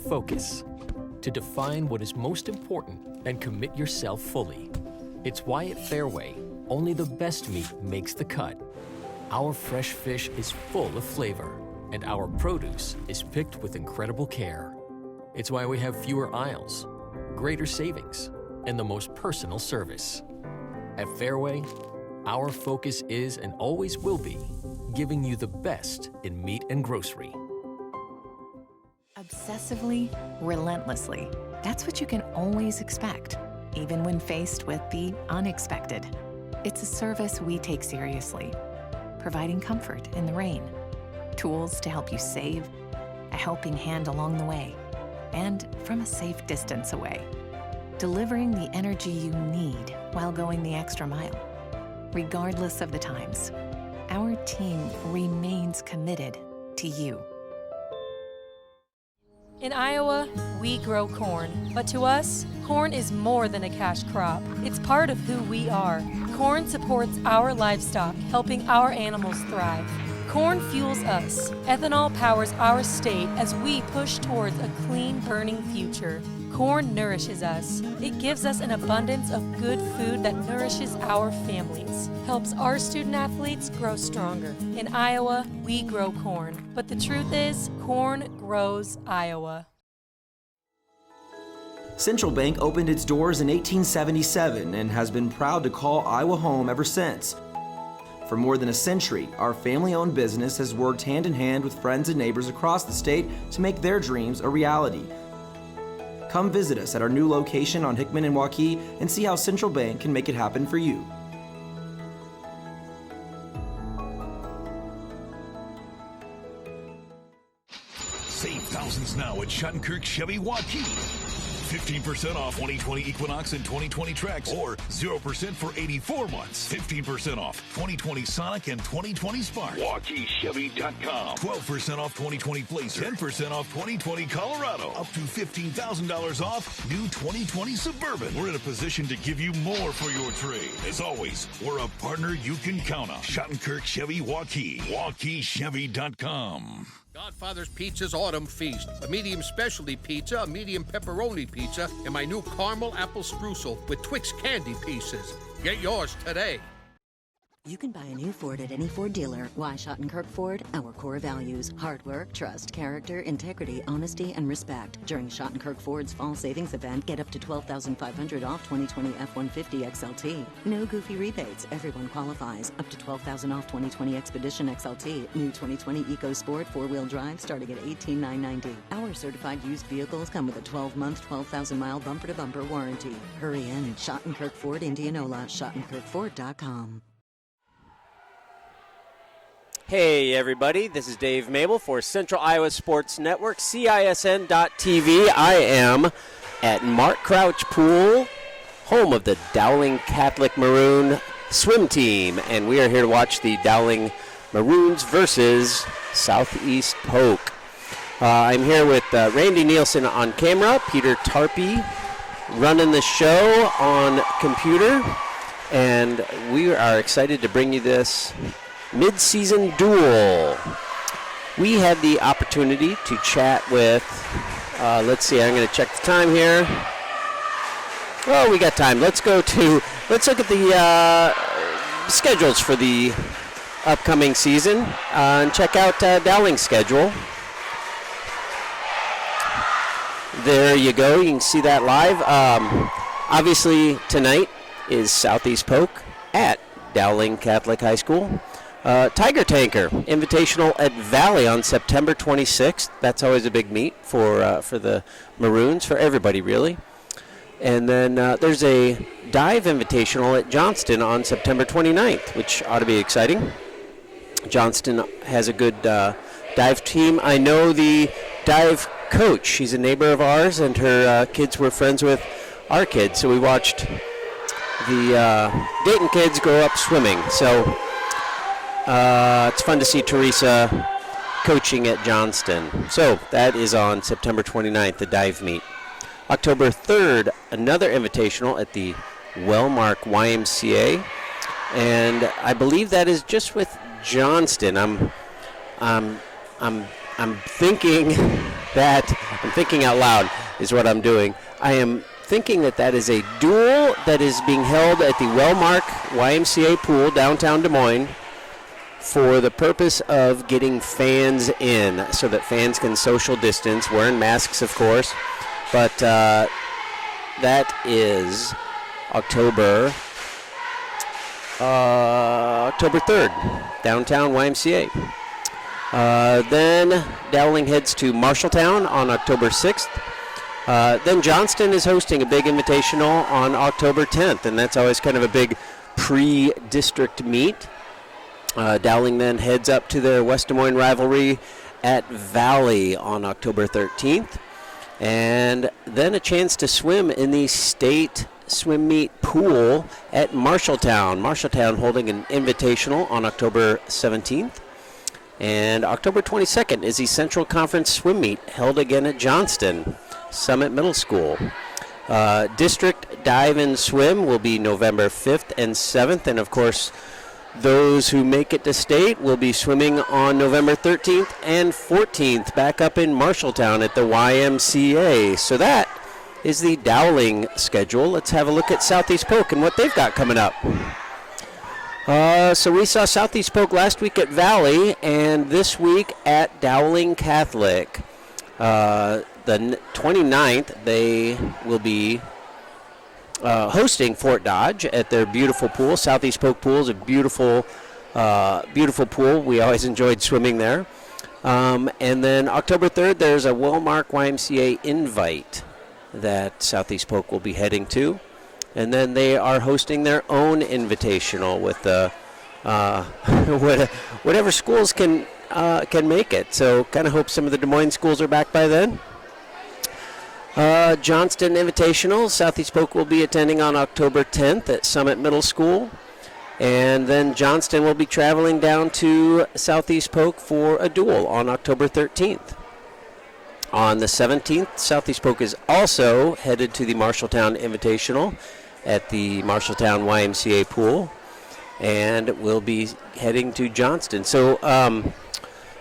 Focus. To define what is most important and commit yourself fully. It's why at Fairway, only the best meat makes the cut. Our fresh fish is full of flavor, and our produce is picked with incredible care. It's why we have fewer aisles, greater savings, and the most personal service. At Fairway, our focus is and always will be giving you the best in meat and grocery. Obsessively, relentlessly. That's what you can always expect, even when faced with the unexpected. It's a service we take seriously, providing comfort in the rain, tools to help you save, a helping hand along the way, and from a safe distance away, delivering the energy you need while going the extra mile. Regardless of the times, our team remains committed to you. In Iowa, we grow corn, but to us, corn is more than a cash crop. It's part of who we are. Corn supports our livestock, helping our animals thrive. Corn fuels us. Ethanol powers our state as we push towards a clean, burning future. Corn nourishes us. It gives us an abundance of good food that nourishes our families, helps our student athletes grow stronger. In Iowa, we grow corn. But the truth is, corn grows Iowa. Central Bank opened its doors in 1877 and has been proud to call Iowa home ever since. For more than a century, our family-owned business has worked hand in hand with friends and neighbors across the state to make their dreams a reality. Come visit us at our new location on Hickman and Waukee and see how Central Bank can make it happen for you. Save thousands now at Schottenkirk Chevy Waukee. 15% off 2020 Equinox and 2020 Trax, or 0% for 84 months. 15% off 2020 Sonic and 2020 Spark. WaukeeChevy.com. 12% off 2020 Blazer. 10% off 2020 Colorado. Up to $15,000 off new 2020 Suburban. We're in a position to give you more for your trade. As always, we're a partner you can count on. Schottenkirk Chevy Waukee. WaukeeChevy.com. Godfather's Pizza's Autumn Feast. A medium specialty pizza, a medium pepperoni pizza, and my new caramel apple streusel with Twix candy pieces. Get yours today. You can buy a new Ford at any Ford dealer. Why Schottenkirk Ford? Our core values: hard work, trust, character, integrity, honesty, and respect. During Schottenkirk Ford's fall savings event, get up to $12,500 off 2020 F-150 XLT. No goofy rebates. Everyone qualifies. Up to $12,000 off 2020 Expedition XLT. New 2020 EcoSport 4-wheel drive starting at $18,990. Our certified used vehicles come with a 12-month, 12,000-mile bumper-to-bumper warranty. Hurry in. Schottenkirk Ford, Indianola. SchottenkirkFord.com. Hey everybody, this is Dave Mabel for Central Iowa Sports Network, CISN.TV. I am at Mark Crouch Pool, home of the Dowling Catholic Maroon swim team, and we are here to watch the Dowling Maroons versus Southeast Polk. I'm here with Randy Nielsen on camera, Peter Tarpey running the show on computer, and we are excited to bring you this mid-season duel. We had the opportunity to chat with, let's see, I'm going to check the time here. Oh, we got time. Let's look at the schedules for the upcoming season and check out Dowling's schedule. There you go. You can see that live. Obviously, tonight is Southeast Polk at Dowling Catholic High School. Tiger Tanker Invitational at Valley on September 26th. That's always a big meet for the Maroons, for everybody really. And then there's a Dive Invitational at Johnston on September 29th, which ought to be exciting. Johnston has a good dive team. I know the dive coach. She's a neighbor of ours, and her kids were friends with our kids, so we watched the Dayton kids grow up swimming. So it's fun to see Teresa coaching at Johnston. So that is on September 29th, the dive meet. October 3rd, another invitational at the Wellmark YMCA, and I believe that is just with Johnston. I'm thinking I'm thinking out loud is what I'm doing. I am thinking that is a duel that is being held at the Wellmark YMCA pool downtown Des Moines for the purpose of getting fans in so that fans can social distance, wearing masks, of course. But that is October 3rd, downtown YMCA. Then Dowling heads to Marshalltown on October 6th. Then Johnston is hosting a big invitational on October 10th, and that's always kind of a big pre-district meet. Dowling then heads up to their West Des Moines rivalry at Valley on October 13th. And then a chance to swim in the state swim meet pool at Marshalltown. Marshalltown holding an invitational on October 17th. And October 22nd is the Central Conference swim meet held again at Johnston Summit Middle School. District Dive and Swim will be November 5th and 7th. And, of course, those who make it to state will be swimming on November 13th and 14th back up in Marshalltown at the YMCA. So that is the Dowling schedule. Let's have a look at Southeast Polk and what they've got coming up. So we saw Southeast Polk last week at Valley and this week at Dowling Catholic. The 29th, they will be hosting Fort Dodge at their beautiful pool. Southeast Polk Pool is a beautiful pool. We always enjoyed swimming there. And then October 3rd, there's a Wellmark YMCA invite that Southeast Polk will be heading to. And then they are hosting their own invitational with whatever schools can make it. So kind of hope some of the Des Moines schools are back by then. Johnston Invitational, Southeast Polk will be attending on October 10th at Summit Middle School. And then Johnston will be traveling down to Southeast Polk for a duel on October 13th. On the 17th, Southeast Polk is also headed to the Marshalltown Invitational at the Marshalltown YMCA pool. And will be heading to Johnston. So,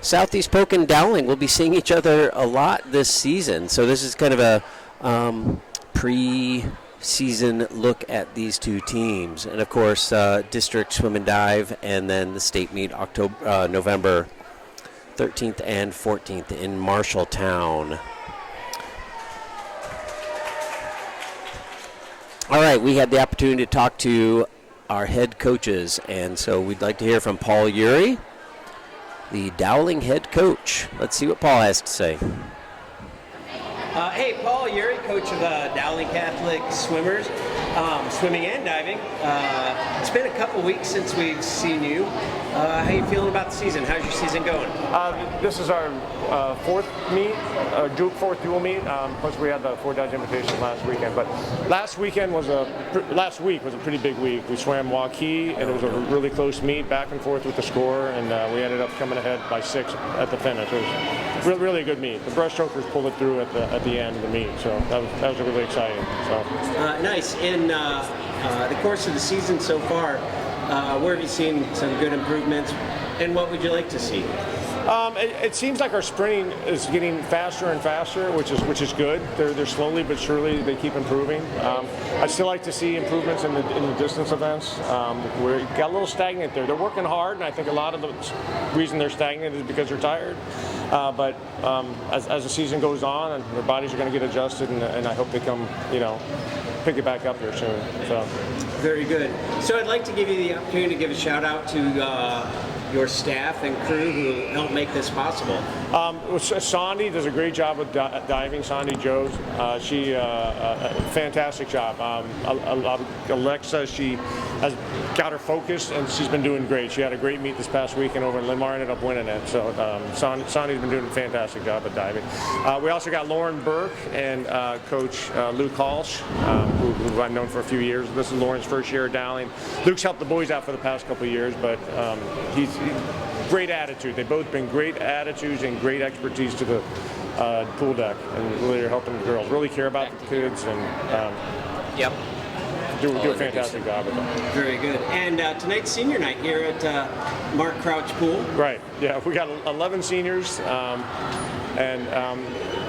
Southeast Polk and Dowling will be seeing each other a lot this season. So this is kind of a pre-season look at these two teams. And, of course, District Swim and Dive and then the state meet November 13th and 14th in Marshalltown. All right, we had the opportunity to talk to our head coaches, and so we'd like to hear from Paul Urey, the Dowling head coach. Let's see what Paul has to say. Hey, Paul Urey, coach of Dowling Catholic swimmers, swimming and diving. It's been a couple weeks since we've seen you. How you feeling about the season? How's your season going? This is our fourth meet, fourth dual meet. Plus we had the Fort Dodge Invitations last weekend. But last week was a pretty big week. We swam Waukee, and it was a really close meet, back and forth with the score, and we ended up coming ahead by 6 at the finish. It was really a good meet. The breaststrokers pulled it through at the end of the meet, so that was really exciting. So nice. In the course of the season so far, where have you seen some good improvements, and what would you like to see? It seems like our sprinting is getting faster and faster, which is good. They're slowly but surely they keep improving. I still like to see improvements in the distance events. We got a little stagnant there. They're working hard, and I think a lot of the reason they're stagnant is because they're tired. But as the season goes on, and their bodies are going to get adjusted, and I hope they come, pick it back up here soon. So. Very good. So I'd like to give you the opportunity to give a shout out to your staff and crew who helped make this possible. Sandy does a great job with diving. Sandy Joes, she a fantastic job. Alexa, she has got her focused, and she's been doing great. She had a great meet this past weekend over in Limar, ended up winning it. So Sandy's been doing a fantastic job at diving. We also got Lauren Burke and Coach Luke Halsh, who I've known for a few years. This is Lauren's first year at Dowling. Luke's helped the boys out for the past couple of years, but he's great attitude. They've both been great attitudes and great expertise to the pool deck, and really are helping the girls. Really care about the kids, and do a fantastic job with them. Very good. And tonight's senior night here at Mark Crouch Pool. Right. Yeah, we got 11 seniors, and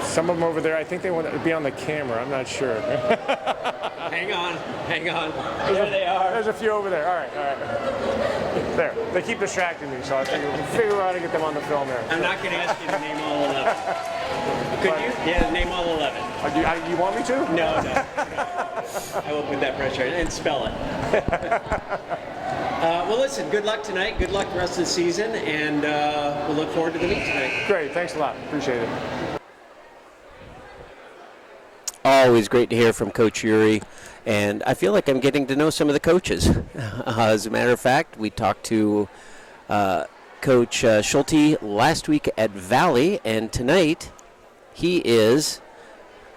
Some of them over there, I think they want to be on the camera. I'm not sure. Hang on. There they are. There's a few over there. All right. There. They keep distracting me, so I figure out how to get them on the film there. I'm not going to ask you to name all 11. Could you? Yeah, name all 11. You want me to? No. I won't put that pressure on. And spell it. Well, listen, good luck tonight. Good luck the rest of the season, and we'll look forward to the meet tonight. Great. Thanks a lot. Appreciate it. Always great to hear from Coach Uri, and I feel like I'm getting to know some of the coaches. As a matter of fact, we talked to Coach Schulte last week at Valley, and tonight he is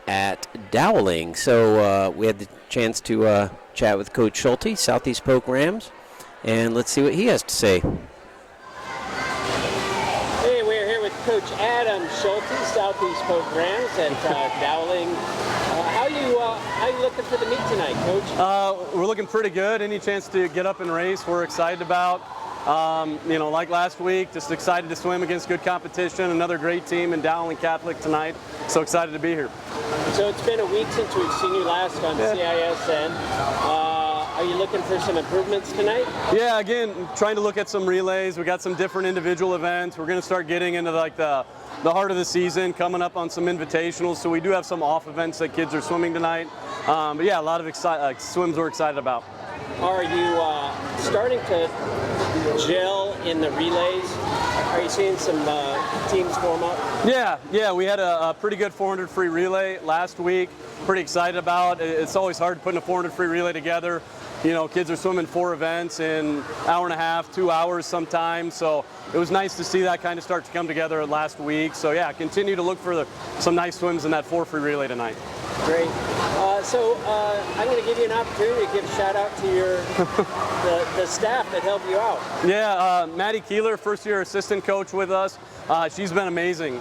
at Dowling. So we had the chance to chat with Coach Schulte, Southeast Polk Rams, and let's see what he has to say. Hey, we're here with Coach Adam Schulte, Southeast Polk Rams at Dowling. How you looking for the meet tonight, Coach? We're looking pretty good. Any chance to get up and race, we're excited about. Like last week, just excited to swim against good competition. Another great team in Dowling Catholic tonight. So excited to be here. So it's been a week since we've seen you last on CISN. Are you looking for some improvements tonight? Yeah, again, trying to look at some relays. We got some different individual events. We're going to start getting into the heart of the season, coming up on some invitationals. So we do have some off events that kids are swimming tonight. But yeah, a lot of swims we're excited about. Are you starting to gel in the relays? Are you seeing some teams form up? Yeah, we had a pretty good 400 free relay last week. Pretty excited about it. It's always hard putting a 400 free relay together. Kids are swimming 4 events in hour and a half, 2 hours sometimes. So it was nice to see that kind of start to come together last week. So yeah, continue to look for some nice swims in that 4 free relay tonight. Great. I'm going to give you an opportunity to give a shout out to the staff that helped you out. Yeah, Maddie Keeler, first year assistant coach with us. She's been amazing.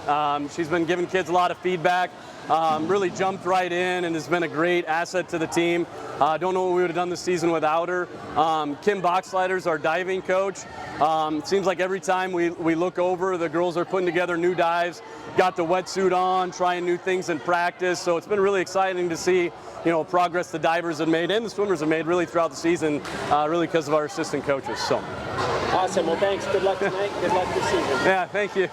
She's been giving kids a lot of feedback. Really jumped right in and has been a great asset to the team. Don't know what we would have done this season without her. Kim Boxleiter's our diving coach. It seems like every time we look over, the girls are putting together new dives, got the wetsuit on, trying new things in practice. So it's been really exciting to see progress the divers have made and the swimmers have made really throughout the season, really because of our assistant coaches. So awesome. Well, thanks. Good luck tonight. Good luck this season. Yeah, thank you.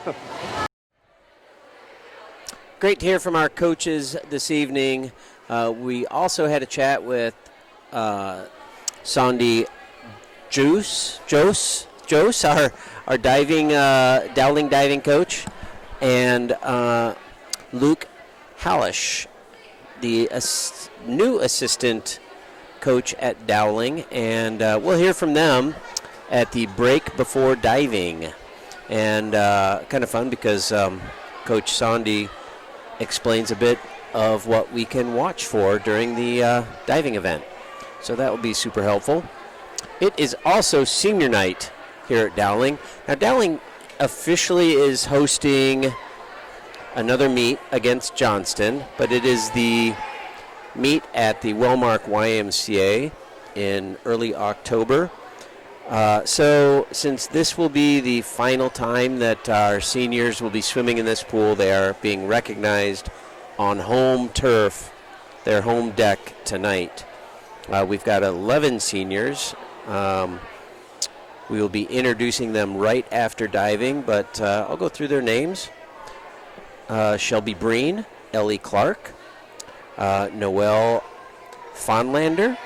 Great to hear from our coaches this evening. We also had a chat with Sandy Jose, our diving Dowling diving coach, and Luke Hallish, the new assistant coach at Dowling, and we'll hear from them at the break before diving. And kind of fun because Coach Sandy explains a bit of what we can watch for during the diving event. So that will be super helpful. It is also senior night here at Dowling. Now Dowling officially is hosting another meet against Johnston, but it is the meet at the Wellmark YMCA in early October. So since this will be the final time that our seniors will be swimming in this pool, they are being recognized on home turf, their home deck tonight. We've got 11 seniors. We will be introducing them right after diving, but I'll go through their names. Shelby Breen, Ellie Clark, Noelle Fonlander,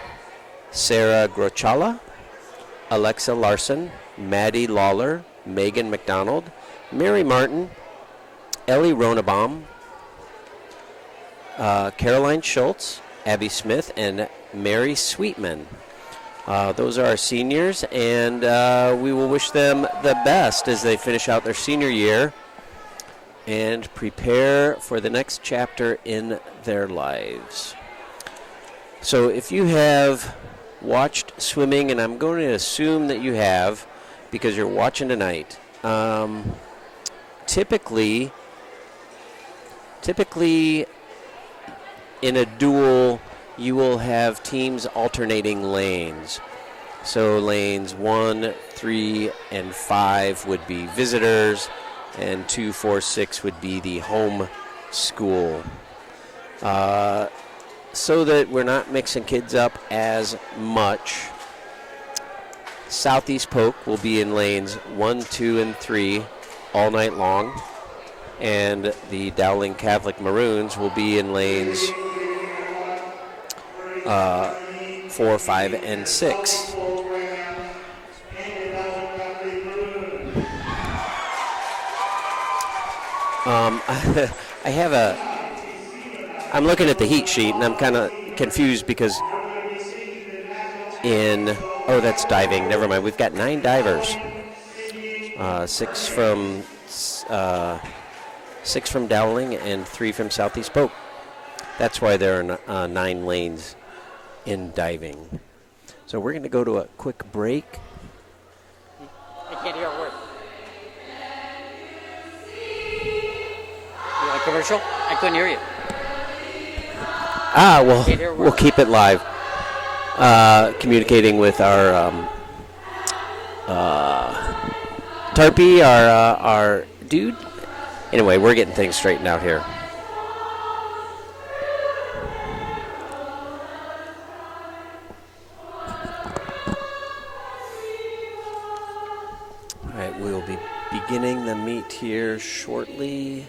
Sarah Grochala, Alexa Larson, Maddie Lawler, Megan McDonald, Mary Martin, Ellie Ronabaum, Caroline Schultz, Abby Smith, and Mary Sweetman. Those are our seniors, and we will wish them the best as they finish out their senior year and prepare for the next chapter in their lives. So if you have watched swimming, and I'm going to assume that you have because you're watching tonight, typically in a duel you will have teams alternating lanes. So lanes 1, 3, and 5 would be visitors, and 2, 4, 6 would be the home school. So that we're not mixing kids up as much, Southeast Polk will be in lanes 1, 2, and 3 all night long, and the Dowling Catholic Maroons will be in lanes 4, 5, and 6. I'm looking at the heat sheet, and I'm kind of confused because that's diving. Never mind. We've got 9 divers. 6 from Dowling and 3 from Southeast Polk. That's why there are 9 lanes in diving. So we're going to go to a quick break. I can't hear a word. You want a commercial? I couldn't hear you. We'll keep it live. Communicating with our Tarpey, our dude. Anyway, we're getting things straightened out here. All right, we'll be beginning the meet here shortly.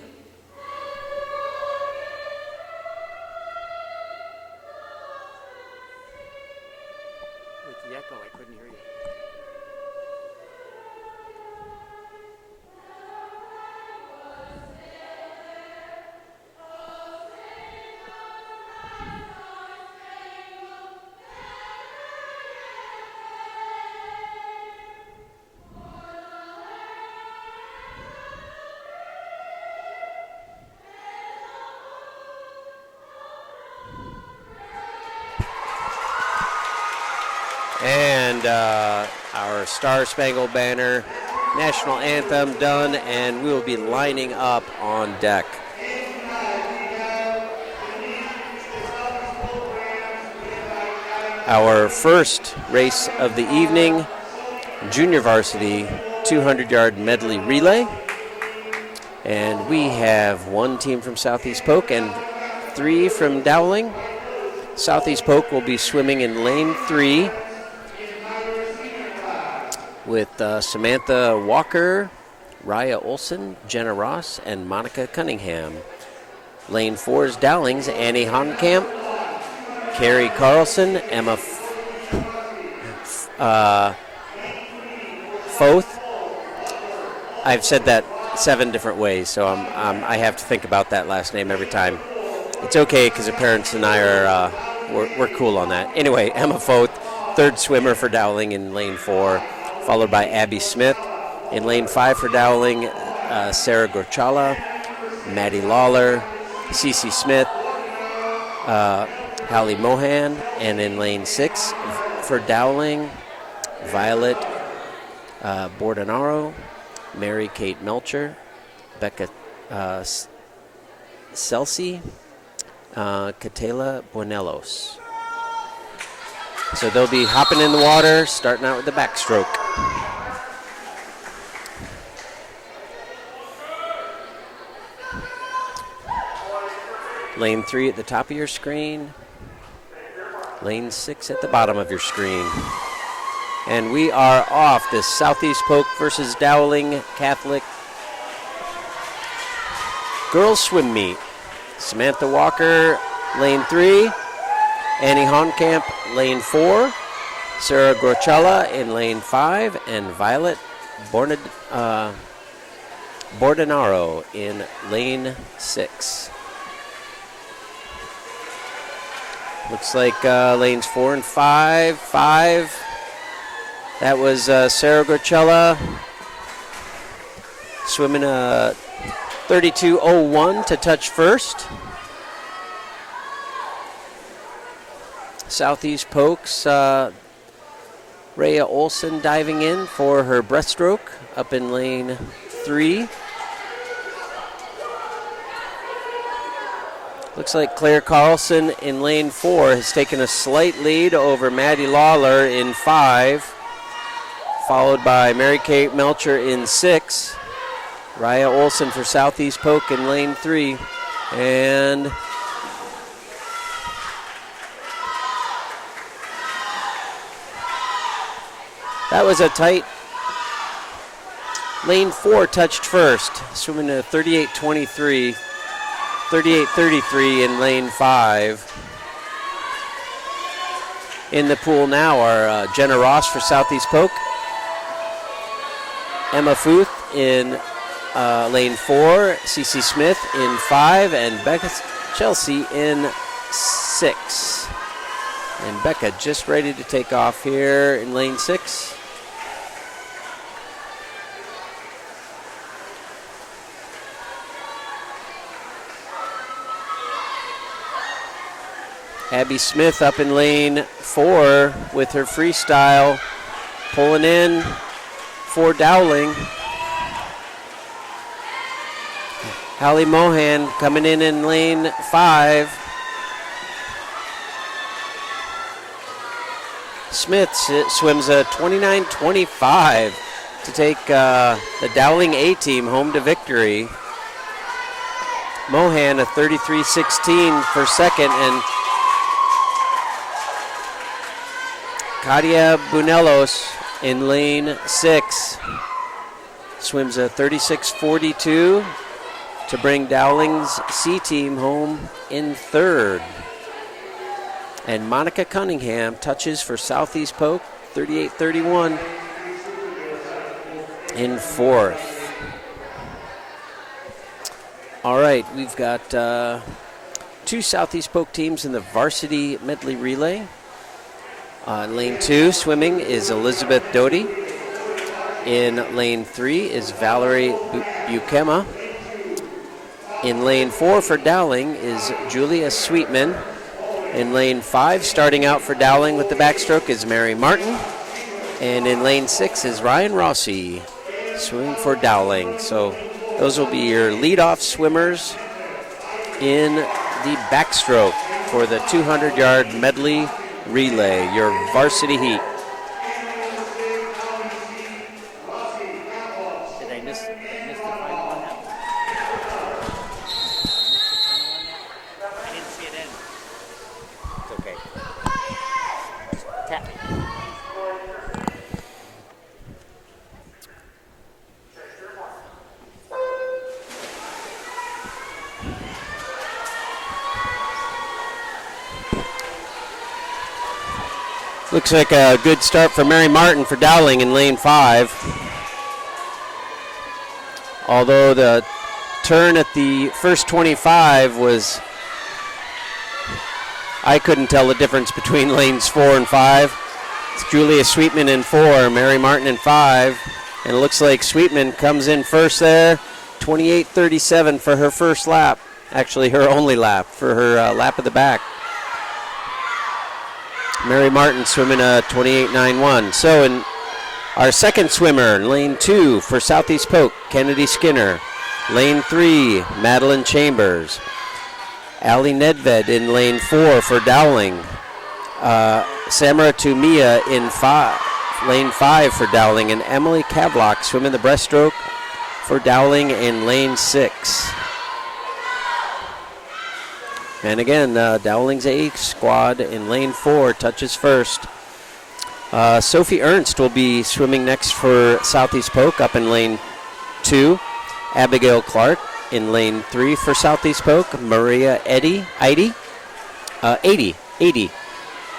And our Star Spangled Banner National Anthem done, and we will be lining up on deck. Our first race of the evening, junior varsity 200-yard medley relay. And we have 1 team from Southeast Polk and 3 from Dowling. Southeast Polk will be swimming in lane 3 with Samantha Walker, Raya Olson, Jenna Ross, and Monica Cunningham. Lane 4 is Dowling's Annie Honkamp, Carrie Carlson, Emma Foth. I've said that 7 different ways, so I have to think about that last name every time. It's okay because the parents and I are we're cool on that. Anyway, Emma Foth, 3rd swimmer for Dowling in lane 4. Followed by Abby Smith. In lane 5 for Dowling, Sarah Gorchala, Maddie Lawler, Cece Smith, Hallie Mohan. And in lane 6 for Dowling, Violet Bordenaro, Mary Kate Melcher, Becca Celsi, Catela Buenelos. So they'll be hopping in the water, starting out with the backstroke. Lane 3 at the top of your screen. Lane 6 at the bottom of your screen. And we are off this Southeast Polk versus Dowling Catholic girls swim meet. Samantha Walker, lane 3. Annie Honkamp, lane 4. Sarah Gorchala in lane 5. And Violet Bordenaro in lane 6. Looks like lanes 4 and 5. 5. That was Sarah Gorchala swimming a 32:01 to touch first. Southeast Polk's Rhea Olson diving in for her breaststroke up in lane 3. Looks like Claire Carlson in lane 4 has taken a slight lead over Maddie Lawler in 5, followed by Mary Kate Melcher in 6. Raya Olson for Southeast Polk in lane 3. And that was a tight. Lane 4 touched first, swimming a 38.23, 38.33 in lane 5. In the pool now are Jenna Ross for Southeast Polk, Emma Futh in lane 4, Cece Smith in 5, and Becca Chelsea in 6. And Becca just ready to take off here in lane 6. Abby Smith up in lane 4 with her freestyle, pulling in for Dowling. Hallie Mohan coming in lane 5. Smith swims a 29.25 to take the Dowling A-team home to victory. Mohan a 33.16 for second, and Katia Bunelos in lane 6 swims a 36.42 to bring Dowling's C-team home in third. And Monica Cunningham touches for Southeast Polk, 38.31 in fourth. All right, we've got two Southeast Polk teams in the varsity medley relay. Lane 2 swimming is Elizabeth Doty. In lane 3 is Valerie Bukema. In lane 4 for Dowling is Julia Sweetman. In lane 5, starting out for Dowling with the backstroke, is Mary Martin. And in lane 6 is Ryan Rossi swimming for Dowling. So those will be your leadoff swimmers in the backstroke for the 200-yard medley relay, your varsity heat. Did I miss the final one now? I didn't see it in. It's okay. Tap. Looks like a good start for Mary Martin for Dowling in lane 5. Although the turn at the first 25 was, I couldn't tell the difference between lanes 4 and 5. It's Julia Sweetman in 4, Mary Martin in 5. And it looks like Sweetman comes in first there, 28.37 for her first lap. Actually, her only lap, for her lap of the back. Mary Martin swimming a 28.91. So in our second swimmer, lane 2 for Southeast Polk, Kennedy Skinner. Lane 3, Madeline Chambers. Ali Nedved in lane 4 for Dowling. Samara Tumia in lane 5 for Dowling. And Emily Kavlock swimming the breaststroke for Dowling in lane 6. And again, Dowling's A squad in lane 4 touches first. Sophie Ernst will be swimming next for Southeast Polk up in lane 2. Abigail Clark in lane 3 for Southeast Polk. Maria Eddy.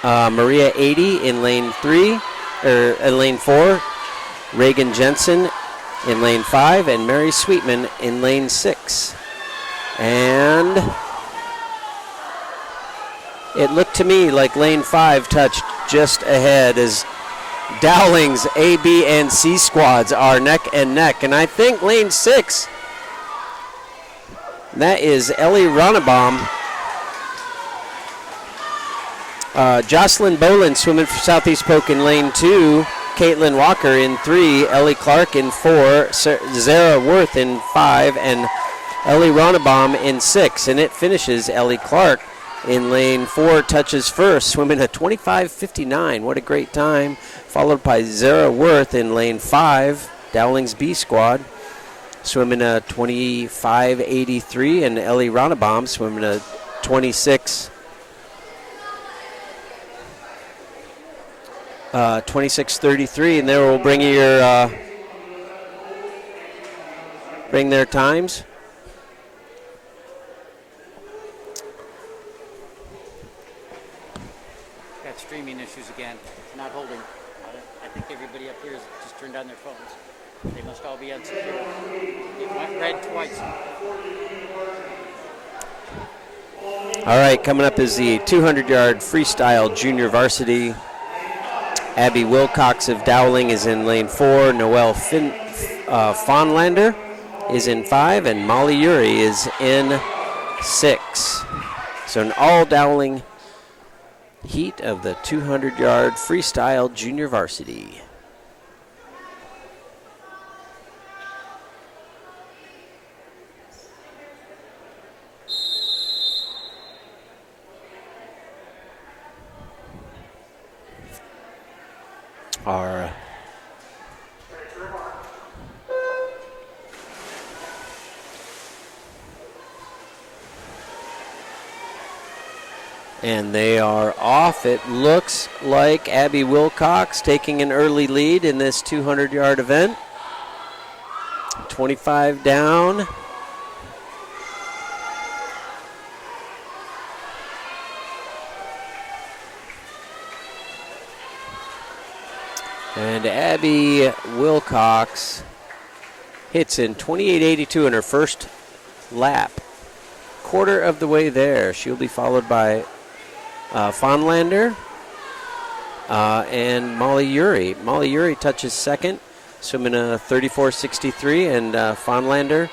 Maria Eddy in lane 3, or in lane 4. Reagan Jensen in lane 5, and Mary Sweetman in lane 6. And it looked to me like lane 5 touched just ahead, as Dowling's A, B, and C squads are neck and neck. And I think lane 6, that is Ellie Ronnebaum. Jocelyn Boland swimming for Southeast Polk in lane 2. Caitlin Walker in 3. Ellie Clark in 4. Zara Worth in 5. And Ellie Ronnebaum in 6. And it finishes Ellie Clark in lane 4, touches first, swimming a 25.59. What a great time. Followed by Zara Worth in lane 5, Dowling's B squad. swimming a 25.83, and Ellie Ronnebaum swimming a 26.33, and they will bring your bring their times. Got streaming issues again. Not holding. I think everybody up here has just turned on their phones. They must all be unsecure. It went red twice. All right, coming up is the 200-yard freestyle junior varsity. Abby Wilcox of Dowling is in lane 4. Noelle Fonlander is in 5, and Molly Uri is in 6. So an all Dowling heat of the 200-yard freestyle junior varsity. And they are off. It looks like Abby Wilcox taking an early lead in this 200-yard event. 25 down. And Abby Wilcox hits in 28.82 in her first lap. Quarter of the way there. She'll be followed by Fonlander and Molly Uri. Molly Uri touches second, swimming a 34.63, and Fonlander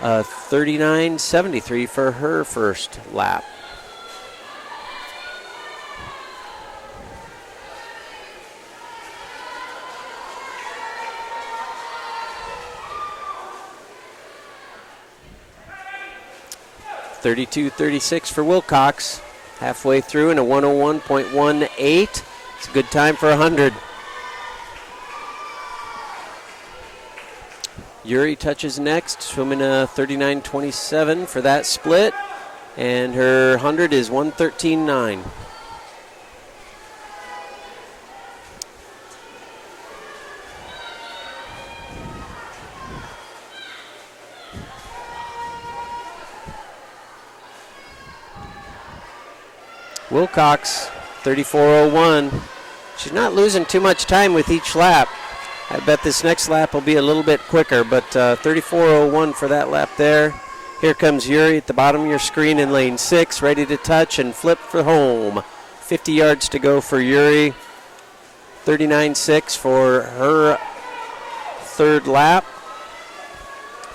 39.73 for her first lap. .32.36 for Wilcox. Halfway through in a 101.18. It's a good time for 100. Uri touches next, swimming a 39.27 for that split. And her 100 is 113.9. Wilcox, 34.01. She's not losing too much time with each lap. I bet this next lap will be a little bit quicker, but 34.01 for that lap there. Here comes Uri at the bottom of your screen in lane 6, ready to touch and flip for home. 50 yards to go for Uri. 39.6 for her third lap.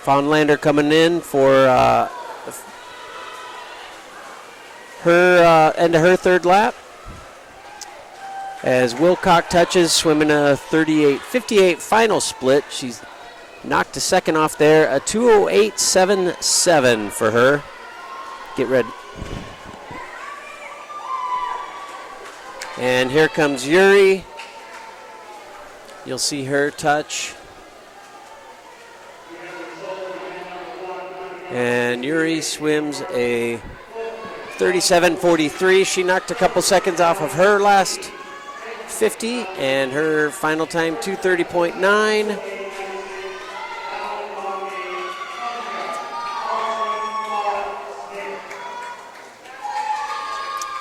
Fonlander coming in for her end of her third lap. As Wilcox touches, swimming a 38.58 final split. She's knocked a second off there. A 2:08.77 for her. Get ready. And here comes Uri. You'll see her touch. And Uri swims a 37.43. She knocked a couple seconds off of her last 50, and her final time 2:30.9.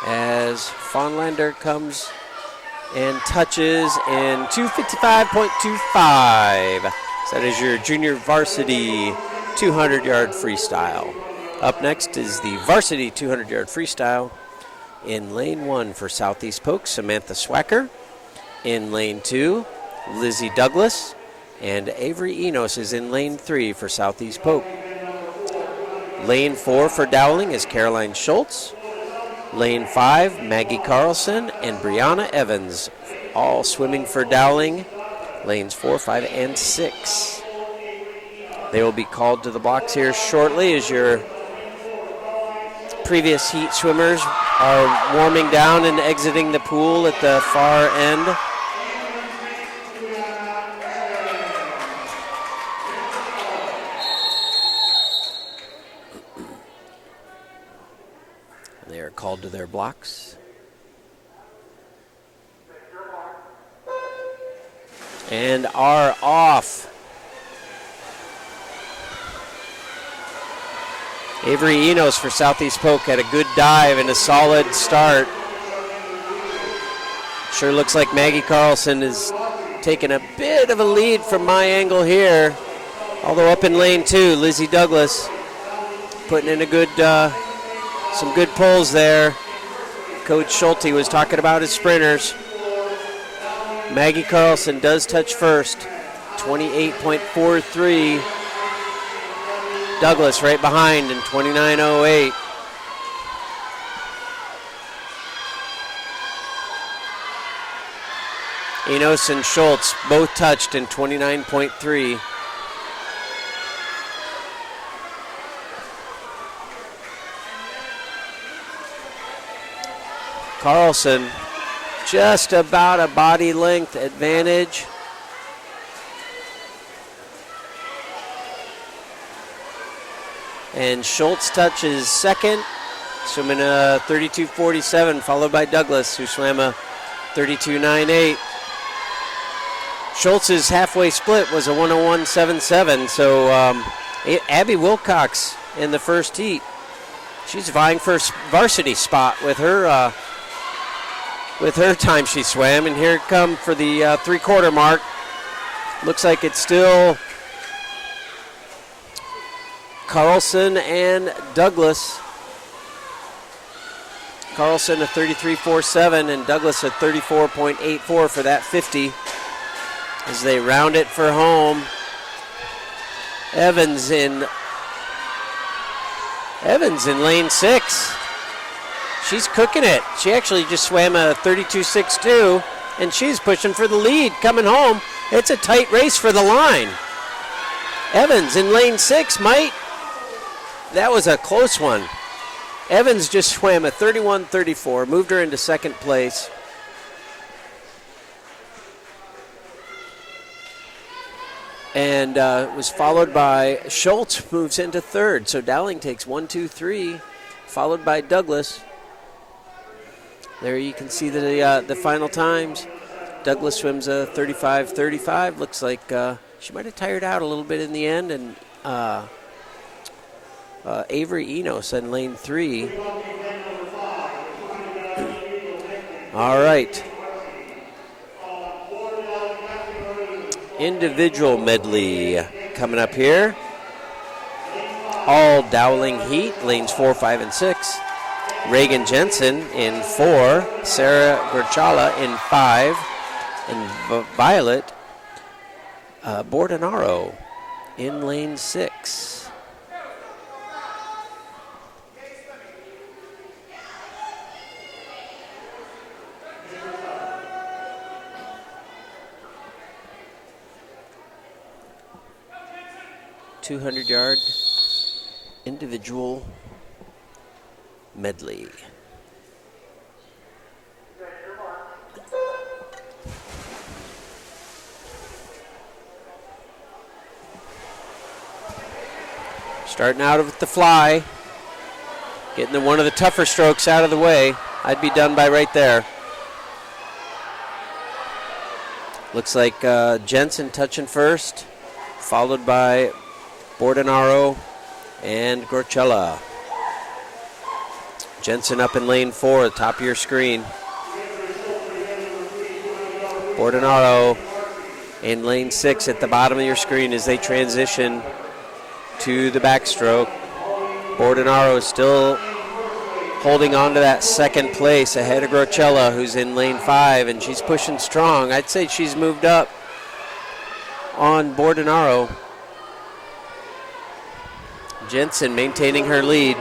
As Fonlander comes and touches in 2:55.25. So that is your junior varsity 200-yard freestyle. Up next is the varsity 200-yard freestyle. In lane 1 for Southeast Polk, Samantha Swacker. In lane 2, Lizzie Douglas. And Avery Enos is in lane 3 for Southeast Polk. Lane 4 for Dowling is Caroline Schultz. Lane 5, Maggie Carlson and Brianna Evans, all swimming for Dowling. Lanes 4, 5, and 6. They will be called to the blocks here shortly as your previous heat swimmers are warming down and exiting the pool at the far end. called to their blocks. And are off. Avery Enos for Southeast Polk had a good dive and a solid start. Sure looks like Maggie Carlson is taking a bit of a lead from my angle here. Although up in lane 2, Lizzie Douglas putting in a good, some good pulls there. Coach Schulte was talking about his sprinters. Maggie Carlson does touch first, 28.43. Douglas right behind in 29.08. Enos and Schultz both touched in 29.3. Carlson just about a body length advantage. And Schultz touches second, swimming a 32.47, followed by Douglas, who swam a 32.98. Schultz's halfway split was a 101.77, so Abby Wilcox in the first heat. She's vying for a varsity spot with her time she swam, and here it comes for the three-quarter mark. Looks like it's still Carlson and Douglas. Carlson a 33.47 and Douglas a 34.84 for that 50 as they round it for home. Evans in lane 6. She's cooking it. She actually just swam a 32.62 and she's pushing for the lead coming home. It's a tight race for the line. Evans in lane 6 might. That was a close one. Evans just swam a 31.34, moved her into second place. And was followed by Schultz, moves into third. So Dowling takes 1, 2, 3, followed by Douglas. There you can see the final times. Douglas swims a 35.35. Looks like she might have tired out a little bit in the end, and Avery Enos in lane 3. All right. Individual medley coming up here. All Dowling heat, lanes 4, 5, and 6. Reagan Jensen in 4. Sarah Gurchala in 5. And Violet Bordenaro in lane 6. .200-yard individual medley. Starting out with the fly, getting one of the tougher strokes out of the way. I'd be done by right there. Looks like Jensen touching first, followed by Bordenaro and Gorchella. Jensen up in lane 4, top of your screen. Bordenaro in lane 6 at the bottom of your screen as they transition to the backstroke. Bordenaro is still holding on to that second place ahead of Gorchella, who's in lane 5, and she's pushing strong. I'd say she's moved up on Bordenaro. Jensen maintaining her lead.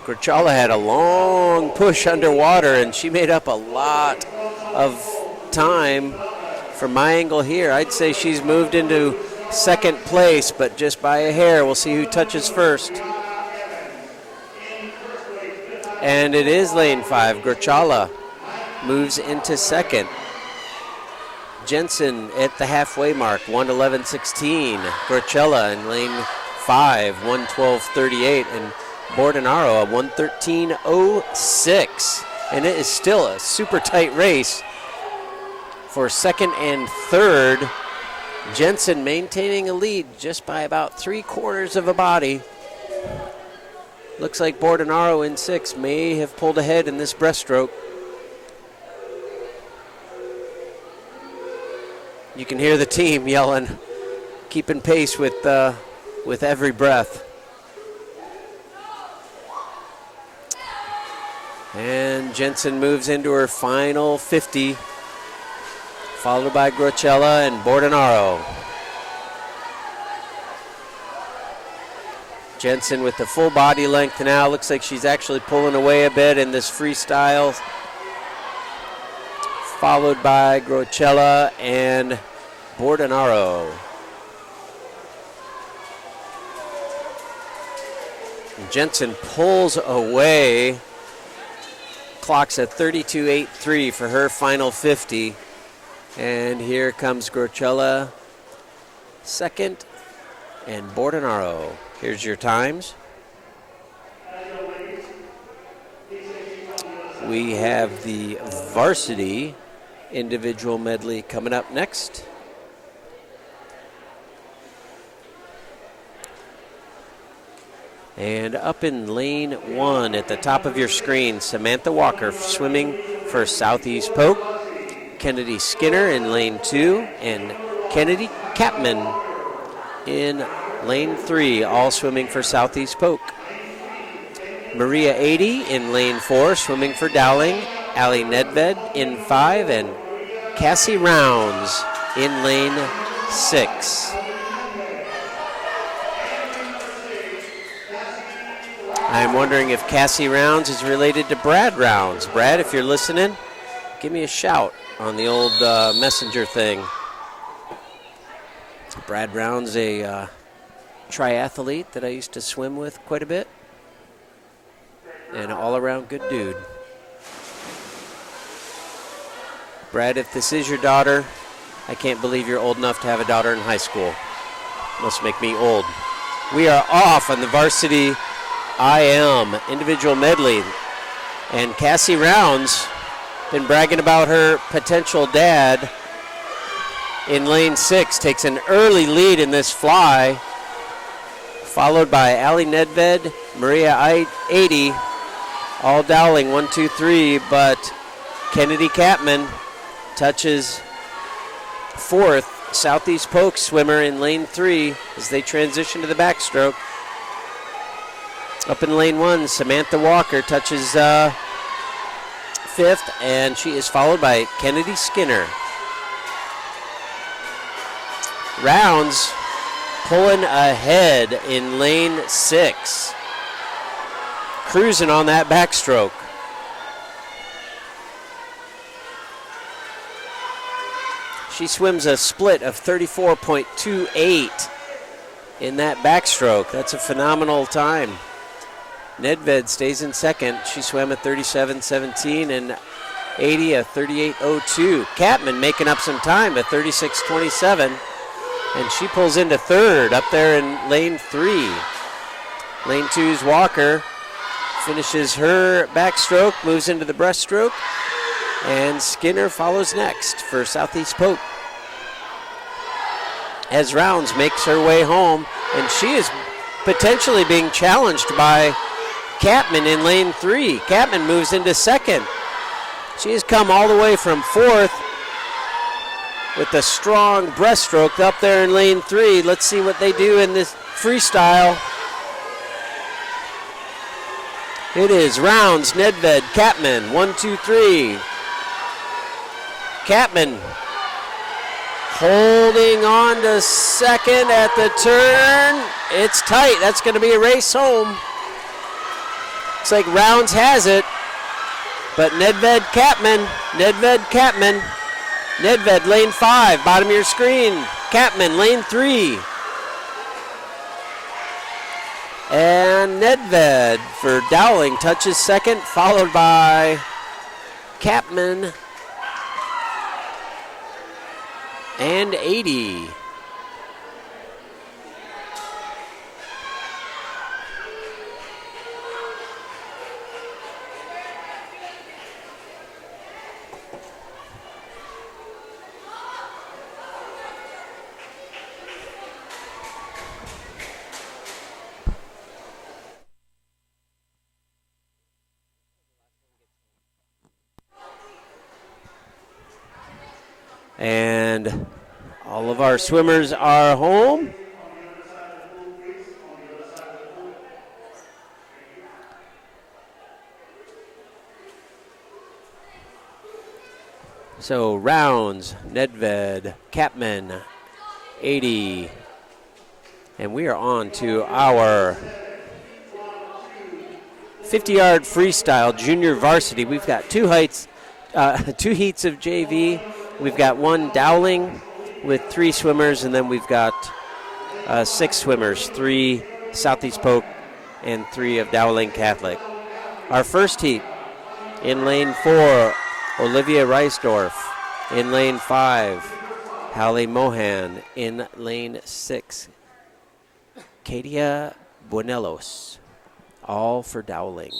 Gorchala had a long push underwater, and she made up a lot of time. From my angle here, I'd say she's moved into second place, but just by a hair. We'll see who touches first. And it is lane 5. Gorchala moves into second. Jensen at the halfway mark, 1:11.16. Gorchella in lane 1:13.05, 1:12.38, and Bordenaro a 1:13.06. And it is still a super tight race for second and third. Jensen maintaining a lead just by about 3/4 of a body. Looks like Bordenaro in 6 may have pulled ahead in this breaststroke. You can hear the team yelling, keeping pace with every breath. And Jensen moves into her final 50, followed by Grocella and Bordenaro. Jensen with the full body length now. Looks like she's actually pulling away a bit in this freestyle. Followed by Grocella and Bordenaro. Jensen pulls away. Clocks at 32.83 for her final 50. And here comes Grocella second and Bordenaro. Here's your times. We have the varsity individual medley coming up next. And up in lane 1 at the top of your screen, Samantha Walker swimming for Southeast Polk. Kennedy Skinner in lane 2 and Kennedy Capman in lane 3, all swimming for Southeast Polk. Maria 80 in lane 4, swimming for Dowling. Allie Nedved in 5, and Cassie Rounds in lane 6. I'm wondering if Cassie Rounds is related to Brad Rounds. Brad, if you're listening, give me a shout on the old messenger thing. Brad Rounds, a triathlete that I used to swim with quite a bit. And an all-around good dude. Brad, if this is your daughter, I can't believe you're old enough to have a daughter in high school. Must make me old. We are off on the varsity IM individual medley. And Cassie Rounds been bragging about her potential dad in lane 6. Takes an early lead in this fly. Followed by Allie Nedved, Maria 80, all Dowling 1, 2, 3, but Kennedy Capman touches 4th. Southeast Polk swimmer in lane 3 as they transition to the backstroke. Up in lane 1, Samantha Walker touches 5th, and she is followed by Kennedy Skinner. Rounds pulling ahead in lane 6. Cruising on that backstroke. She swims a split of 34.28 in that backstroke. That's a phenomenal time. Nedved stays in second. She swam a 37.17 and 80 a 38.02. Capman making up some time at 36.27. And she pulls into third up there in lane 3. Lane 2's Walker finishes her backstroke, moves into the breaststroke, and Skinner follows next for Southeast Polk. As Rounds makes her way home, and she is potentially being challenged by Capman in lane 3. Capman moves into second. She has come all the way from 4th with a strong breaststroke up there in lane 3. Let's see what they do in this freestyle. It is Rounds, Nedved, Capman, 1, 2, 3. Capman holding on to second at the turn. It's tight. That's going to be a race home. Looks like Rounds has it, but Nedved, Capman, Nedved, lane 5, bottom of your screen. Capman, lane 3. And Nedved for Dowling touches second, followed by Capman and 80. And all of our swimmers are home. So Rounds, Nedved, Capman, 80. And we are on to our 50-yard freestyle junior varsity. We've got two heats of JV. We've got one Dowling with 3 swimmers, and then we've got 6 swimmers, 3 Southeast Polk and 3 of Dowling Catholic. Our first heat in lane 4, Olivia Reisdorf. In lane 5, Hallie Mohan. In lane 6, Katia Buenelos. All for Dowling.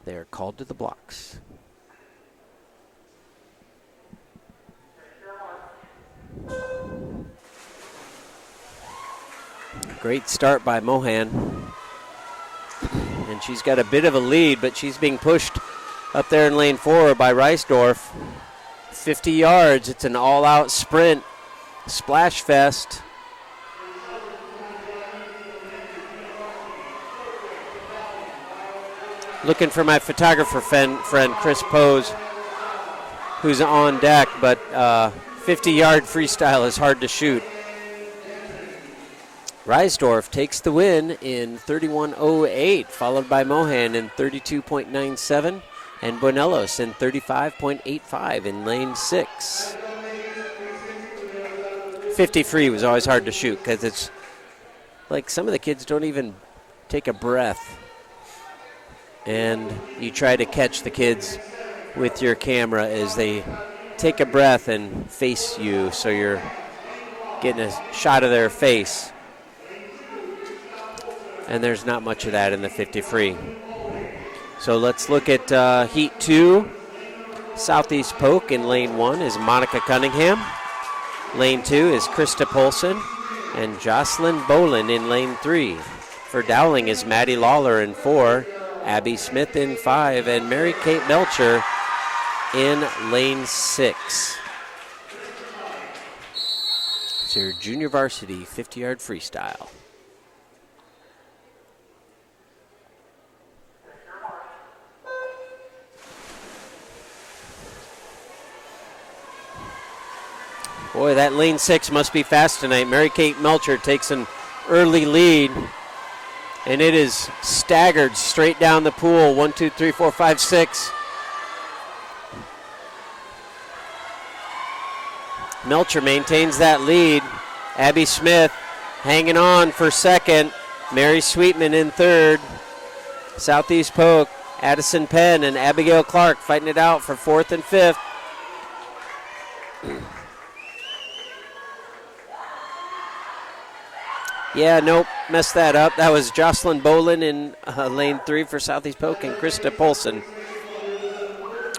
They are called to the blocks. Great start by Mohan. And she's got a bit of a lead, but she's being pushed up there in lane 4 by Reisdorf. 50 yards. It's an all-out sprint. Splash fest. Looking for my photographer friend Chris Pose, who's on deck, but 50-yard freestyle is hard to shoot. Reisdorf takes the win in 31.08, followed by Mohan in 32.97, and Buenelos in 35.85 in lane 6. 50 free was always hard to shoot because it's like some of the kids don't even take a breath. And you try to catch the kids with your camera as they take a breath and face you, so you're getting a shot of their face. And there's not much of that in the 50 free. So let's look at Heat 2. Southeast Polk in lane 1 is Monica Cunningham. Lane 2 is Krista Polson and Jocelyn Bolin in lane 3. For Dowling is Maddie Lawler in 4, Abby Smith in 5, and Mary Kate Melcher in lane 6. It's your junior varsity 50-yard freestyle. Boy, that lane 6 must be fast tonight. Mary Kate Melcher takes an early lead, and it is staggered straight down the pool. 1, 2, 3, 4, 5, 6. Melcher maintains that lead. Abby Smith hanging on for second. Mary Sweetman in third. Southeast Polk, Addison Penn and Abigail Clark fighting it out for fourth and fifth. Yeah, nope, messed that up. That was Jocelyn Bolin in lane 3 for Southeast Polk and Krista Polson.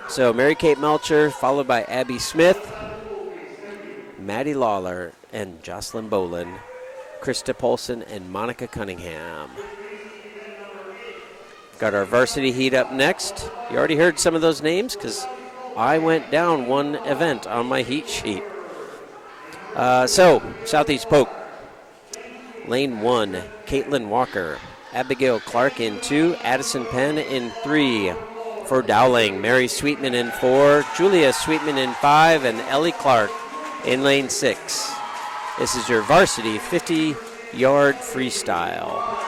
So Mary Kate Melcher, followed by Abby Smith, Maddie Lawler, and Jocelyn Bolin, Krista Polson, and Monica Cunningham. Got our varsity heat up next. You already heard some of those names because I went down one event on my heat sheet. So, Southeast Polk. Lane 1, Caitlin Walker. Abigail Clark in 2, Addison Penn in 3. For Dowling, Mary Sweetman in 4, Julia Sweetman in 5, and Ellie Clark in lane 6. This is your varsity 50-yard freestyle.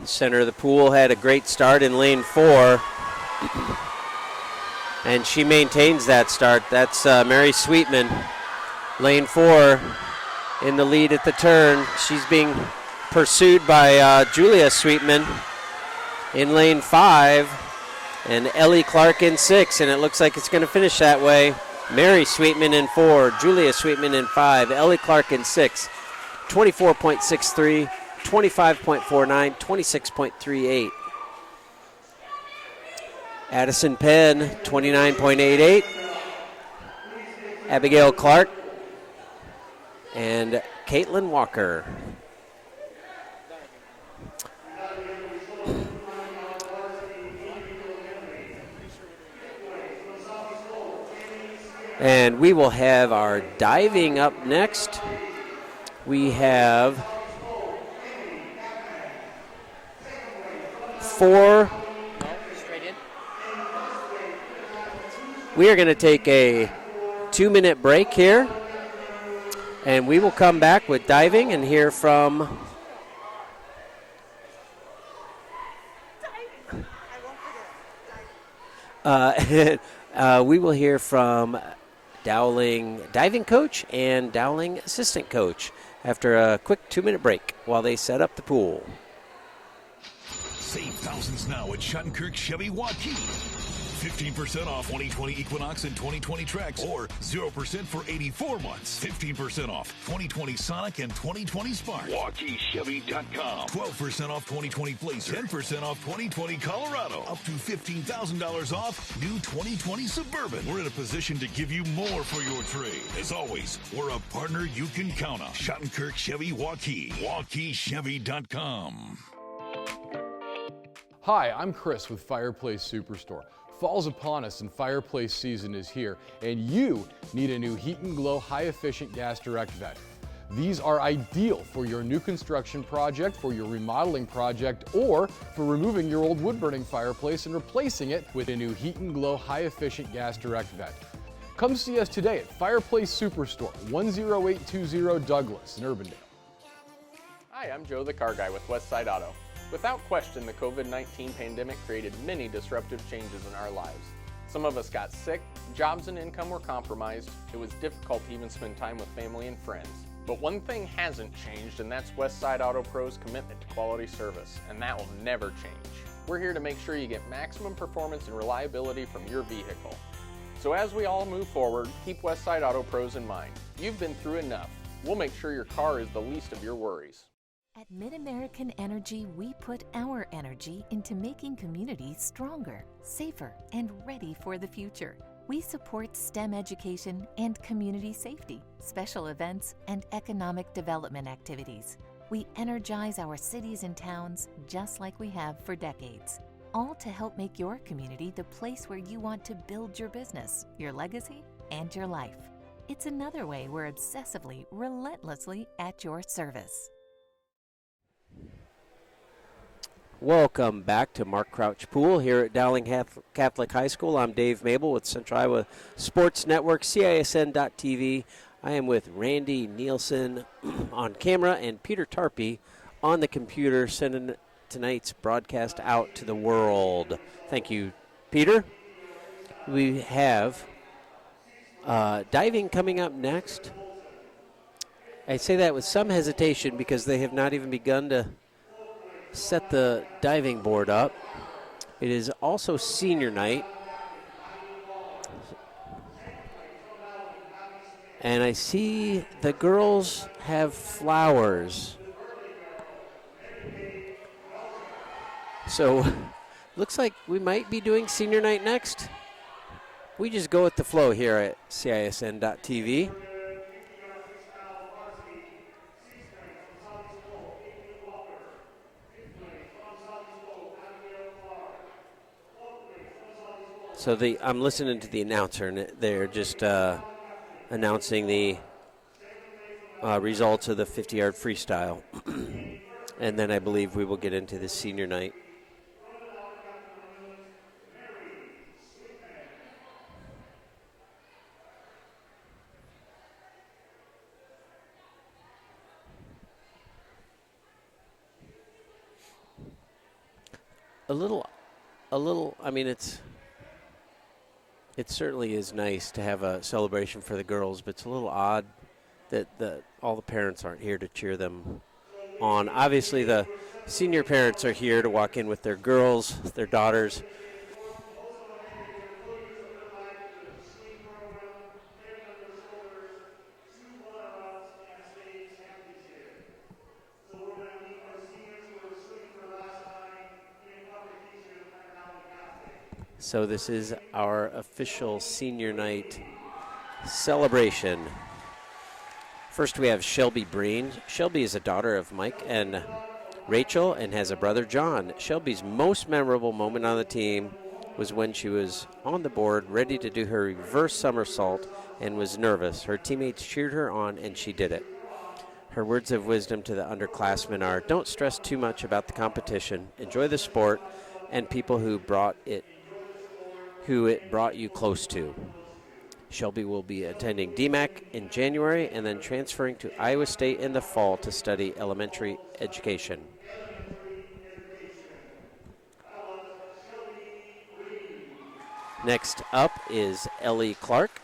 Center of the pool had a great start in lane 4, and she maintains that start. That's Mary Sweetman, lane 4, in the lead at the turn. She's being pursued by Julia Sweetman in lane 5, and Ellie Clark in 6, and it looks like it's going to finish that way. Mary Sweetman in 4, Julia Sweetman in 5, Ellie Clark in 6, 24.63, 25.49, 26.38. Addison Penn, 29.88. Abigail Clark and Caitlin Walker. And we will have our diving up next. We have we are going to take a 2-minute break here, and we will come back with diving and hear from we will hear from Dowling diving coach and Dowling assistant coach after a quick 2-minute break while they set up the pool. Save thousands now at Schottenkirk Chevy Waukee. 15% off 2020 Equinox and 2020 Trax, or 0% for 84 months. 15% off 2020 Sonic and 2020 Spark. WaukeeChevy.com. 12% off 2020 Blazer. 10% off 2020 Colorado. Up to $15,000 off new 2020 Suburban. We're in a position to give you more for your trade. As always, we're a partner you can count on. Schottenkirk Chevy Waukee. WaukeeChevy.com. Hi, I'm Chris with Fireplace Superstore. Fall's upon us and fireplace season is here, and you need a new Heat and Glow high-efficient gas direct vent. These are ideal for your new construction project, for your remodeling project, or for removing your old wood-burning fireplace and replacing it with a new Heat and Glow high-efficient gas direct vent. Come see us today at Fireplace Superstore, 10820 Douglas in Urbandale. Hi, I'm Joe the Car Guy with Westside Auto. Without question, the COVID-19 pandemic created many disruptive changes in our lives. Some of us got sick, jobs and income were compromised, it was difficult to even spend time with family and friends. But one thing hasn't changed, and that's Westside Auto Pro's commitment to quality service, and that will never change. We're here to make sure you get maximum performance and reliability from your vehicle. So as we all move forward, keep Westside Auto Pros in mind. You've been through enough. We'll make sure your car is the least of your worries. At Mid-American Energy, we put our energy into making communities stronger, safer, and ready for the future. We support STEM education and community safety, special events, and economic development activities. We energize our cities and towns just like we have for decades, all to help make your community the place where you want to build your business, your legacy, and your life. It's another way we're obsessively, relentlessly at your service. Welcome back to Mark Crouch Pool here at Dowling Catholic High School. I'm Dave Mabel with Central Iowa Sports Network, CISN.TV. I am with Randy Nielsen on camera and Peter Tarpey on the computer, sending tonight's broadcast out to the world. Thank you, Peter. We have diving coming up next. I say that with some hesitation because they have not even begun to set the diving board up. It is also senior night. And I see the girls have flowers. So looks like we might be doing senior night next. We just go with the flow here at CISN.TV. So I'm listening to the announcer, and they're just announcing the results of the 50-yard freestyle. And then I believe we will get into the senior night. A little, I mean, it certainly is nice to have a celebration for the girls, but it's a little odd that all the parents aren't here to cheer them on. Obviously, the senior parents are here to walk in with their girls, their daughters. So this is our official senior night celebration. First we have Shelby Breen. Shelby is a daughter of Mike and Rachel and has a brother John. Shelby's most memorable moment on the team was when she was on the board ready to do her reverse somersault and was nervous. Her teammates cheered her on and she did it. Her words of wisdom to the underclassmen are, don't stress too much about the competition, enjoy the sport and people who it brought you close to. Shelby will be attending DMAC in January and then transferring to Iowa State in the fall to study elementary education. Next up is Ellie Clark.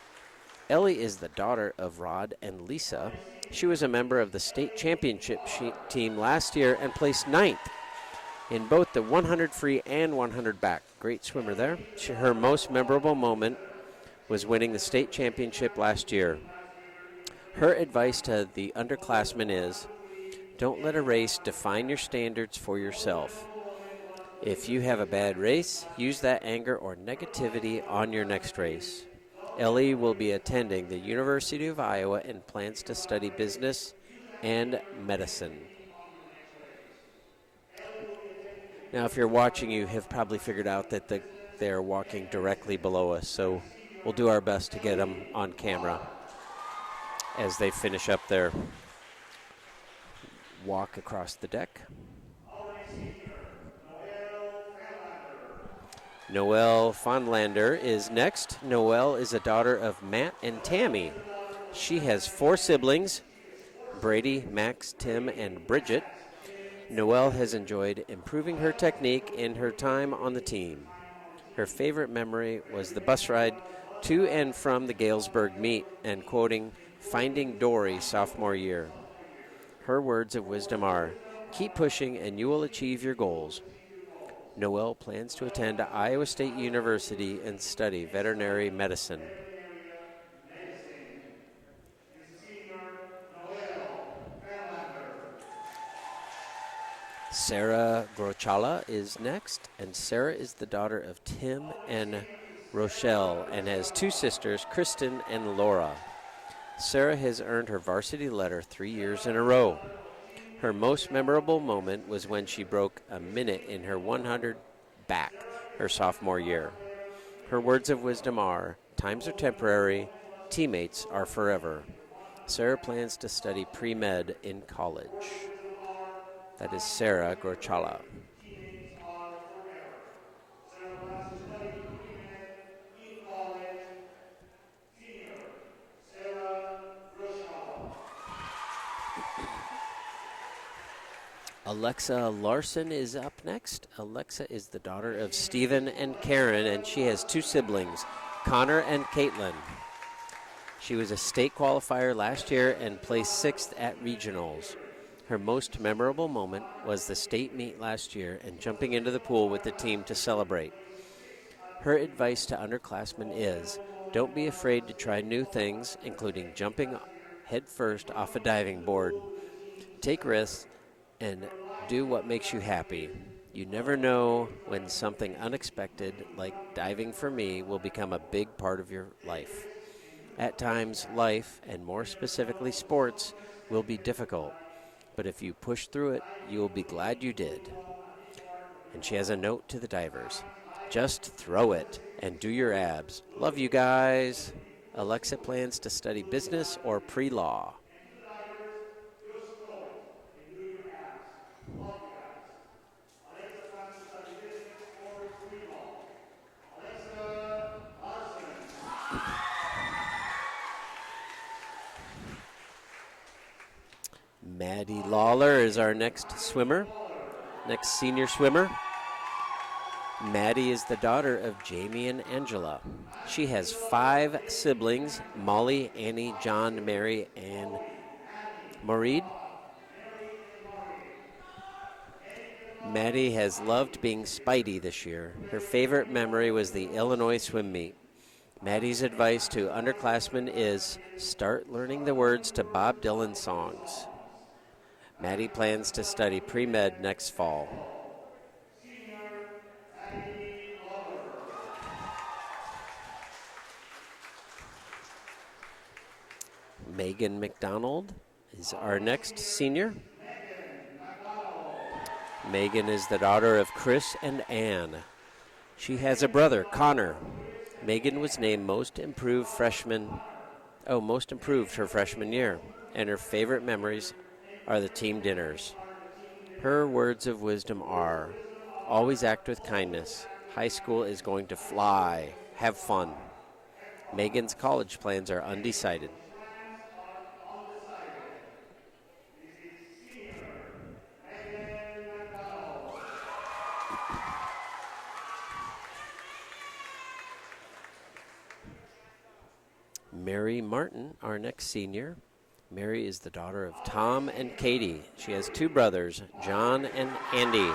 Ellie is the daughter of Rod and Lisa. She was a member of the state championship team last year and placed 9th in both the 100 free and 100 back. Great swimmer there. Her most memorable moment was winning the state championship last year. Her advice to the underclassmen is, don't let a race define your standards for yourself. If you have a bad race, use that anger or negativity on your next race. Ellie will be attending the University of Iowa and plans to study business and medicine. Now, if you're watching, you have probably figured out that they're walking directly below us, so we'll do our best to get them on camera as they finish up their walk across the deck. Noelle Fonlander is next. Noelle is a daughter of Matt and Tammy. She has 4 siblings, Brady, Max, Tim, and Bridget. Noelle has enjoyed improving her technique in her time on the team. Her favorite memory was the bus ride to and from the Galesburg meet and quoting Finding Dory sophomore year. Her words of wisdom are, keep pushing and you will achieve your goals. Noelle plans to attend Iowa State University and study veterinary medicine. Sarah Grochala is next, and Sarah is the daughter of Tim and Rochelle and has 2 sisters, Kristen and Laura. Sarah has earned her varsity letter 3 years in a row. Her most memorable moment was when she broke a minute in her 100 back her sophomore year. Her words of wisdom are, times are temporary, teammates are forever. Sarah plans to study pre-med in college. That is Sarah Grochala. Alexa Larson is up next. Alexa is the daughter of Stephen and Karen, and she has 2 siblings, Connor and Caitlin. She was a state qualifier last year and placed 6th at regionals. Her most memorable moment was the state meet last year and jumping into the pool with the team to celebrate. Her advice to underclassmen is, don't be afraid to try new things, including jumping headfirst off a diving board. Take risks and do what makes you happy. You never know when something unexpected, like diving for me, will become a big part of your life. At times, life, and more specifically sports, will be difficult. But if you push through it, you will be glad you did. And she has a note to the divers. Just throw it and do your abs. Love you guys. Alexa plans to study business or pre-law. Maddie Lawler is our next senior swimmer. Maddie is the daughter of Jamie and Angela. She has 5 siblings, Molly, Annie, John, Mary, and Maureen. Maddie has loved being Spidey this year. Her favorite memory was the Illinois swim meet. Maddie's advice to underclassmen is start learning the words to Bob Dylan songs. Maddie plans to study pre-med next fall. Megan McDonald is our next senior. Megan is the daughter of Chris and Ann. She has a brother, Connor. Megan was named most improved her freshman year, and her favorite memories are the team dinners. Her words of wisdom are, always act with kindness. High school is going to fly. Have fun. Megan's college plans are undecided. Mary Martin, our next senior. Mary is the daughter of Tom and Katie. She has two brothers, John and Andy.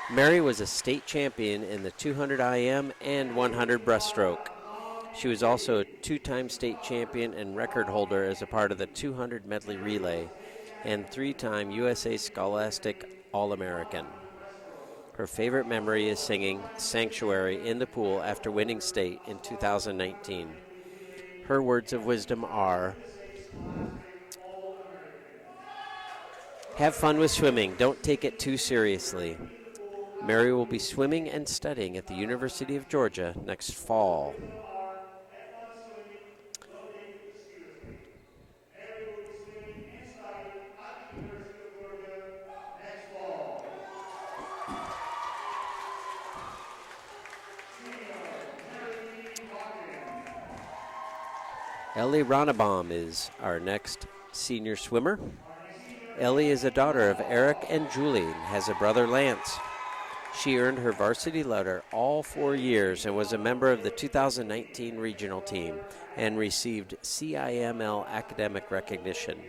Mary was a state champion in the 200 IM and 100 breaststroke. She was also a two-time state champion and record holder as a part of the 200 medley relay and three-time USA Scholastic All-American. Her favorite memory is singing Sanctuary in the pool after winning state in 2019. Her words of wisdom are, have fun with swimming. Don't take it too seriously. Mary will be swimming and studying at the University of Georgia next fall. Ellie Ronnebaum is our next senior swimmer. Ellie is a daughter of Eric and Julie and has a brother, Lance. She earned her varsity letter all 4 years and was a member of the 2019 regional team and received CIML academic recognition.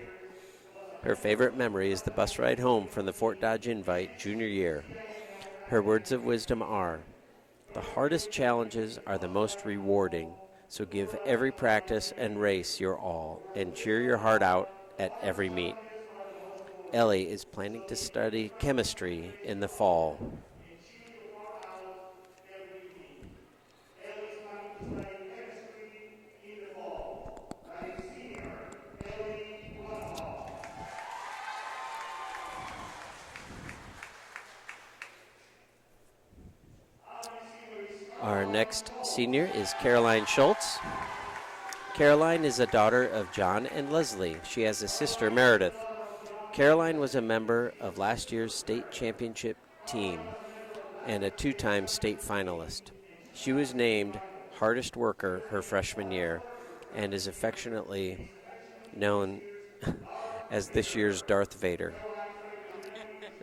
Her favorite memory is the bus ride home from the Fort Dodge Invite junior year. Her words of wisdom are, the hardest challenges are the most rewarding, so give every practice and race your all and cheer your heart out at every meet. Ellie is planning to study chemistry in the fall. Our next senior is Caroline Schultz. Caroline is a daughter of John and Leslie. She has a sister, Meredith. Caroline was a member of last year's state championship team and a two-time state finalist. She was named hardest worker her freshman year and is affectionately known as this year's Darth Vader.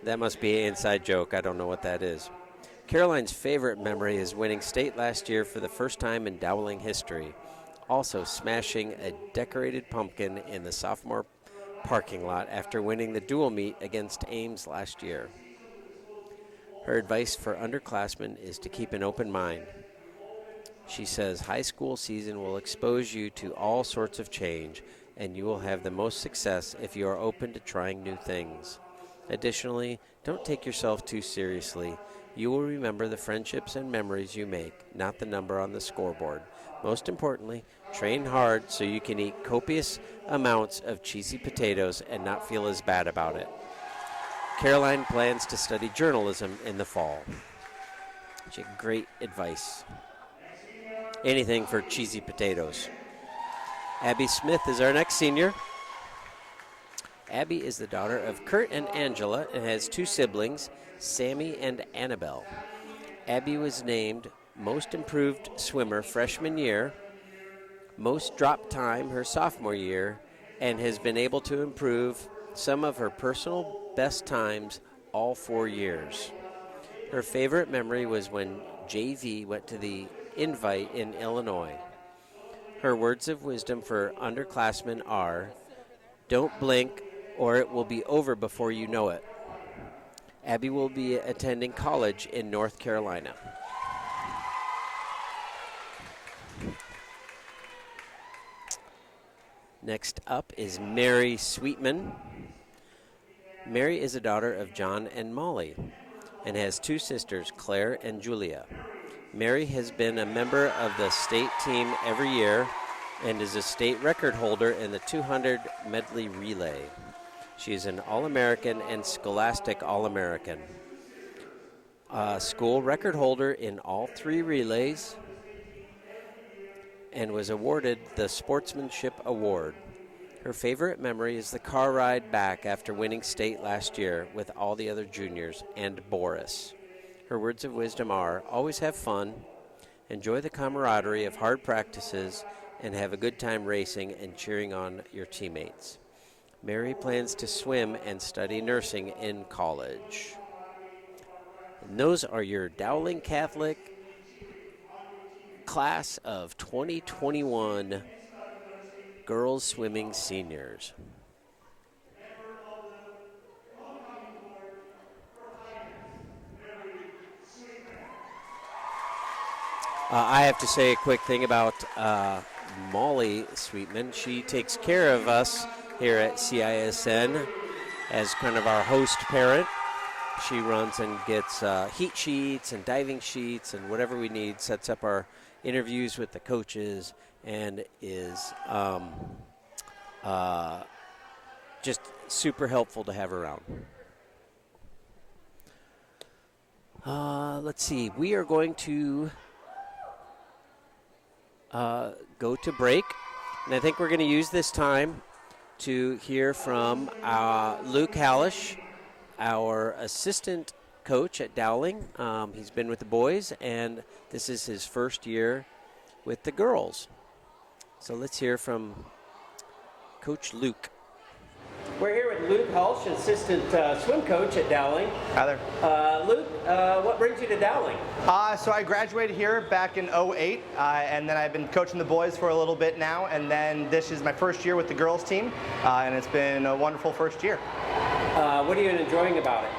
That must be an inside joke. I don't know what that is. Caroline's favorite memory is winning state last year for the first time in Dowling history, also smashing a decorated pumpkin in the sophomore parking lot after winning the dual meet against Ames last year. Her advice for underclassmen is to keep an open mind. She says high school season will expose you to all sorts of change, and you will have the most success if you are open to trying new things. Additionally, don't take yourself too seriously. You will remember the friendships and memories you make, not the number on the scoreboard. Most importantly, train hard so you can eat copious amounts of cheesy potatoes and not feel as bad about it. Caroline plans to study journalism in the fall. She had great advice. Anything for cheesy potatoes. Abby Smith is our next senior. Abby is the daughter of Kurt and Angela and has two siblings, Sammy and Annabelle. Abby was named Most Improved Swimmer freshman year, Most Drop Time her sophomore year, and has been able to improve some of her personal best times all 4 years. Her favorite memory was when JV went to the Invite in Illinois. Her words of wisdom for underclassmen are, don't blink or it will be over before you know it. Abby will be attending college in North Carolina. Next up is Mary Sweetman. Mary is a daughter of John and Molly and has two sisters, Claire and Julia. Mary has been a member of the state team every year and is a state record holder in the 200 medley relay. She is an All-American and Scholastic All-American. School record holder in all 3 relays, and was awarded the Sportsmanship Award. Her favorite memory is the car ride back after winning state last year with all the other juniors and Boris. Her words of wisdom are, always have fun, enjoy the camaraderie of hard practices, and have a good time racing and cheering on your teammates. Mary plans to swim and study nursing in college. And those are your Dowling Catholic class of 2021 girls swimming seniors. I have to say a quick thing about Molly Sweetman. She takes care of us here at CISN as kind of our host parent. She runs and gets heat sheets and diving sheets and whatever we need, sets up our interviews with the coaches, and is just super helpful to have around. Let's see. We are going to go to break, and I think we're going to use this time to hear from Luke Hallish, our assistant coach at Dowling. He's been with the boys, and this is his first year with the girls. So let's hear from Coach Luke. We're here with Luke Hulsh, assistant swim coach at Dowling. Hi there. Luke, what brings you to Dowling? So I graduated here back in 2008, and then I've been coaching the boys for a little bit now, and then this is my first year with the girls team, and it's been a wonderful first year. What are you enjoying about it?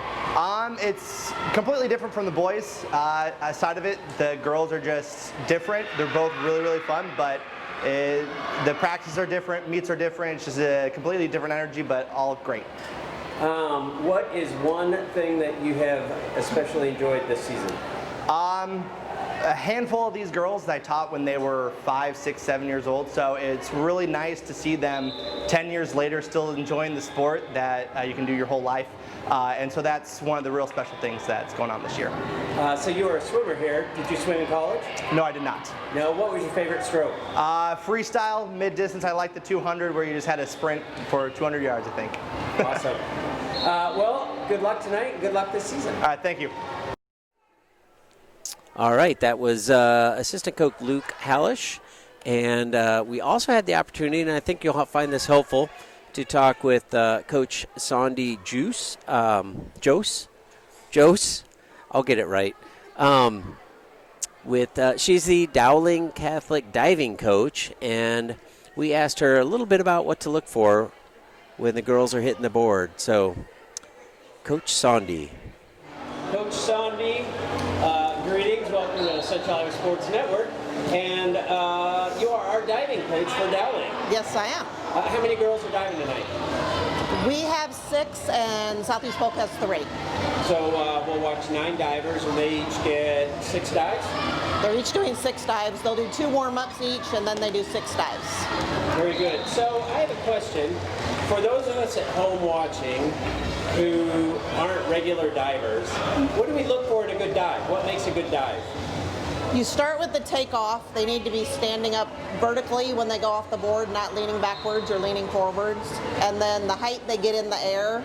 It's completely different from the boys side of it. The girls are just different. They're both really, really fun, but the practices are different, meets are different. It's just a completely different energy, but all great. What is one thing that you have especially enjoyed this season? A handful of these girls that I taught when they were 5, 6, 7 years old, so it's really nice to see them 10 years later still enjoying the sport that you can do your whole life. And so that's one of the real special things that's going on this year. So you were a swimmer here. Did you swim in college? No, I did not. No, what was your favorite stroke? Freestyle, mid-distance. I like the 200 where you just had a sprint for 200 yards, I think. Awesome. Well, good luck tonight and good luck this season. All right, thank you. All right, that was assistant coach Luke Hallish. And we also had the opportunity, and I think you'll find this helpful, to talk with Coach Sandy Jose, I'll get it right. She's the Dowling Catholic diving coach, and we asked her a little bit about what to look for when the girls are hitting the board. So, Coach Sandy. Coach Sandy, greetings. Welcome to Central Iowa Sports Network. And you are our diving coach for Dowling. Yes, I am. How many girls are diving tonight? We have 6, and Southeast Polk has 3. So we'll watch 9 divers, and they each get 6 dives? They're each doing 6 dives. They'll do 2 warm-ups each, and then they do 6 dives. Very good. So I have a question. For those of us at home watching who aren't regular divers, what do we look for in a good dive? What makes a good dive? You start with the takeoff. They need to be standing up vertically when they go off the board, not leaning backwards or leaning forwards. And then the height they get in the air,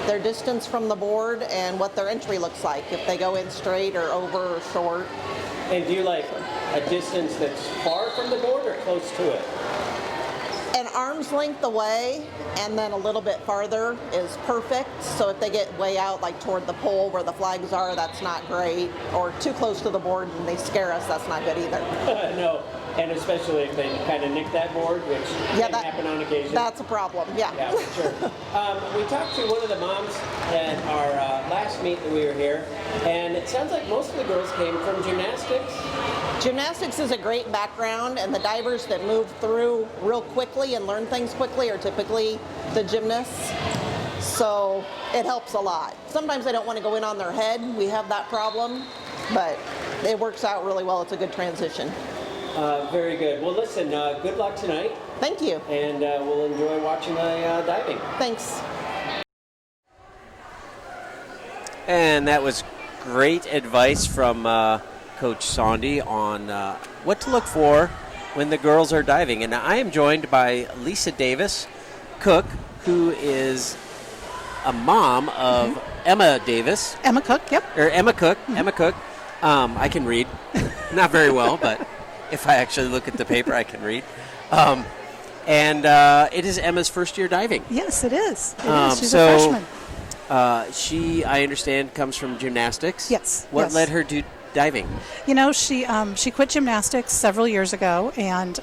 their distance from the board, and what their entry looks like, if they go in straight or over or short. And do you like a distance that's far from the board or close to it? An arm's length away and then a little bit farther is perfect. So if they get way out, like toward the pole where the flags are, that's not great. Or too close to the board and they scare us, that's not good either. No, and especially if they kind of nick that board, which can happen on occasion. That's a problem, yeah. Yeah, for sure. We talked to one of the moms at our last meet that we were here, and it sounds like most of the girls came from gymnastics. Gymnastics is a great background, and the divers that move through real quickly and learn things quickly are typically the gymnasts. So it helps a lot. Sometimes they don't want to go in on their head. We have that problem, but it works out really well. It's a good transition. Very good. Well, listen, good luck tonight. Thank you. And we'll enjoy watching the diving. Thanks. And that was great advice from Coach Sondy on what to look for when the girls are diving. And I am joined by Lisa Davis Cook, who is a mom of Emma Davis. Emma Cook, yep. Or Emma Cook. Emma Cook. I can read. Not very well, but if I actually look at the paper, I can read. And it is Emma's first year diving. Yes, it is. She's a freshman. She, I understand, comes from gymnastics. Yes. What led her to diving? You know, she quit gymnastics several years ago and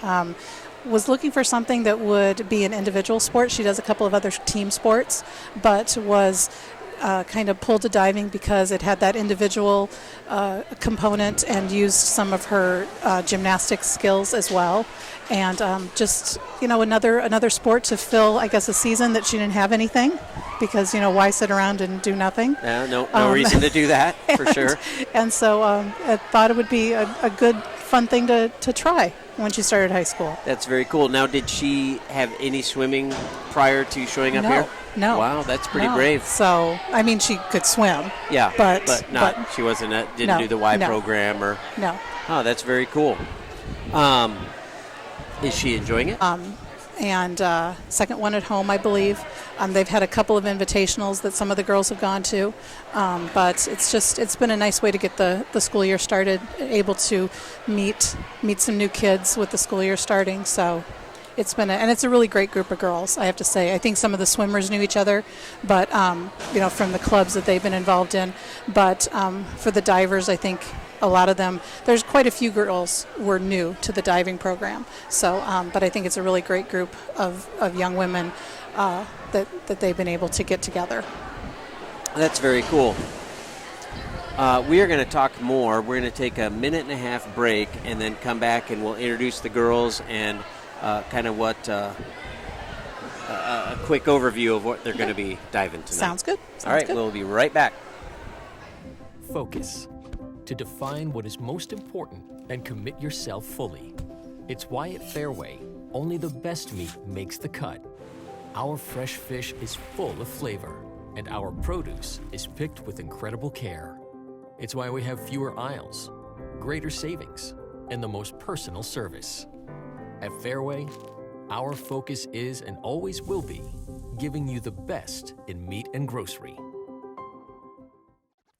was looking for something that would be an individual sport. She does a couple of other team sports, but was kind of pulled to diving because it had that individual component and used some of her gymnastics skills as well. And just, you know, another sport to fill, I guess, a season that she didn't have anything because, you know, why sit around and do nothing? No reason to do that, for sure. And so I thought it would be a good, fun thing to try when she started high school. That's very cool. Now, did she have any swimming prior to showing up here? No. Wow, that's pretty brave. So, I mean, she could swim. Yeah, but she didn't do the Y program or. No. Oh, that's very cool. Is she enjoying it? And second one at home, I believe. They've had a couple of invitationals that some of the girls have gone to, but it's been a nice way to get the school year started, able to meet some new kids with the school year starting. So it's been it's a really great group of girls, I have to say. I think some of the swimmers knew each other, but you know, from the clubs that they've been involved in. But for the divers, I think a lot of them, there's quite a few girls were new to the diving program. So, but I think it's a really great group of young women that they've been able to get together. That's very cool. We are going to talk more. We're going to take a 1.5-minute break and then come back and we'll introduce the girls and kind of what a quick overview of what they're going to be diving tonight. Sounds good. All right, we'll be right back. Focus. To define what is most important and commit yourself fully. It's why at Fairway, only the best meat makes the cut. Our fresh fish is full of flavor, and our produce is picked with incredible care. It's why we have fewer aisles, greater savings, and the most personal service. At Fairway, our focus is and always will be giving you the best in meat and grocery.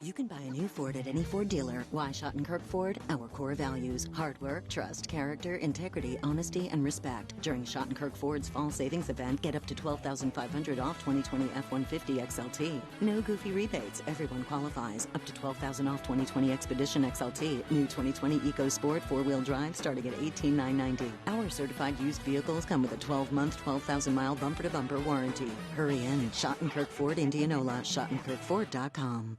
You can buy a new Ford at any Ford dealer. Why Schottenkirk Ford? Our core values: hard work, trust, character, integrity, honesty, and respect. During Schottenkirk Ford's fall savings event, get up to $12,500 off 2020 F-150 XLT. No goofy rebates. Everyone qualifies. Up to $12,000 off 2020 Expedition XLT. New 2020 EcoSport 4-wheel drive starting at $18,990. Our certified used vehicles come with a 12-month, 12,000-mile bumper-to-bumper warranty. Hurry in. Schottenkirk Ford, Indianola. SchottenkirkFord.com.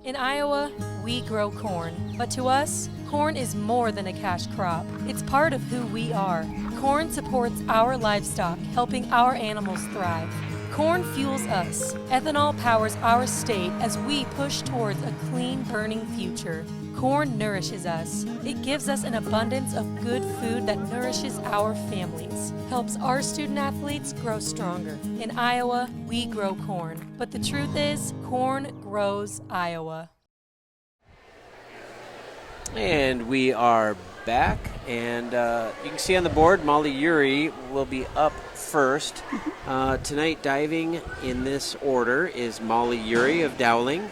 In Iowa, we grow corn, but to us, corn is more than a cash crop. It's part of who we are. Corn supports our livestock, helping our animals thrive. Corn fuels us. Ethanol powers our state as we push towards a clean, burning future. Corn nourishes us. It gives us an abundance of good food that nourishes our families, helps our student athletes grow stronger. In Iowa, we grow corn. But the truth is, corn grows Iowa. And we are back, and you can see on the board, Molly Urey will be up first. Tonight, diving in this order is Molly Urey of Dowling,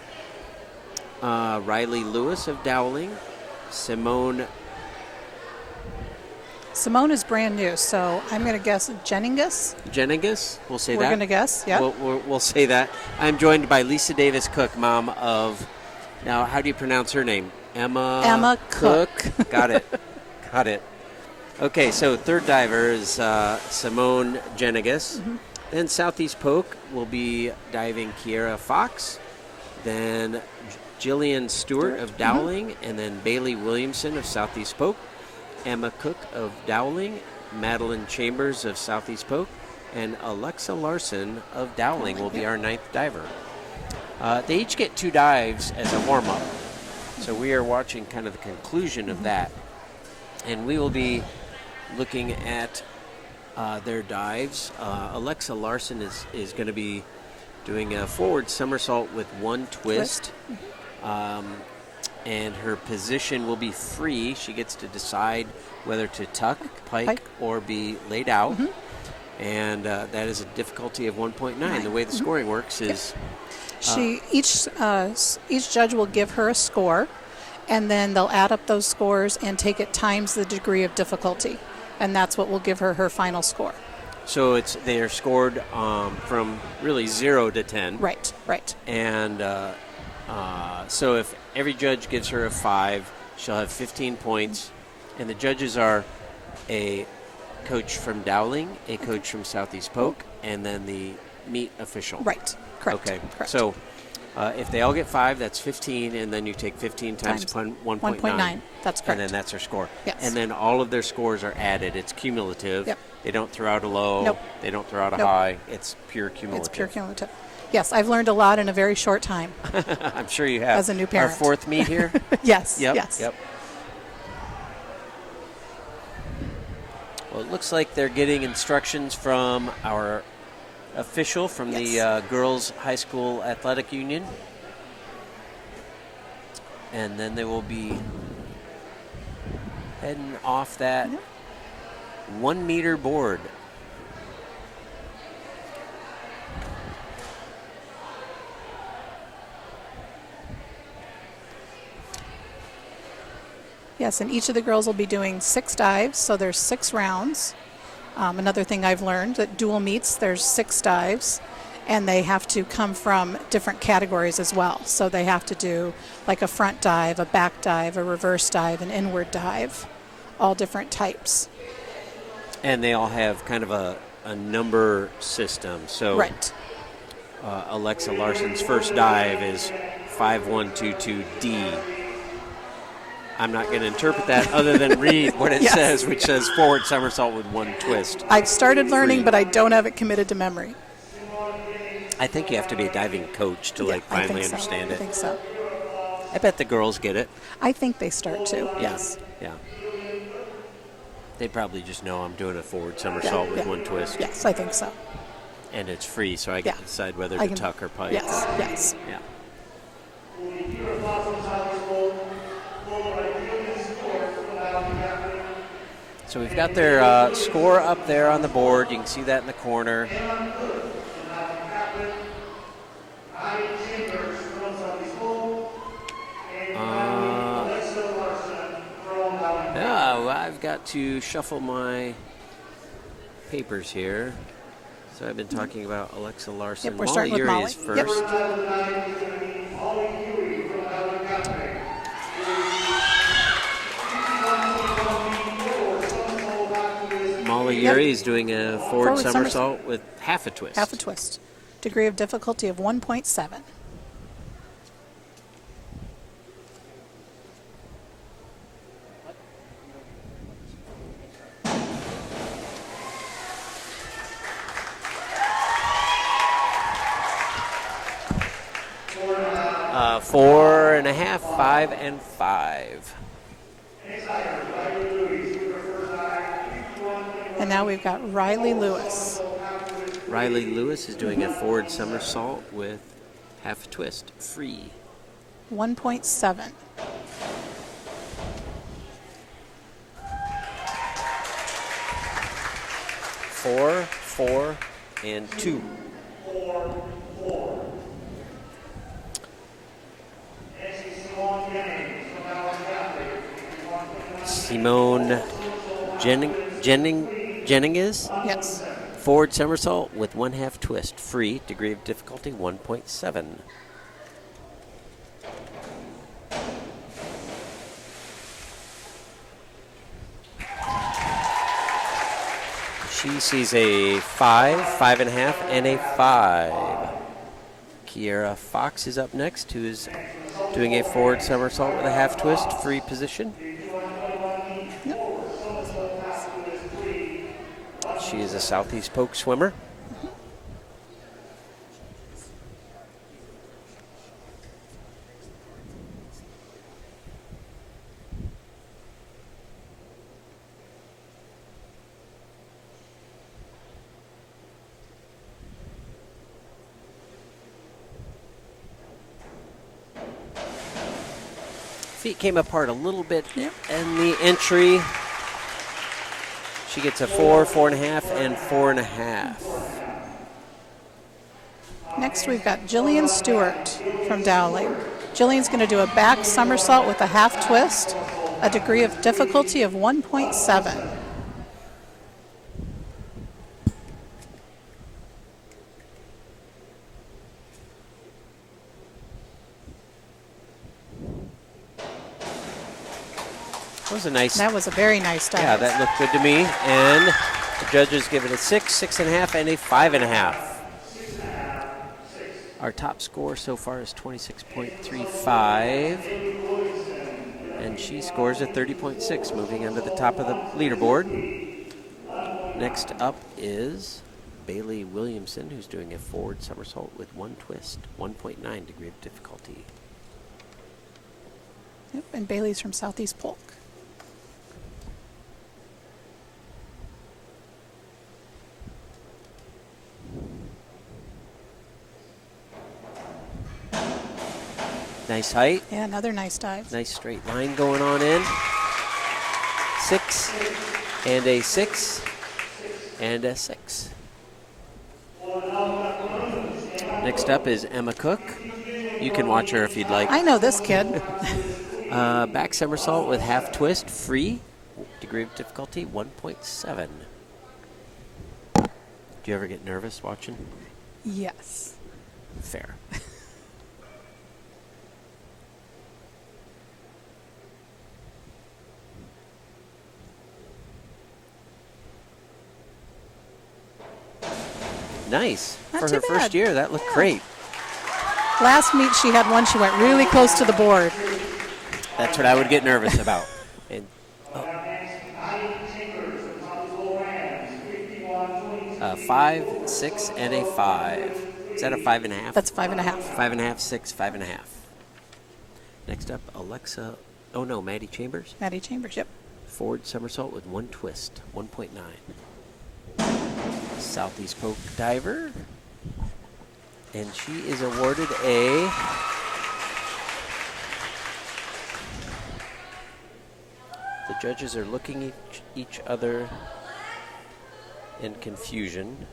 Riley Lewis of Dowling, Simone is brand new, so I'm going to guess Jennings, we'll say that. We're going to guess, yeah. We'll say that. I'm joined by Lisa Davis Cook, mom of, now how do you pronounce her name? Emma Cook. Got it. Okay, so third diver is Simone Jennings. Then Southeast Polk will be diving Kiera Fox. Then Jillian Stewart of Dowling, and then Bailey Williamson of Southeast Polk, Emma Cook of Dowling, Madeline Chambers of Southeast Polk, and Alexa Larson of Dowling will be our ninth diver. They each get 2 dives as a warm-up, so we are watching kind of the conclusion of that. And we will be looking at their dives. Alexa Larson is going to be doing a forward somersault with one twist. And her position will be free. She gets to decide whether to tuck, pike, or be laid out. And that is a difficulty of 1.9. The way the scoring works is each judge will give her a score, and then they'll add up those scores and take it times the degree of difficulty, and that's what will give her her final score. So they are scored from really 0 to 10. Right. And so if every judge gives her a 5, she'll have 15 points. And the judges are a coach from Dowling, a coach from Southeast Polk, and then the meet official. Right. Correct. Okay. Correct. So if they all get 5, that's 15, and then you take 15 times 1.9. That's correct. And then that's their score. Yes. And then all of their scores are added. It's cumulative. Yep. They don't throw out a low. Nope. They don't throw out a Nope. high. It's pure cumulative. It's pure cumulative. Yes, I've learned a lot in a very short time. I'm sure you have. As a new parent. Our 4th meet here? Yes. Yep. Yes. Yep. Well, it looks like they're getting instructions from our official from the Girls High School Athletic Union. And then they will be heading off that 1 meter board. Yes, and each of the girls will be doing 6 dives, so there's 6 rounds. Another thing I've learned, at dual meets, there's 6 dives, and they have to come from different categories as well. So they have to do like a front dive, a back dive, a reverse dive, an inward dive, all different types. And they all have kind of a number system. So right. Alexa Larson's first dive is 5122D. I'm not going to interpret that other than read what it says, which says forward somersault with one twist. I've started learning, but I don't have it committed to memory. I think you have to be a diving coach to finally understand it. I think so. I bet the girls get it. I think they start to. Yes. Yeah. They probably just know I'm doing a forward somersault with one twist. Yes, I think so. And it's free, so I get to decide whether to tuck or pike. Yes. Yeah. So we've got their score up there on the board. You can see that in the corner. I've got to shuffle my papers here. So I've been talking about Alexa Larson. Yep, we're starting with Molly. Is first. Molly Urey is doing a forward somersault with half a twist. Half a twist. Degree of difficulty of 1.7. Four and a half, 5 and 5. And now we've got Riley Lewis. Riley Lewis is doing a forward somersault with half a twist, free. 1.7. Four, 4, and 2. Simone Jennings? Yes. Forward somersault with one half twist. Free. Degree of difficulty 1.7. She sees a 5, 5.5, and a 5. Kiera Fox is up next, who is doing a forward somersault with a half twist, free position. She is a Southeast Polk swimmer. Feet came apart a little bit in the entry. She gets a 4, 4.5, and 4.5. Next, we've got Jillian Stewart from Dowling. Jillian's going to do a back somersault with a half twist, a degree of difficulty of 1.7. That was a very nice dive. Yeah, that looked good to me. And the judges give it a 6, 6.5, and a 5.5. Our top score so far is 26.35. And she scores a 30.6, moving under the top of the leaderboard. Next up is Bailey Williamson, who's doing a forward somersault with one twist, 1.9 degree of difficulty. Yep, and Bailey's from Southeast Polk. Nice height. Yeah, another nice dive. Nice straight line going on in. 6 and a 6 and a 6. Next up is Emma Cook. You can watch her if you'd like. I know this kid. Back somersault with half twist, free. Degree of difficulty, 1.7. Do you ever get nervous watching? Yes. Fair. Nice. Not For too her bad. first year, that looked great. Last meet she had one, she went really close to the board. That's what I would get nervous about. And, 5, 6, and a 5. Is that a 5.5? That's 5.5. 5.5, 6, 5.5. Next up, Maddie Chambers. Maddie Chambers, yep. Forward somersault with one twist, 1.9. Southeast Polk diver. And she is awarded a the judges are looking each other in confusion.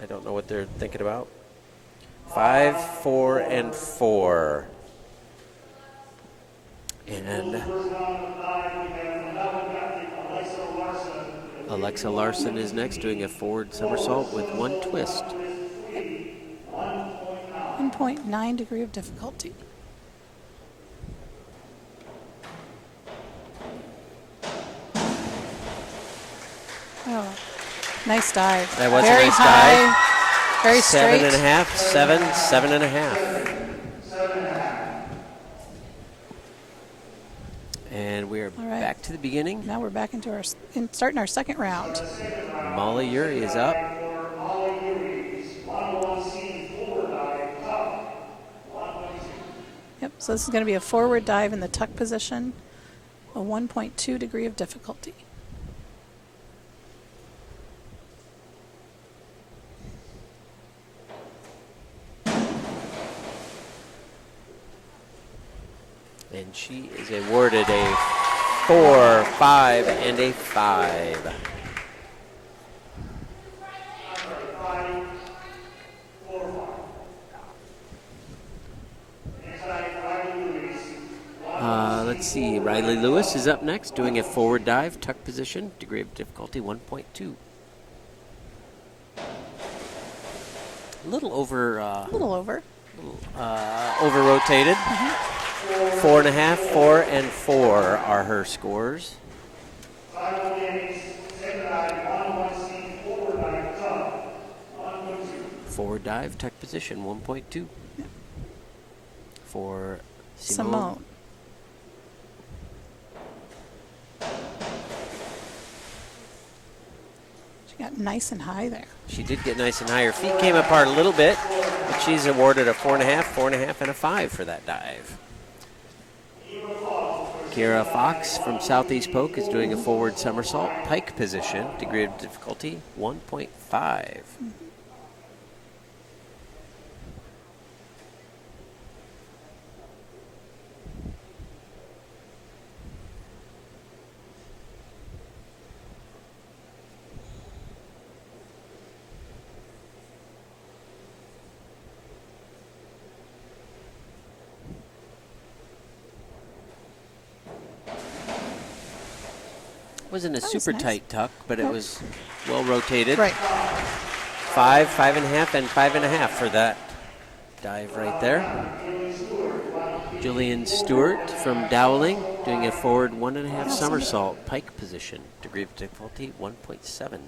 I don't know what they're thinking about. 5, 4, and 4. And Alexa Larson is next, doing a forward somersault with one twist. 1.9 degree of difficulty. Oh, nice dive. That was very a nice high, dive. Very straight. 7.5, 7, 7.5. And we're back to the beginning. Now we're back into starting our second round. Molly Urey is up. Yep, so this is going to be a forward dive in the tuck position, a 1.2 degree of difficulty. And she is awarded a 4, 5, and a 5. Let's see, Riley Lewis is up next, doing a forward dive, tuck position, degree of difficulty 1.2. A little over. Over rotated. 4.5, 4, and 4 are her scores. Forward dive, tuck position 1.2. For Simone. She got nice and high there. She did get nice and high. Her feet came apart a little bit, but she's awarded a 4.5, 4.5, and a 5 for that dive. Kira Fox from Southeast Polk is doing a forward somersault, pike position, degree of difficulty 1.5. Wasn't a That was super nice. tight tuck, but it Nope. was well rotated. Right. 5.5, and 5.5 for that dive right there. Jillian Stewart from Dowling doing a forward 1.5 somersault, pike position. Degree of difficulty 1.7.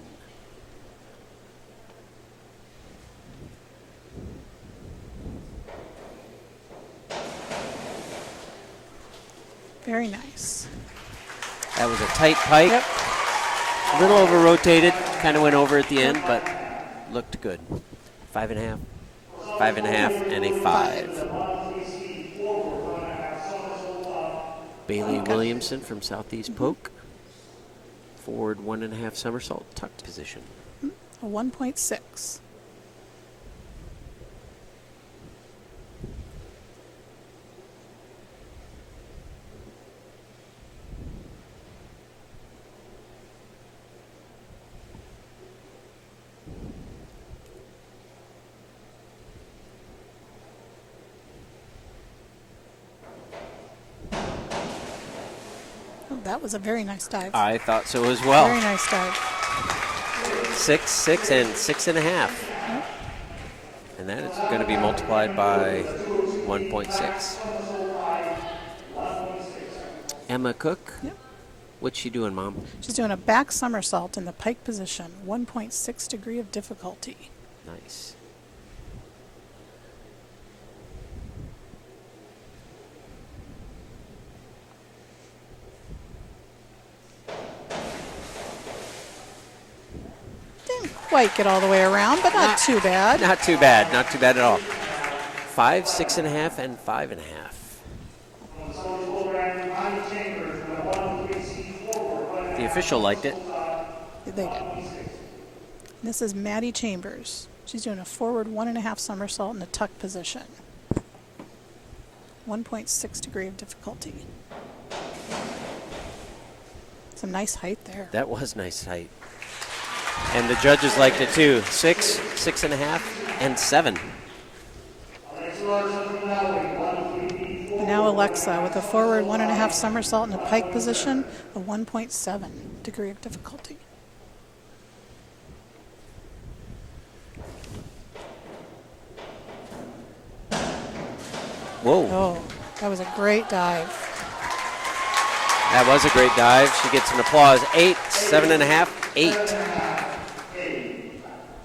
Very nice. That was a tight pike. Yep. A little over rotated, kind of went over at the end, but looked good. 5.5, 5.5, and a 5. Bailey Williamson from Southeast Polk. Forward 1.5 somersault, tucked position. A 1.6. Oh, that was a very nice dive. I thought so as well. Very nice dive. 6, 6, and 6.5. And that is going to be multiplied by 1.6. Emma Cook. Yep. What's she doing, Mom? She's doing a back somersault in the pike position, 1.6 degree of difficulty. Nice. Didn't quite get all the way around, but not too bad. Not too bad. Not too bad at all. 5, 6.5, and 5.5. The official liked it. They did. This is Maddie Chambers. She's doing a forward 1.5 somersault in the tuck position. 1.6 degree of difficulty. Some nice height there. That was nice height. And the judges liked it too. 6, 6.5, and 7. Now Alexa with a forward 1.5 somersault in the pike position, a 1.7 degree of difficulty. Whoa. Oh, that was a great dive. That was a great dive. She gets an applause. 8, 7.5, 8.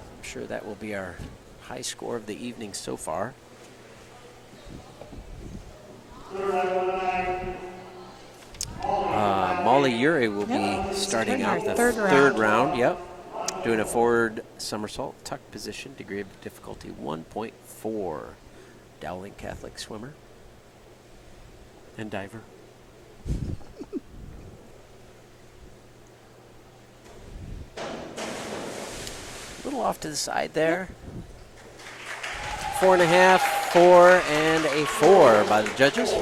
I'm sure that will be our high score of the evening so far. Molly Urey will be starting out the third round. Yep. Doing a forward somersault, tuck position, degree of difficulty 1.4. Dowling Catholic swimmer and diver. A little off to the side there. 4.5, 4, and a 4 by the judges.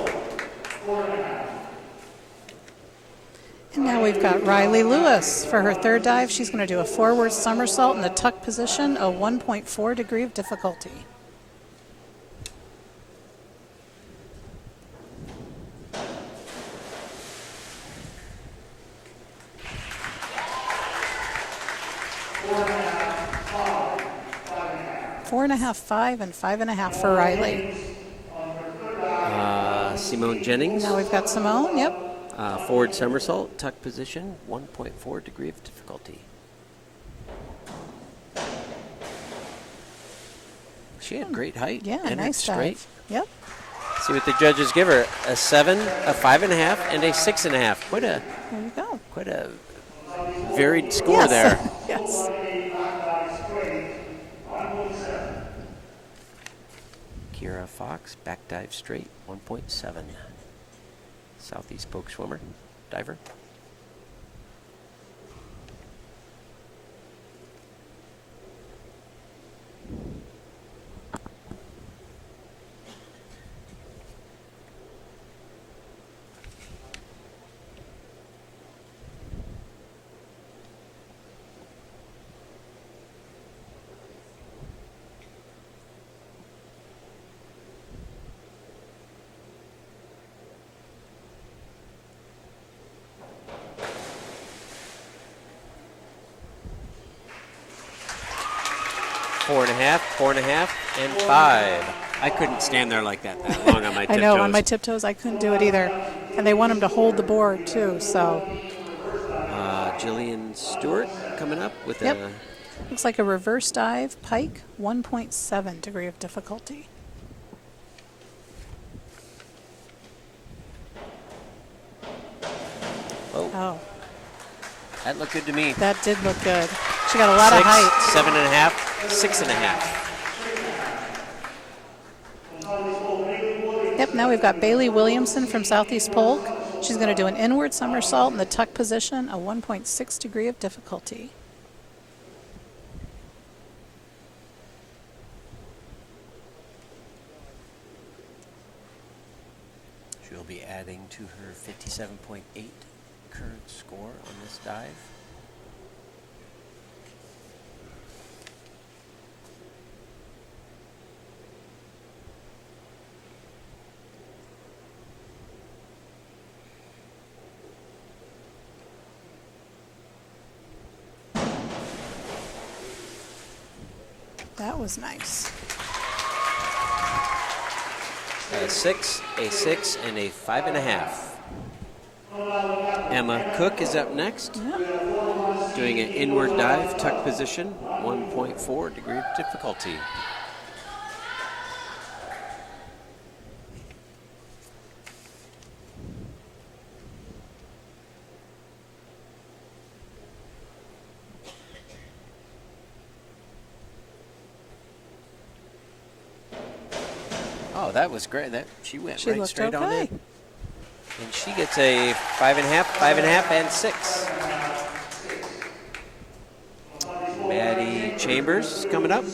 And now we've got Riley Lewis for her third dive. She's going to do a forward somersault in the tuck position, a 1.4 degree of difficulty. Four and a half, 5, and 5.5 for Riley. Simone Jennings. Now we've got Simone, yep. Forward somersault, tuck position, 1.4 degree of difficulty. She had great height. Yeah, and nice straight. dive. Yep. See what the judges give her: a 7, a 5.5, and a 6.5. There you go. Quite a varied score Yes. there. Yes. Kira Fox, back dive straight, 1.7. Southeast Polk swimmer, diver. 4.5, 4.5, and 5. I couldn't stand there like that long on my tiptoes. I know, on my tiptoes, I couldn't do it either. And they want him to hold the board, too, so. Jillian Stewart coming up with Yep. Looks like a reverse dive, pike, 1.7 degree of difficulty. Oh. That looked good to me. That did look good. She got a lot of height. 7.5, 6.5. Yep, now we've got Bailey Williamson from Southeast Polk. She's going to do an inward somersault in the tuck position, a 1.6 degree of difficulty. She'll be adding to her 57.8 current score on this dive. That was nice. A 6, a 6, and a 5.5. Emma Cook is up next. Yep. Doing an inward dive, tuck position, 1.4 degree of difficulty. Oh, that was great. She went right straight on in. And she gets a 5.5, 5.5, and 6. Maddie Chambers is coming up.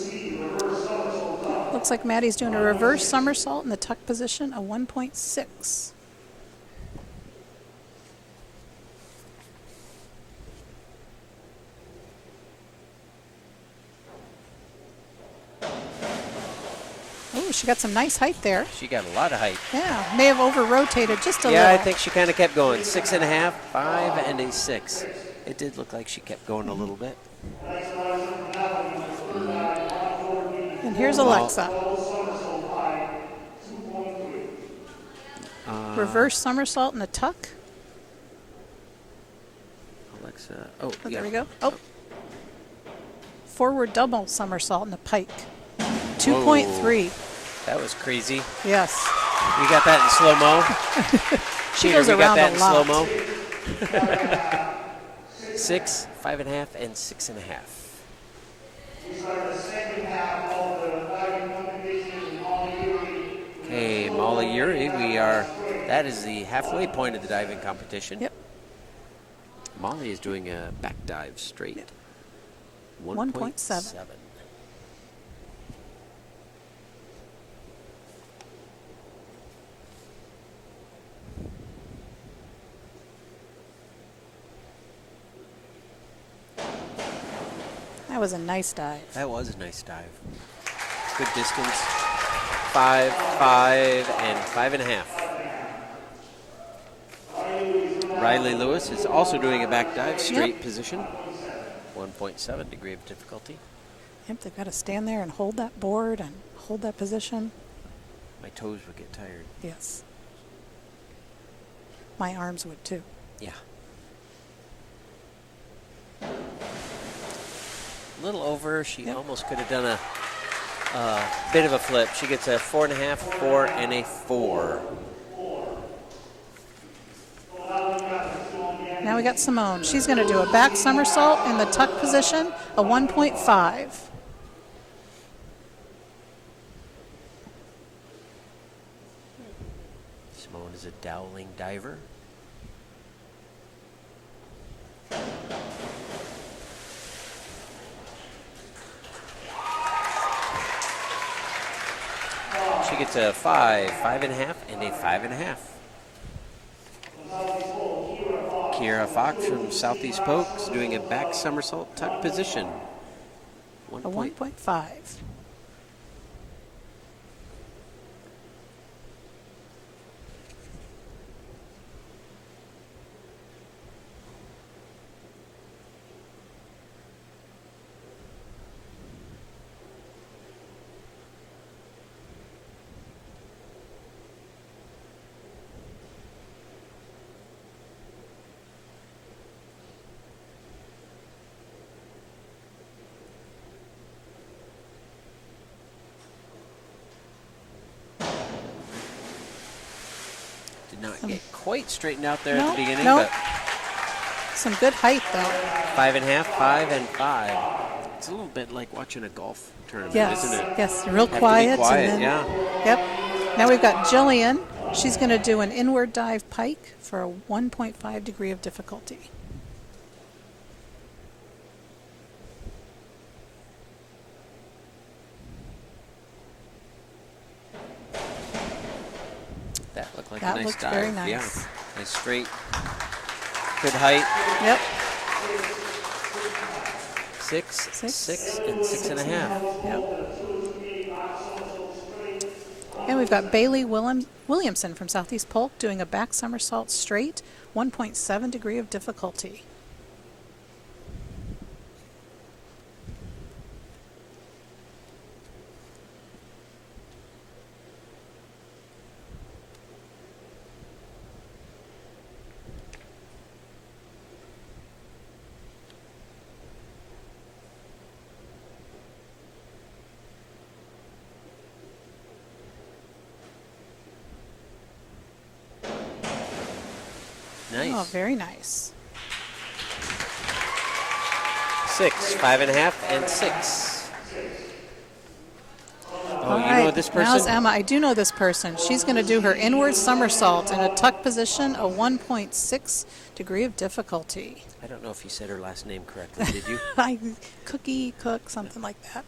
Looks like Maddie's doing a reverse somersault in the tuck position, a 1.6. Oh, she got some nice height there. She got a lot of height. Yeah, may have over-rotated just a little. Yeah, I think she kind of kept going. 6.5, 5, and a 6. It did look like she kept going a little bit. And here's Alexa. Reverse somersault in the tuck. Alexa, oh, yeah. There we go. Oh. Forward double somersault in the pike. 2.3. That was crazy. Yes. We got that in slow-mo. She Peter, goes we around got that a in lot. slow-mo. 6, 5.5, and 6.5. Hey, Molly Yuri, that is the halfway point of the diving competition. Yep. Molly is doing a back dive straight. Yep. 1.7. That was a nice dive. That was a nice dive. Good distance. 5, 5, and 5.5. Riley Lewis is also doing a back dive, straight position. 1.7 degree of difficulty. Yep, they've got to stand there and hold that board and hold that position. My toes would get tired. Yes. My arms would too. Yeah. A little over. She almost could have done a bit of a flip. She gets a 4.5, 4, and a 4. Now we got Simone. She's going to do a back somersault in the tuck position, a 1.5. Simone is a Dowling diver. She gets a 5, 5.5, and a 5.5. Kiera Fox from Southeast Polk is doing a back somersault tuck position. A 1.5. Did not get quite straightened out there at No, the beginning, no. but Some good height, though. 5.5, 5, and 5. It's a little bit like watching a golf tournament, Yes, isn't it? yes, real Have quiet. To be quiet, and then, yeah. Yep. Now we've got Jillian. She's going to do an inward dive pike for a 1.5 degree of difficulty. That looked like That a nice looked dive. very nice. Yeah, nice straight, good height. Yep. 6, 6, and 6.5. Yep. And we've got Bailey Williamson from Southeast Polk doing a back somersault straight, 1.7 degree of difficulty. Nice. Oh, very nice. 6, 5.5, and 6. Oh, All you right, know this person? Now's Emma. I do know this person. She's going to do her inward somersault in a tuck position, a 1.6 degree of difficulty. I don't know if you said her last name correctly, did you? Cookie, Cook, something like that.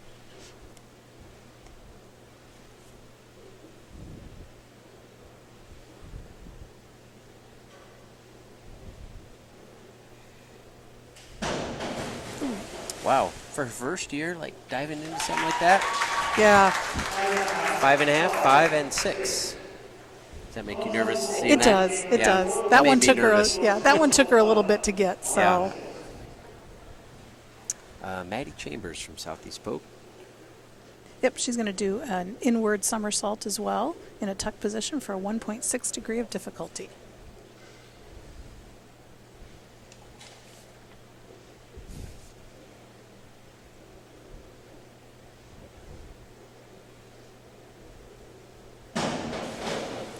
Wow, for her first year, like diving into something like that? Yeah. 5.5, 5, and 6. Does that make you nervous? Seeing It that? does. It Yeah, does. That made one me took nervous. her. Yeah, that one took her a little bit to get. So. Yeah. Maddie Chambers from Southeast Polk. Yep, she's going to do an inward somersault as well in a tuck position for a 1.6 degree of difficulty.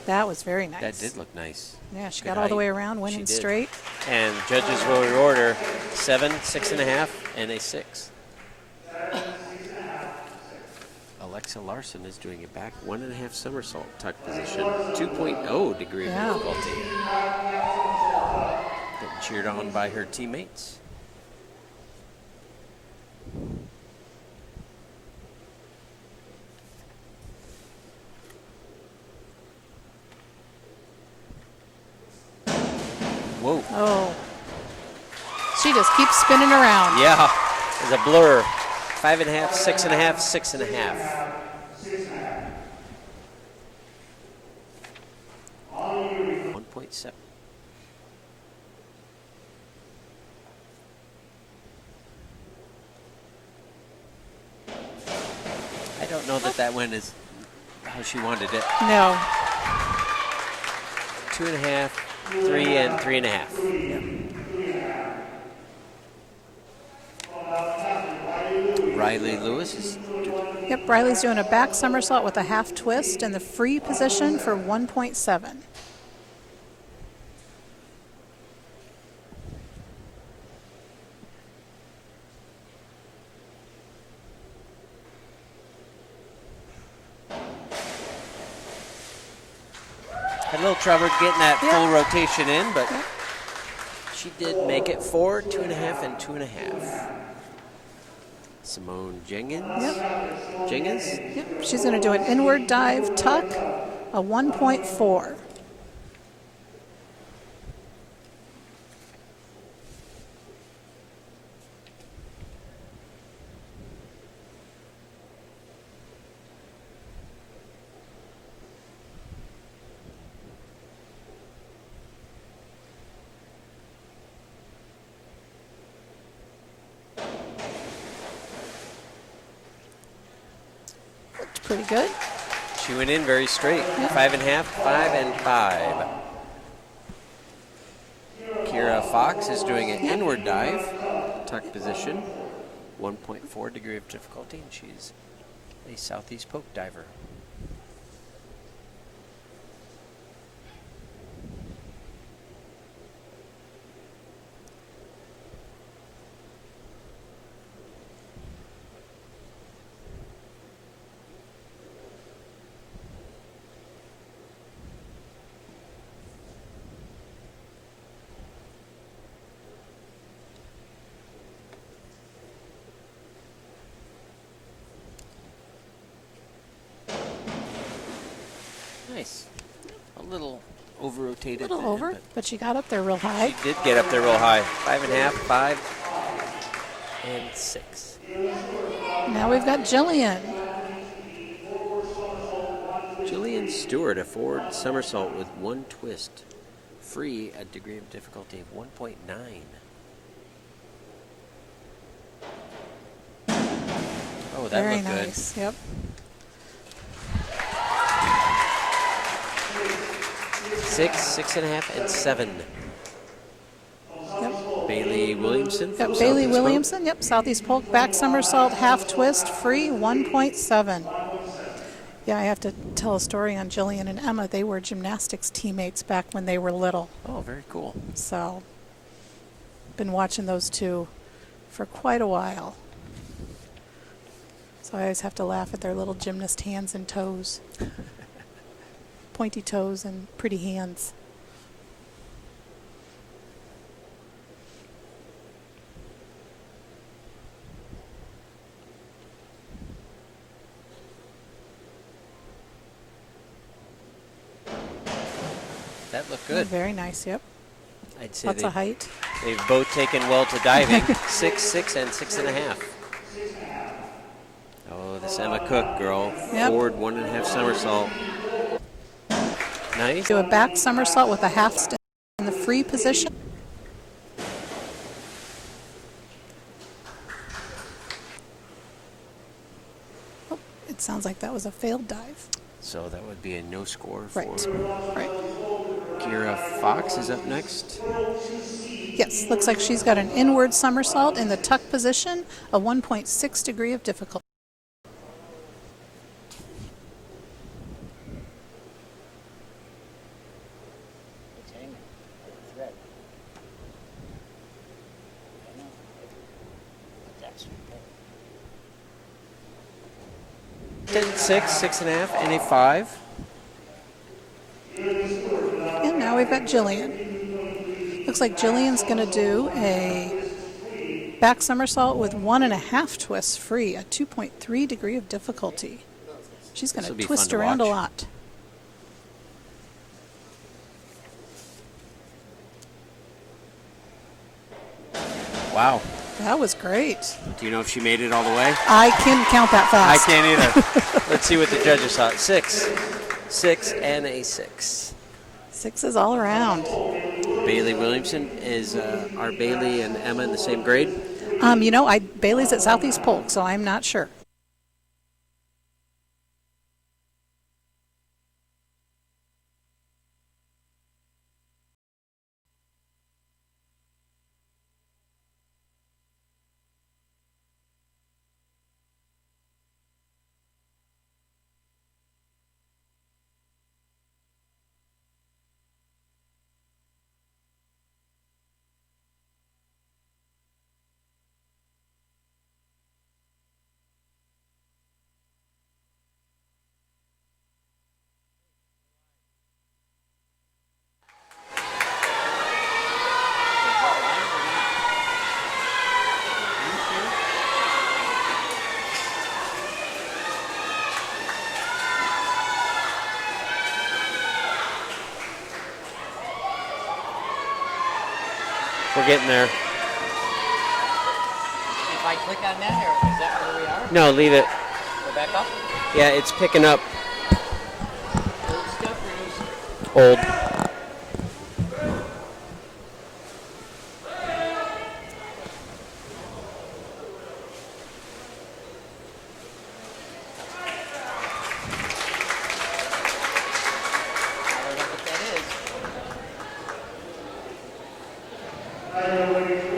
That was very nice. That did look nice. Yeah, she Good got all the height. way around, went She in did. straight. And judges will reward her 7, 6.5, and a 6. Alexa Larson is doing a back 1.5 somersault tuck position, 2.0 degree of Yeah. difficulty. Getting cheered on by her teammates. Whoa. Oh. She just keeps spinning around. Yeah, it's a blur. 5.5, 6.5, 6.5. .7. I don't know that went as how she wanted it. No. 2.5, 3, and 3.5. Riley Lewis is Yep, Riley's doing a back somersault with a half twist in the free position for 1.7. had a little trouble getting that full rotation in, but she did make it 4, 2.5, and 2.5. Simone Jenkins. Yep. Jenkins? Yep, she's going to do an inward dive tuck, a 1.4. Pretty good. She went in very straight. 5.5, 5, and 5. Kira Fox is doing an inward dive, tuck position, 1.4 degree of difficulty, and she's a Southeast Polk diver. little over-rotated. A little there, over, but she got up there real high. She did get up there real high. 5.5, 5, and 6. Now we've got Jillian. Jillian Stewart, a forward somersault with 1 twist. Free at degree of difficulty of 1.9. Oh, that Very looked good. nice. Yep. 6, 6.5, and 7. Yep. Bailey Williamson. Yep. From Bailey Southeast Williamson. Yep. Southeast Polk back somersault, half twist, free, 1.7. Yeah, I have to tell a story on Jillian and Emma. They were gymnastics teammates back when they were little. Oh, very cool. So, been watching those two for quite a while. So I always have to laugh at their little gymnast hands and toes. Pointy toes and pretty hands. That looked good. Very nice, yep. I'd say Lots of height. They've both taken well to diving. 6, 6, and 6.5. Oh, this Emma Cook girl. Yep. Forward 1.5 somersault. Nice. Do a back somersault with a half step in the free position. Oh, it sounds like that was a failed dive. So that would be a no score for Right. Kira Fox is up next. Yes, looks like she's got an inward somersault in the tuck position, a 1.6 degree of difficulty. Ten, 6, 6.5, and a 5. And now we've got Jillian. Looks like Jillian's going to do a back somersault with 1.5 twists free, a 2.3 degree of difficulty. She's going to twist around a lot. Wow. That was great. Do you know if she made it all the way? I can't count that I fast. can't either. Let's see what the judges thought. 6, 6, and a 6. 6s all around. Bailey Williamson is are Bailey and Emma in the same grade? Bailey's at Southeast Polk, so I'm not sure. We're getting there. If I click on that, or is that where we are? No, leave it. Go back up? Yeah, it's picking up. Old stuff or new stuff? Old.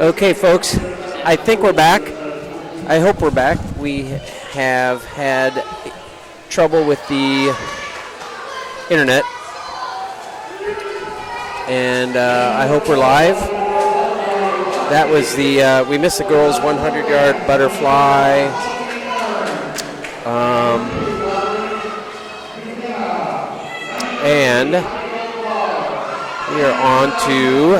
Okay, folks, I think we're back. I hope we're back. We have had trouble with the internet, and I hope we're live. That was we missed the girls' 100-yard butterfly. And we are on to...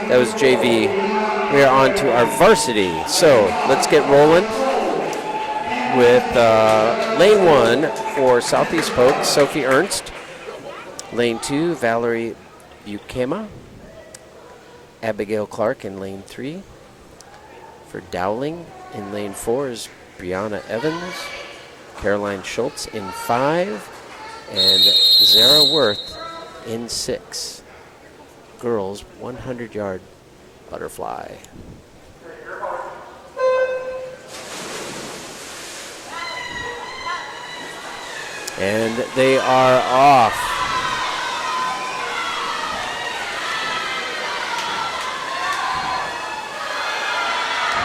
That was JV. We are on to our varsity. So let's get rolling with lane 1 for Southeast Polk, Sophie Ernst. Lane 2, Valerie Bukema. Abigail Clark in lane 3. For Dowling in lane 4 is Brianna Evans. Caroline Schultz in 5. And Zara Worth in 6. Girls 100-yard butterfly. And they are off.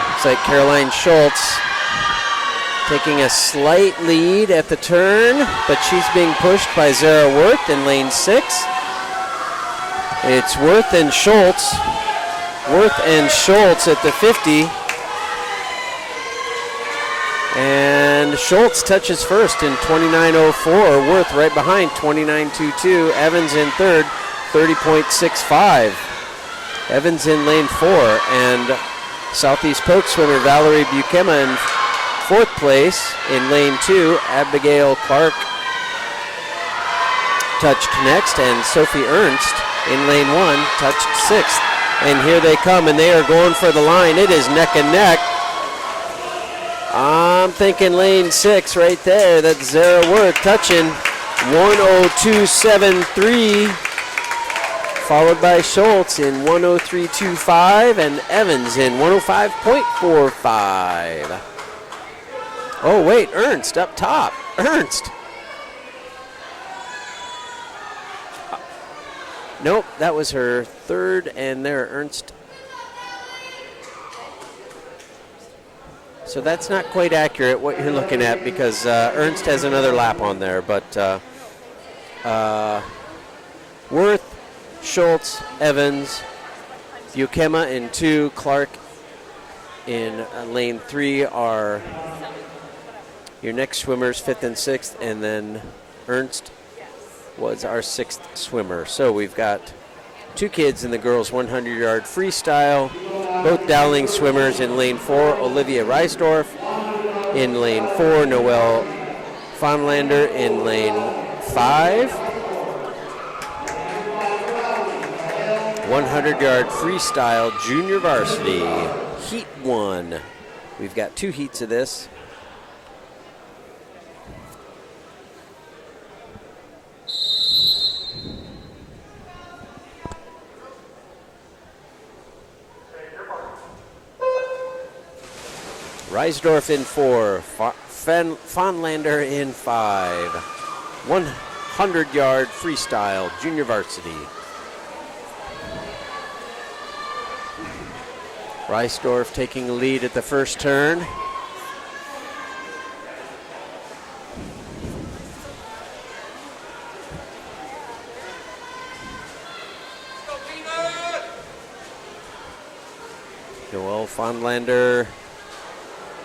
Looks like Caroline Schultz taking a slight lead at the turn, but she's being pushed by Zara Worth in lane 6. It's Worth and Schultz. Worth and Schultz at the 50. And Schultz touches first in 29.04. Worth right behind, 29.22. Evans in third, 30.65. Evans in lane 4. And Southeast Polk swimmer Valerie Bukema in fourth place. In lane 2, Abigail Clark touched next. And Sophie Ernst in lane 1 touched sixth. And here they come, and they are going for the line. It is neck and neck. I'm thinking lane 6 right there. That's Zara Worth touching 102.73, followed by Schultz in 103.25 and Evans in 105.45. Oh wait, Ernst up top. Ernst. Nope, that was her third, and there Ernst. So that's not quite accurate what you're looking at, because Ernst has another lap on there, but Worth, Schultz, Evans, Bukema in 2, Clark in lane 3 are your next swimmers, 5th and 6th, and then Ernst was our 6th swimmer. So we've got 2 kids in the girls 100-yard freestyle. Both Dowling swimmers in lane 4, Olivia Reisdorf. In lane 4, Noelle Fonlander in lane 5. 100-yard freestyle junior varsity, heat 1. We've got 2 heats of this. Reisdorf in 4, Fonlander in 5. 100-yard freestyle, junior varsity. Reisdorf taking the lead at the first turn. Noelle Fonlander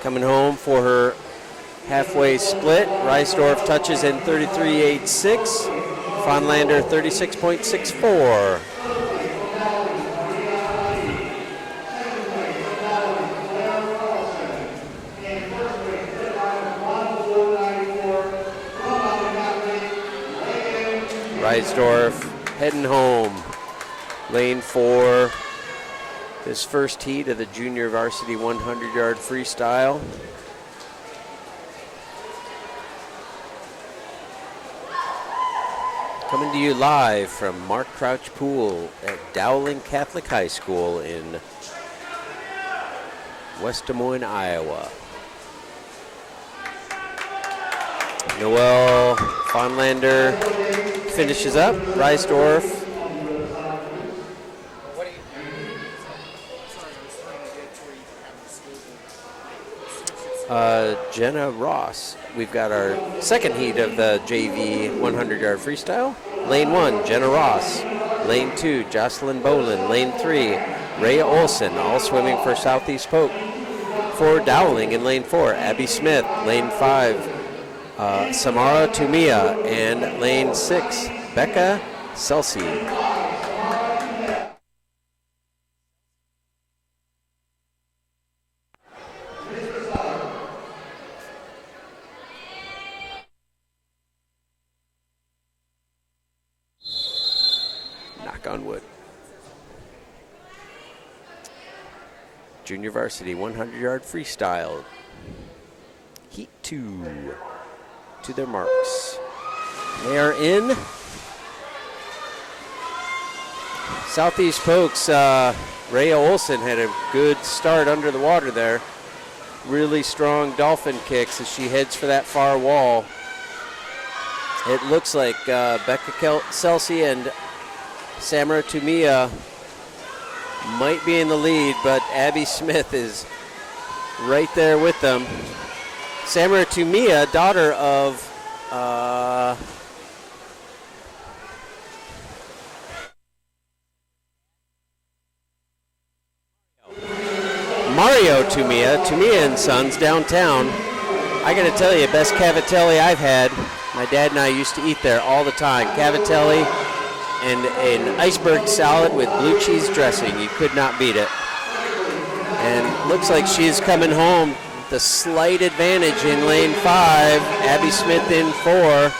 coming home for her halfway split. Reisdorf touches in 33.86. Fonlander 36.64. Reisdorf heading home. Lane 4. This first heat of the junior varsity 100-yard freestyle. Coming to you live from Mark Crouch Pool at Dowling Catholic High School in West Des Moines, Iowa. Noelle Fonlander finishes up. Reisdorf Jenna Ross. We've got our second heat of the JV 100-yard freestyle. Lane 1, Jenna Ross. Lane 2, Jocelyn Bolin. Lane 3, Rhea Olson, all swimming for Southeast Polk. For Dowling in lane 4, Abby Smith. Lane 5, Samara Tumia. And lane 6, Becca Celsi. Junior varsity 100-yard freestyle. Heat 2 to their marks. They are in. Southeast Polk's Rhea Olson had a good start under the water there. Really strong dolphin kicks as she heads for that far wall. It looks like Becca Celsi and Samara Tumia might be in the lead, but Abby Smith is right there with them. Samara Tumia, daughter of Mario Tumia and Sons downtown. I gotta tell you, best cavatelli I've had. My dad and I used to eat there all the time. Cavatelli and an iceberg salad with blue cheese dressing. You could not beat it. And looks like she's coming home. The slight advantage in lane 5. Abby Smith in 4.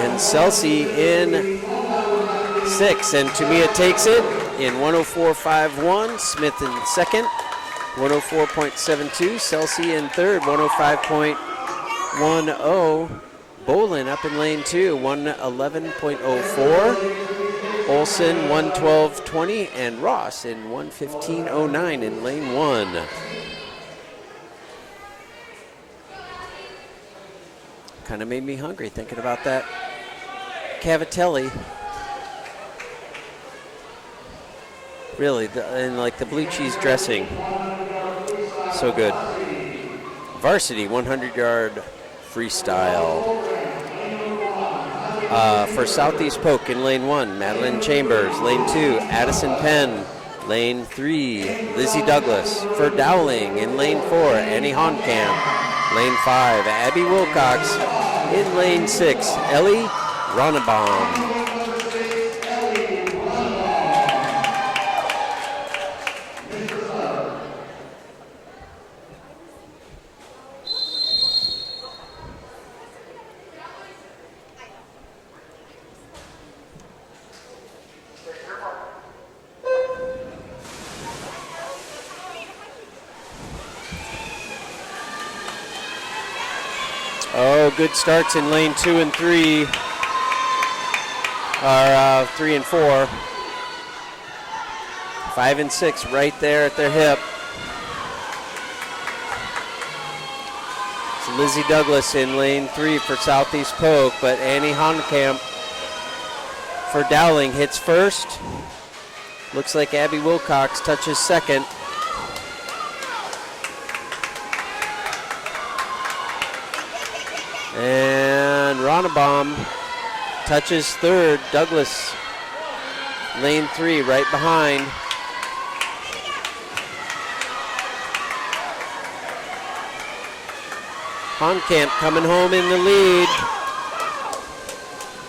And Celsi in 6. And Tumia takes it in 104.51. Smith in second, 104.72. Celsi in third, 105.10. Bolin up in lane 2, 111.04. Olson 112.20, and Ross in 115.09 in lane 1. Kind of made me hungry thinking about that cavatelli. Really, and like the blue cheese dressing, so good. Varsity 100-yard freestyle. For Southeast Polk in lane 1, Madeline Chambers. Lane 2, Addison Penn. Lane 3, Lizzie Douglas. For Dowling in lane 4, Annie Honkamp. Lane 5, Abby Wilcox. In lane 6, Ellie Ronnebaum. Oh, good starts in lane 2 and 3, or 3 and 4. 5 and 6 right there at their hip. It's Lizzie Douglas in lane 3 for Southeast Polk, but Annie Honkamp for Dowling hits first. Looks like Abby Wilcox touches second. And Ronnebaum touches third. Douglas, lane 3, right behind. Honkamp coming home in the lead.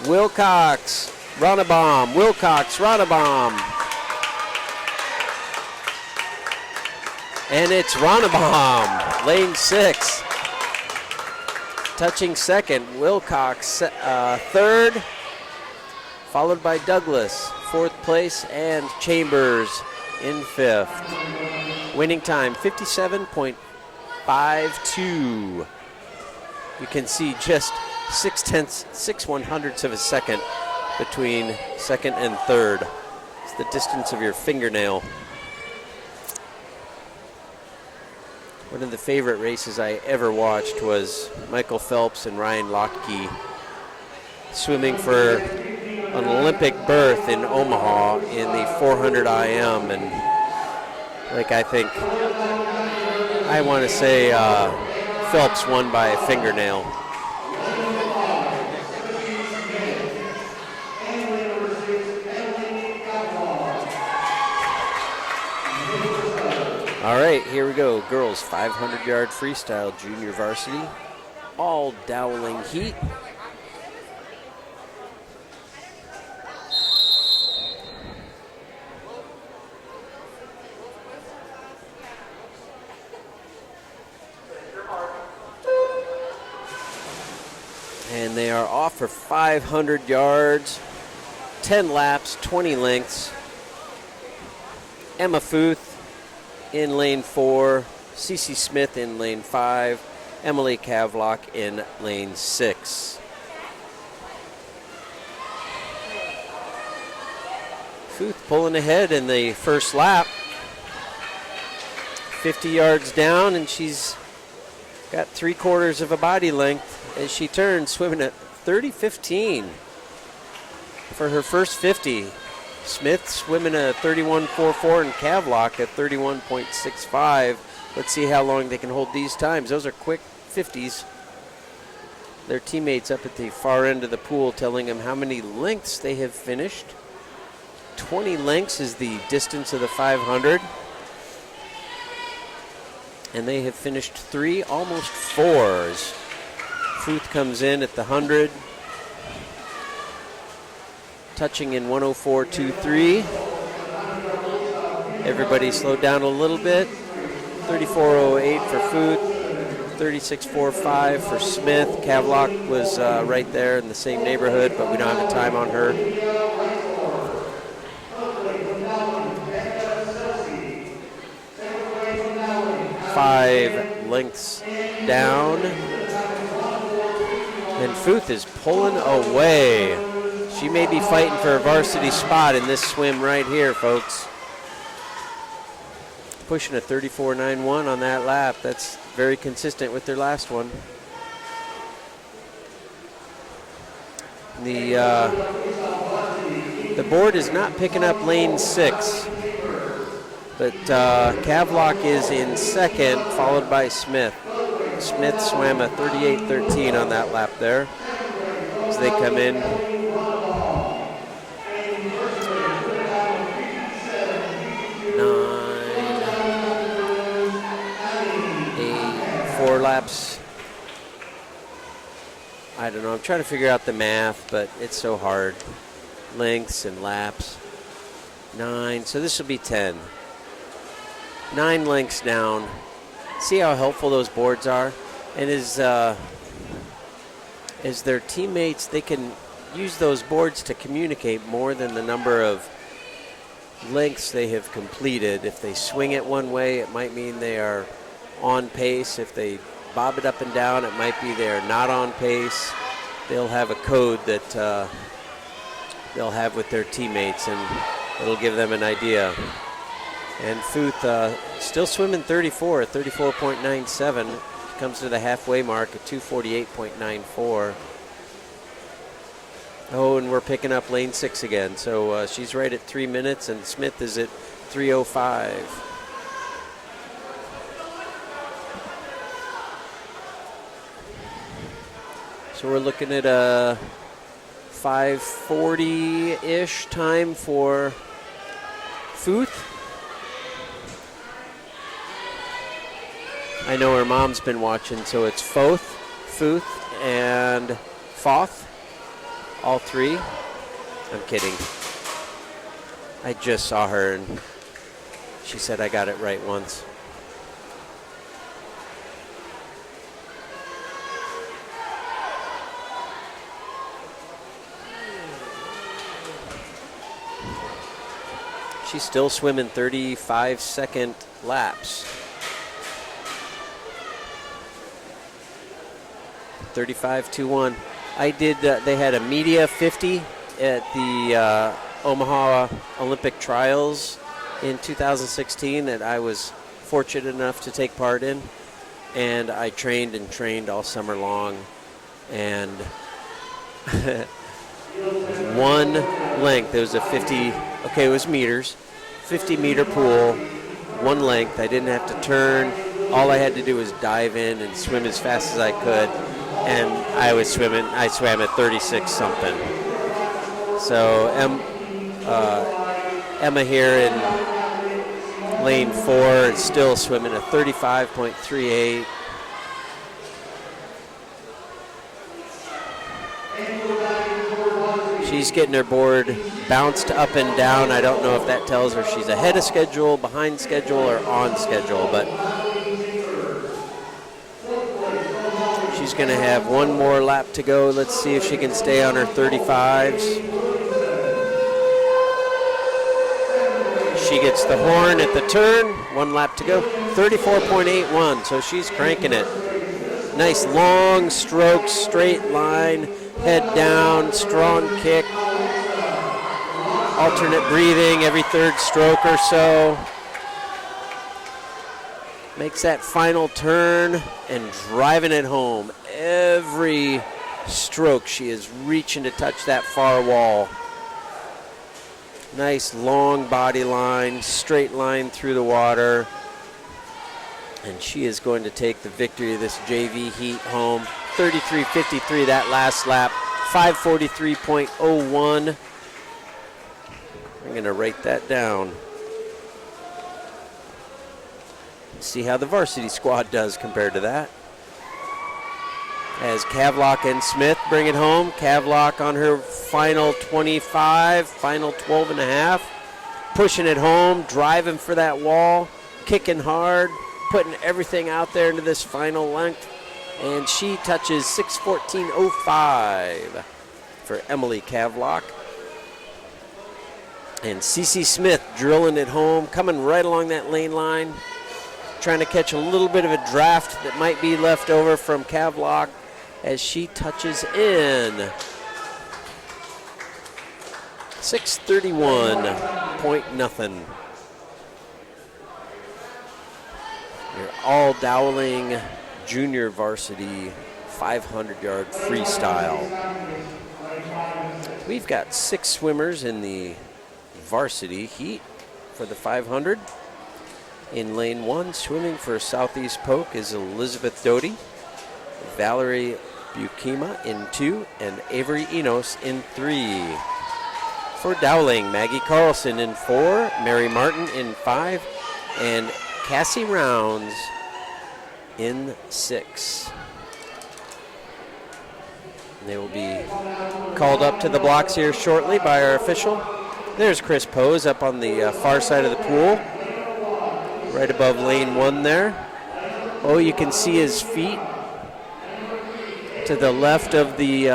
Wilcox, Ronnebaum, Wilcox, Ronnebaum. And it's Ronnebaum, lane 6. Touching second, Wilcox third, followed by Douglas, 4th place, and Chambers in 5th. Winning time, 57.52. You can see just 6/100ths of a second between second and third. It's the distance of your fingernail. One of the favorite races I ever watched was Michael Phelps and Ryan Lochte swimming for an Olympic berth in Omaha in the 400 IM, and I want to say Phelps won by a fingernail. All right, here we go. Girls 500-yard freestyle junior varsity. All Dowling heat. And they are off for 500 yards, 10 laps, 20 lengths. Emma Futh in lane 4, Cece Smith in lane 5, Emily Kavlock in lane 6. Futh pulling ahead in the first lap. 50 yards down, and she's got 3/4 of a body length as she turns, swimming at 30:15 for her first 50. Smith swimming a 31:44 and Kavlock at 31.65. Let's see how long they can hold these times. Those are quick 50s. Their teammates up at the far end of the pool telling them how many lengths they have finished. 20 lengths is the distance of the 500. And they have finished 3, almost 4s. Futh comes in at the 100. Touching in 104.23. Everybody slowed down a little bit. 34.08 for Futh, 36.45 for Smith. Kavlock was right there in the same neighborhood, but we don't have a time on her. Five lengths down. And Futh is pulling away. She may be fighting for a varsity spot in this swim right here, folks. Pushing a 34.91 on that lap. That's very consistent with their last one. The board is not picking up lane 6, but Kavlock is in second, followed by Smith. Smith swam a 38.13 on that lap there as they come in. 4 laps. I don't know. I'm trying to figure out the math, but it's so hard. Lengths and laps. 9. So this will be 10. 9 lengths down. See how helpful those boards are? And as their teammates, they can use those boards to communicate more than the number of lengths they have completed. If they swing it one way, it might mean they are on pace. If they bob it up and down, it might be they're not on pace. They'll have a code that they'll have with their teammates, and it'll give them an idea. And Futh still swimming 34 at 34.97. Comes to the halfway mark at 248.94. Oh, and we're picking up lane 6 again. So she's right at 3 minutes, and Smith is at 3:05. So we're looking at a 5:40-ish time for Futh. I know her mom's been watching, so it's Futh, and Foth, all 3. I'm kidding. I just saw her, and she said I got it right once. She's still swimming 35-second laps. 35.21. I did, they had a media 50 at the Omaha Olympic Trials in 2016 that I was fortunate enough to take part in. And I trained and trained all summer long. And one length, it was a 50, okay, it was meters, 50-meter pool, one length. I didn't have to turn. All I had to do was dive in and swim as fast as I could. And I swam at 36 something. So Emma here in lane 4 is still swimming at 35.38. She's getting her board bounced up and down. I don't know if that tells her she's ahead of schedule, behind schedule, or on schedule, but she's going to have one more lap to go. Let's see if she can stay on her 35s. She gets the horn at the turn. 1 lap to go. 34.81, so she's cranking it. Nice long stroke, straight line, head down, strong kick. Alternate breathing every third stroke or so. Makes that final turn and driving it home. Every stroke she is reaching to touch that far wall. Nice long body line, straight line through the water. And she is going to take the victory of this JV heat home. 33.53 that last lap, 5:43.01. I'm going to write that down. See how the varsity squad does compared to that. As Kavlock and Smith bring it home. Kavlock on her final 25, final 12 and a half. Pushing it home, driving for that wall, kicking hard, putting everything out there into this final length. And she touches 6:14.05 for Emily Kavlock. And Cece Smith drilling it home, coming right along that lane line, trying to catch a little bit of a draft that might be left over from Kavlock as she touches in. 6:31.0. Your all Dowling junior varsity 500-yard freestyle. We've got 6 swimmers in the varsity heat for the 500. In lane 1, swimming for Southeast Polk is Elizabeth Doty, Valerie Bukima in 2, and Avery Enos in 3. For Dowling, Maggie Carlson in 4, Mary Martin in 5, and Cassie Rounds in 6. And they will be called up to the blocks here shortly by our official. There's Chris Pose up on the far side of the pool, right above lane 1 there. Oh, you can see his feet to the left of the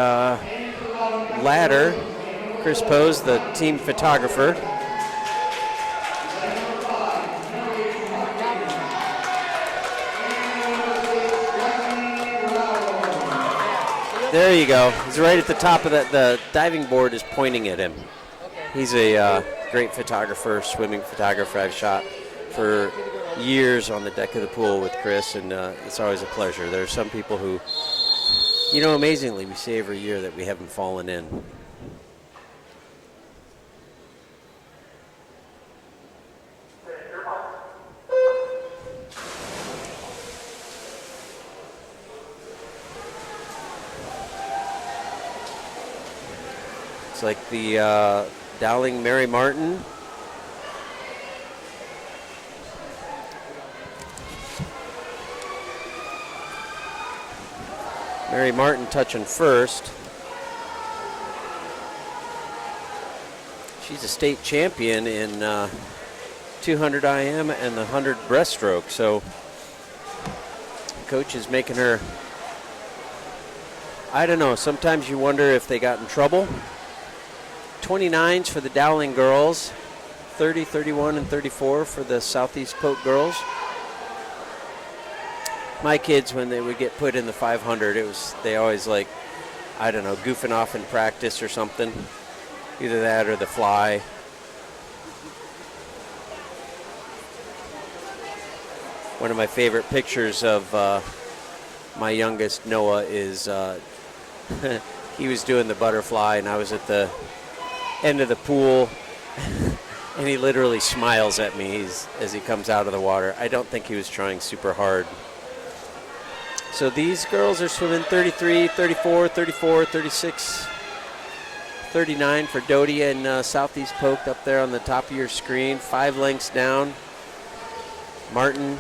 ladder. Chris Pose, the team photographer. There you go. He's right at the top of that. The diving board is pointing at him. He's a great photographer, swimming photographer. I've shot for years on the deck of the pool with Chris, and it's always a pleasure. There are some people who, you know, amazingly, we say every year that we haven't fallen in. It's like the Dowling Mary Martin. Mary Martin touching first. She's a state champion in 200 IM and the 100 breaststroke. So coach is making her, I don't know, sometimes you wonder if they got in trouble. 29s for the Dowling girls, 30, 31, and 34 for the Southeast Polk girls. My kids, when they would get put in the 500, they always like, I don't know, goofing off in practice or something. Either that or the fly. One of my favorite pictures of my youngest, Noah, is he was doing the butterfly and I was at the end of the pool and he literally smiles at me as he comes out of the water. I don't think he was trying super hard. So these girls are swimming 33, 34, 34, 36, 39 for Doty and Southeast Polk up there on the top of your screen. 5 lengths down. Martin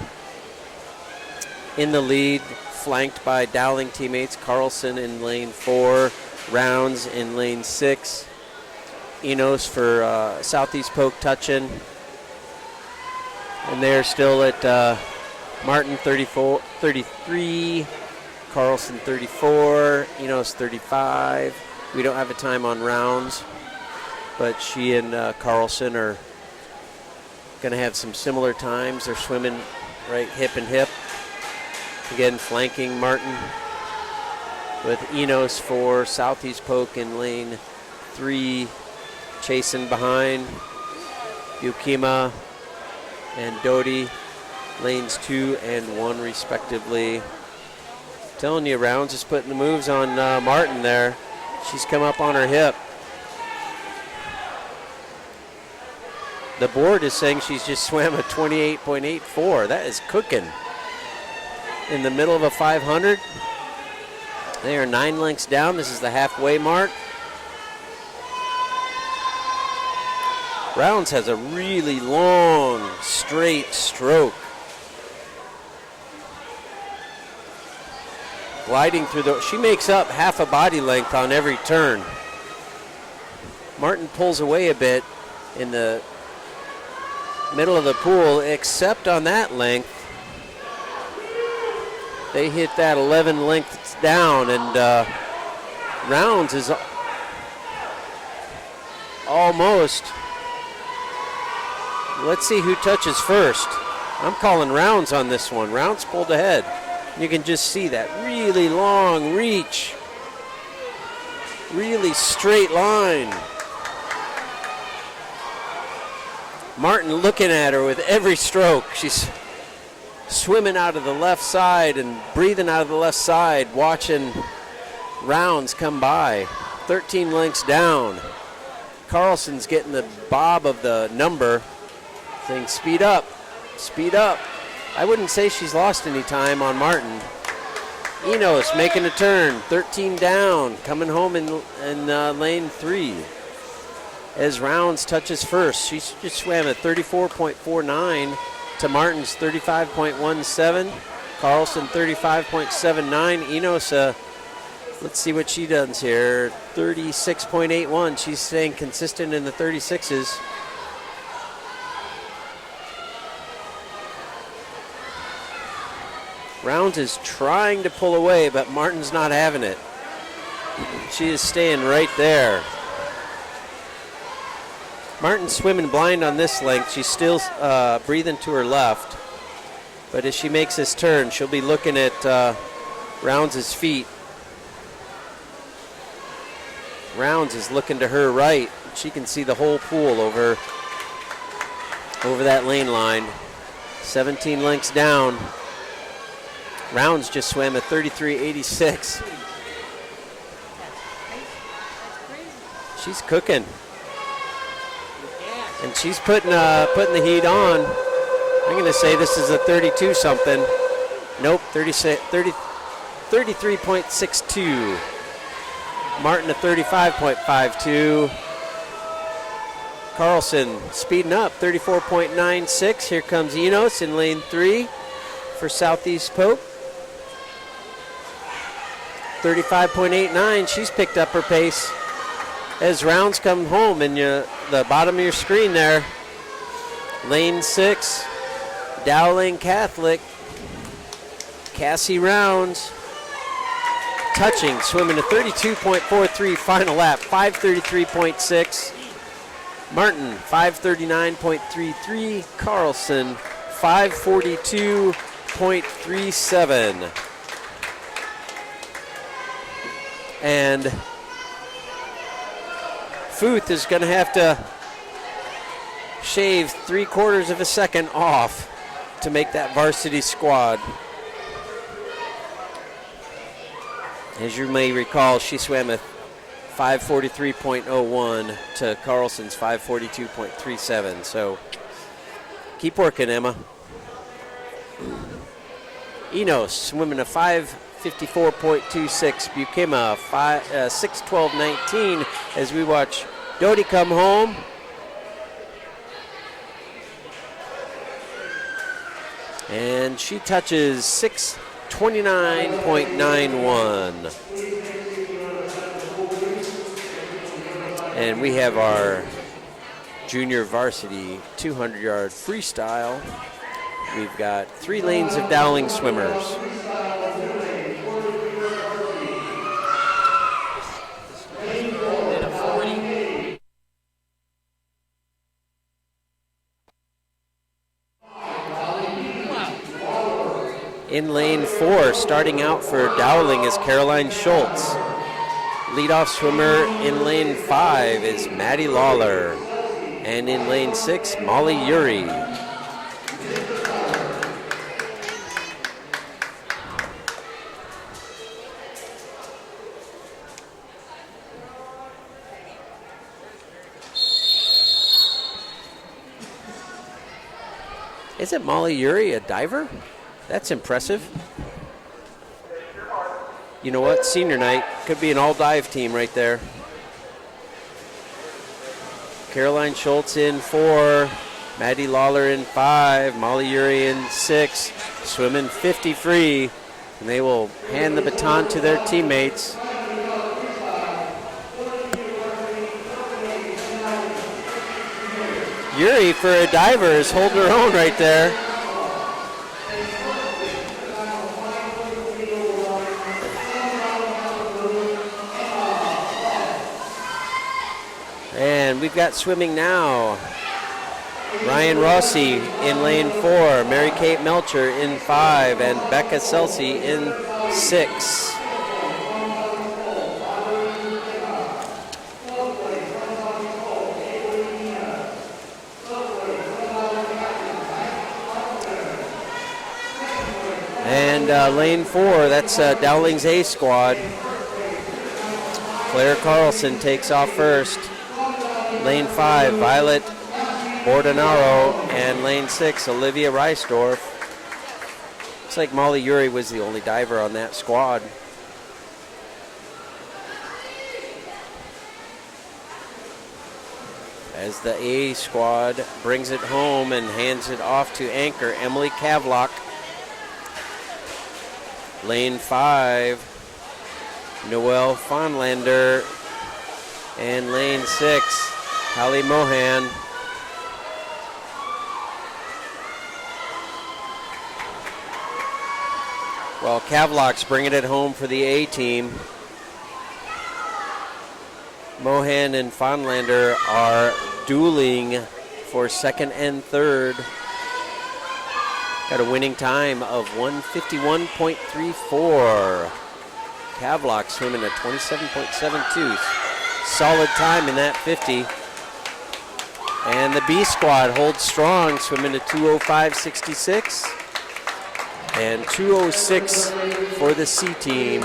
in the lead, flanked by Dowling teammates. Carlson in lane 4, Rounds in lane 6. Enos for Southeast Polk touching. And they're still at Martin 33, Carlson 34, Enos 35. We don't have a time on Rounds, but she and Carlson are going to have some similar times. They're swimming right hip and hip. Again, flanking Martin with Enos for Southeast Polk in lane 3, chasing behind Yukima and Doty, lanes 2 and 1 respectively. Telling you, Rounds is putting the moves on Martin there. She's come up on her hip. The board is saying she's just swam a 28.84. That is cooking. In the middle of a 500. They are 9 lengths down. This is the halfway mark. Rounds has a really long, straight stroke. Gliding through she makes up half a body length on every turn. Martin pulls away a bit in the middle of the pool, except on that length. They hit that 11 lengths down, and Rounds is almost. Let's see who touches first. I'm calling Rounds on this one. Rounds pulled ahead. You can just see that really long reach, really straight line. Martin looking at her with every stroke. She's swimming out of the left side and breathing out of the left side, watching Rounds come by. 13 lengths down. Carlson's getting the bob of the number, saying speed up, speed up. I wouldn't say she's lost any time on Martin. Enos making a turn, 13 down, coming home in lane 3. As Rounds touches first, she just swam at 34.49 to Martin's 35.17. Carlson 35.79. Enos, let's see what she does here, 36.81. She's staying consistent in the 36s. Rounds is trying to pull away, but Martin's not having it. She is staying right there. Martin's swimming blind on this length. She's still breathing to her left. But as she makes this turn, she'll be looking at Rounds' feet. Rounds is looking to her right. She can see the whole pool over that lane line. 17 lengths down. Rounds just swam at 33.86. She's cooking. And she's putting the heat on. I'm going to say this is a 32 something. Nope, 33.62. Martin a 35.52. Carlson speeding up, 34.96. Here comes Enos in lane 3 for Southeast Polk. 35.89. She's picked up her pace as Rounds come home, and the bottom of your screen there, lane 6, Dowling Catholic, Cassie Rounds, touching, swimming a 32.43 final lap, 5:33.6. Martin 5:39.33. Carlson 5:42.37. And Futh is going to have to shave 3/4 of a second off to make that varsity squad. As you may recall, she swam a 5:43.01 to Carlson's 5:42.37. So keep working, Emma. Enos swimming a 5:54.26. Bukima 6:12.19 as we watch Doty come home. And she touches 6:29.91. And we have our junior varsity 200-yard freestyle. We've got 3 lanes of Dowling swimmers. In lane 4, starting out for Dowling is Caroline Schultz. Leadoff swimmer in lane 5 is Maddie Lawler. And in lane 6, Molly Uri. Isn't Molly Uri a diver? That's impressive. You know what? Senior night. Could be an all-dive team right there. Caroline Schultz in 4. Maddie Lawler in 5. Molly Uri in 6. Swimming 50 free. And they will hand the baton to their teammates. Uri, for a diver, is holding her own right there. And we've got swimming now. Ryan Rossi in lane 4, Mary Kate Melcher in 5, and Becca Celsi in 6. And lane 4, that's Dowling's A squad. Claire Carlson takes off first. Lane 5, Violet Bordenaro, and lane 6, Olivia Reisdorf. Looks like Molly Uri was the only diver on that squad. As the A squad brings it home and hands it off to anchor Emily Kavlock. Lane 5, Noelle Fonlander, and lane 6, Holly Mohan. Well, Kavlock's bringing it home for the A team. Mohan and Fonlander are dueling for second and third. Got a winning time of 151.34. Kavlock swimming at 27.72. Solid time in that 50. And the B squad holds strong, swimming at 2:05.66. And 2:06 for the C team.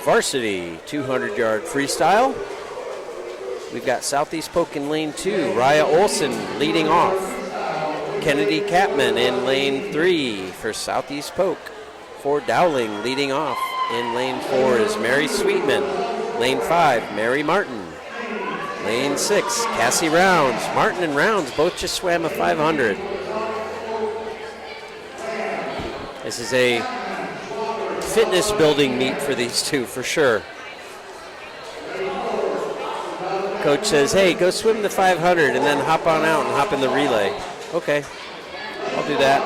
Varsity 200-yard freestyle. We've got Southeast Polk in lane 2. Raya Olson leading off. Kennedy Capman in lane 3 for Southeast Polk. For Dowling leading off in lane 4 is Mary Sweetman. Lane 5, Mary Martin. Lane 6, Cassie Rounds. Martin and Rounds both just swam a 500. This is a fitness building meet for these two for sure. Coach says, hey, go swim the 500 and then hop on out and hop in the relay. Okay, I'll do that.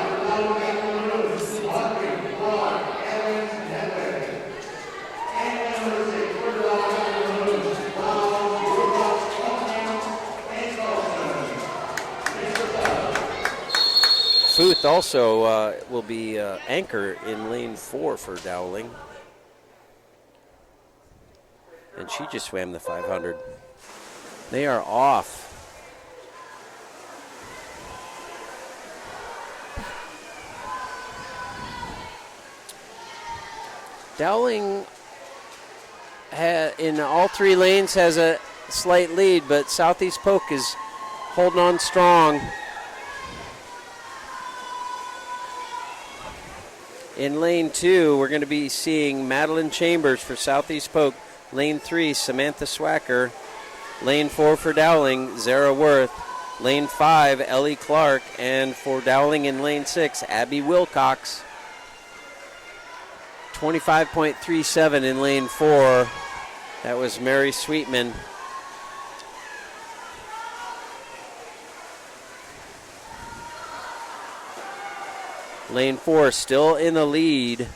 Futh also will be anchor in lane 4 for Dowling. And she just swam the 500. They are off. Dowling in all 3 lanes has a slight lead, but Southeast Polk is holding on strong. In lane 2, we're going to be seeing Madeline Chambers for Southeast Polk. Lane 3, Samantha Swacker. Lane 4 for Dowling, Zara Worth. Lane 5, Ellie Clark. And for Dowling in lane 6, Abby Wilcox. 25.37 in lane 4. That was Mary Sweetman. Lane 4 still in the lead.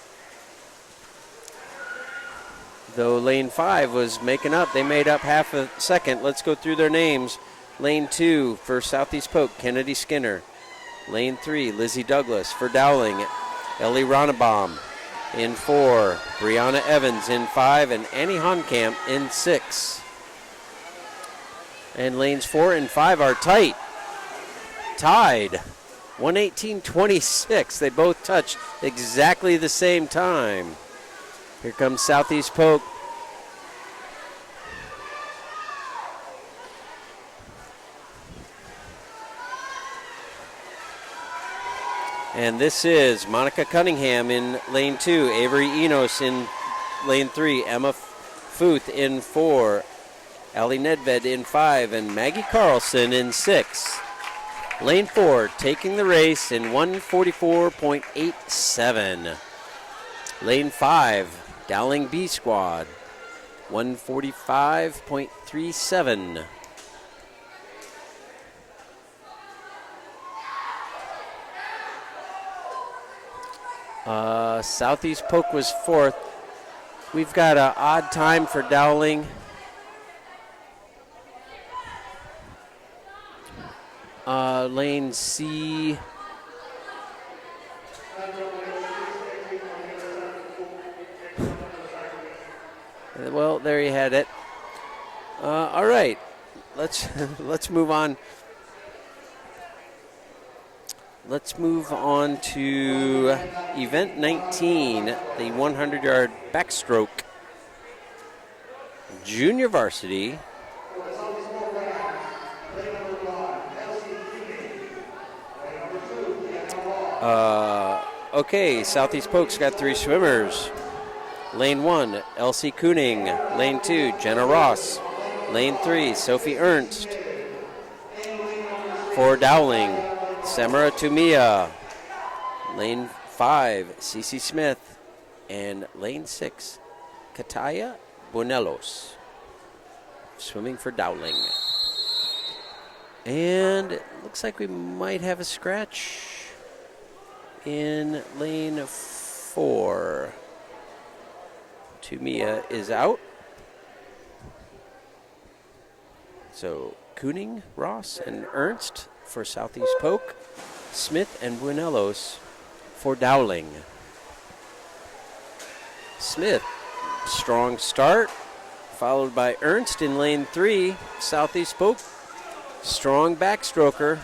Though lane 5 was making up. They made up half a second. Let's go through their names. Lane 2 for Southeast Polk, Kennedy Skinner. Lane 3, Lizzie Douglas. For Dowling, Ellie Ronnebaum. In 4, Brianna Evans. In 5, and Annie Honkamp in 6. And lanes 4 and 5 are tight. Tied. 118.26. They both touched exactly the same time. Here comes Southeast Polk. And this is Monica Cunningham in lane 2, Avery Enos in lane 3, Emma Futh in 4, Ali Nedved in 5, and Maggie Carlson in 6. Lane 4 taking the race in 144.87. Lane 5, Dowling B Squad, 145.37. Southeast Polk was 4th. We've got an odd time for Dowling. Lane C. Well, there you had it. All right, let's move on. Let's move on to event 19, the 100-yard backstroke. Junior varsity. Okay, Southeast Polk's got 3 swimmers. Lane 1, Elsie Kooning. Lane 2, Jenna Ross. Lane 3, Sophie Ernst. For Dowling, Samara Tumia. Lane 5, Cece Smith. And lane 6, Kataya Bonelos. Swimming for Dowling. And it looks like we might have a scratch in lane 4. Tumia is out. So Kooning, Ross, and Ernst for Southeast Polk. Smith and Buenelos for Dowling. Smith, strong start, followed by Ernst in lane 3. Southeast Polk, strong backstroker.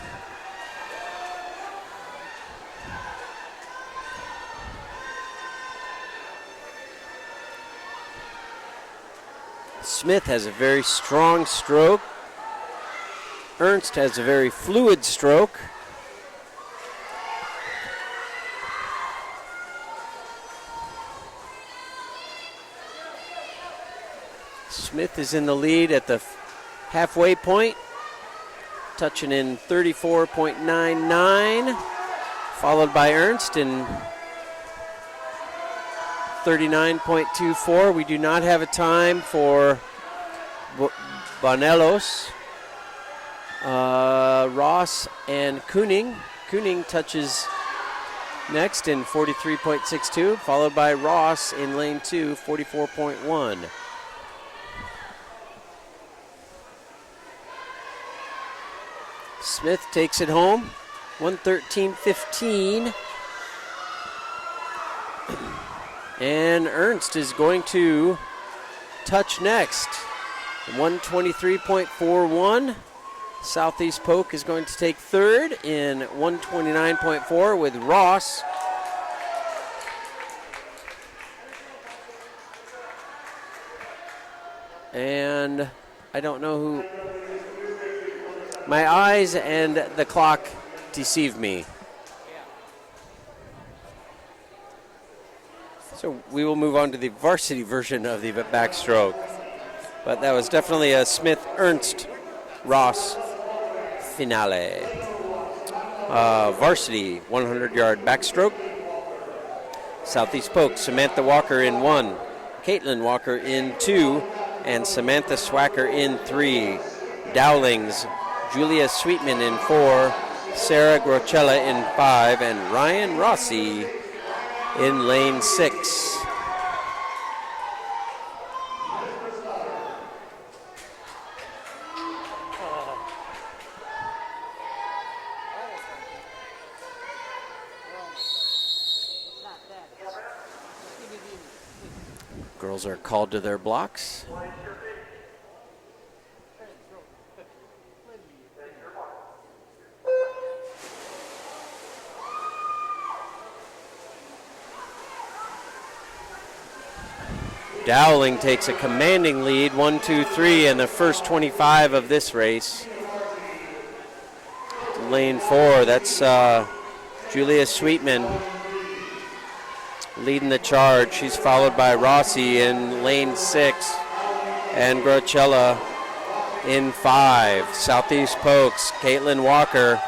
Smith has a very strong stroke. Ernst has a very fluid stroke. Smith is in the lead at the halfway point, touching in 34.99, followed by Ernst in 39.24. We do not have a time for Bonelos. Ross and Kooning. Kooning touches next in 43.62, followed by Ross in lane 2, 44.1. Smith takes it home, 113.15. And Ernst is going to touch next, 123.41. Southeast Polk is going to take third in 129.4 with Ross. And I don't know who. My eyes and the clock deceive me. So we will move on to the varsity version of the backstroke. But that was definitely a Smith-Ernst-Ross finale. Varsity 100-yard backstroke. Southeast Polk, Samantha Walker in 1, Caitlin Walker in 2, and Samantha Swacker in 3. Dowling's Julia Sweetman in 4, Sarah Grochella in 5, and Ryan Rossi in lane 6. Girls are called to their blocks. Dowling takes a commanding lead, 1-2-3 in the first 25 of this race. Lane 4, that's Julia Sweetman leading the charge. She's followed by Rossi in lane 6 and Grochella in 5. Southeast Pokes, Caitlin Walker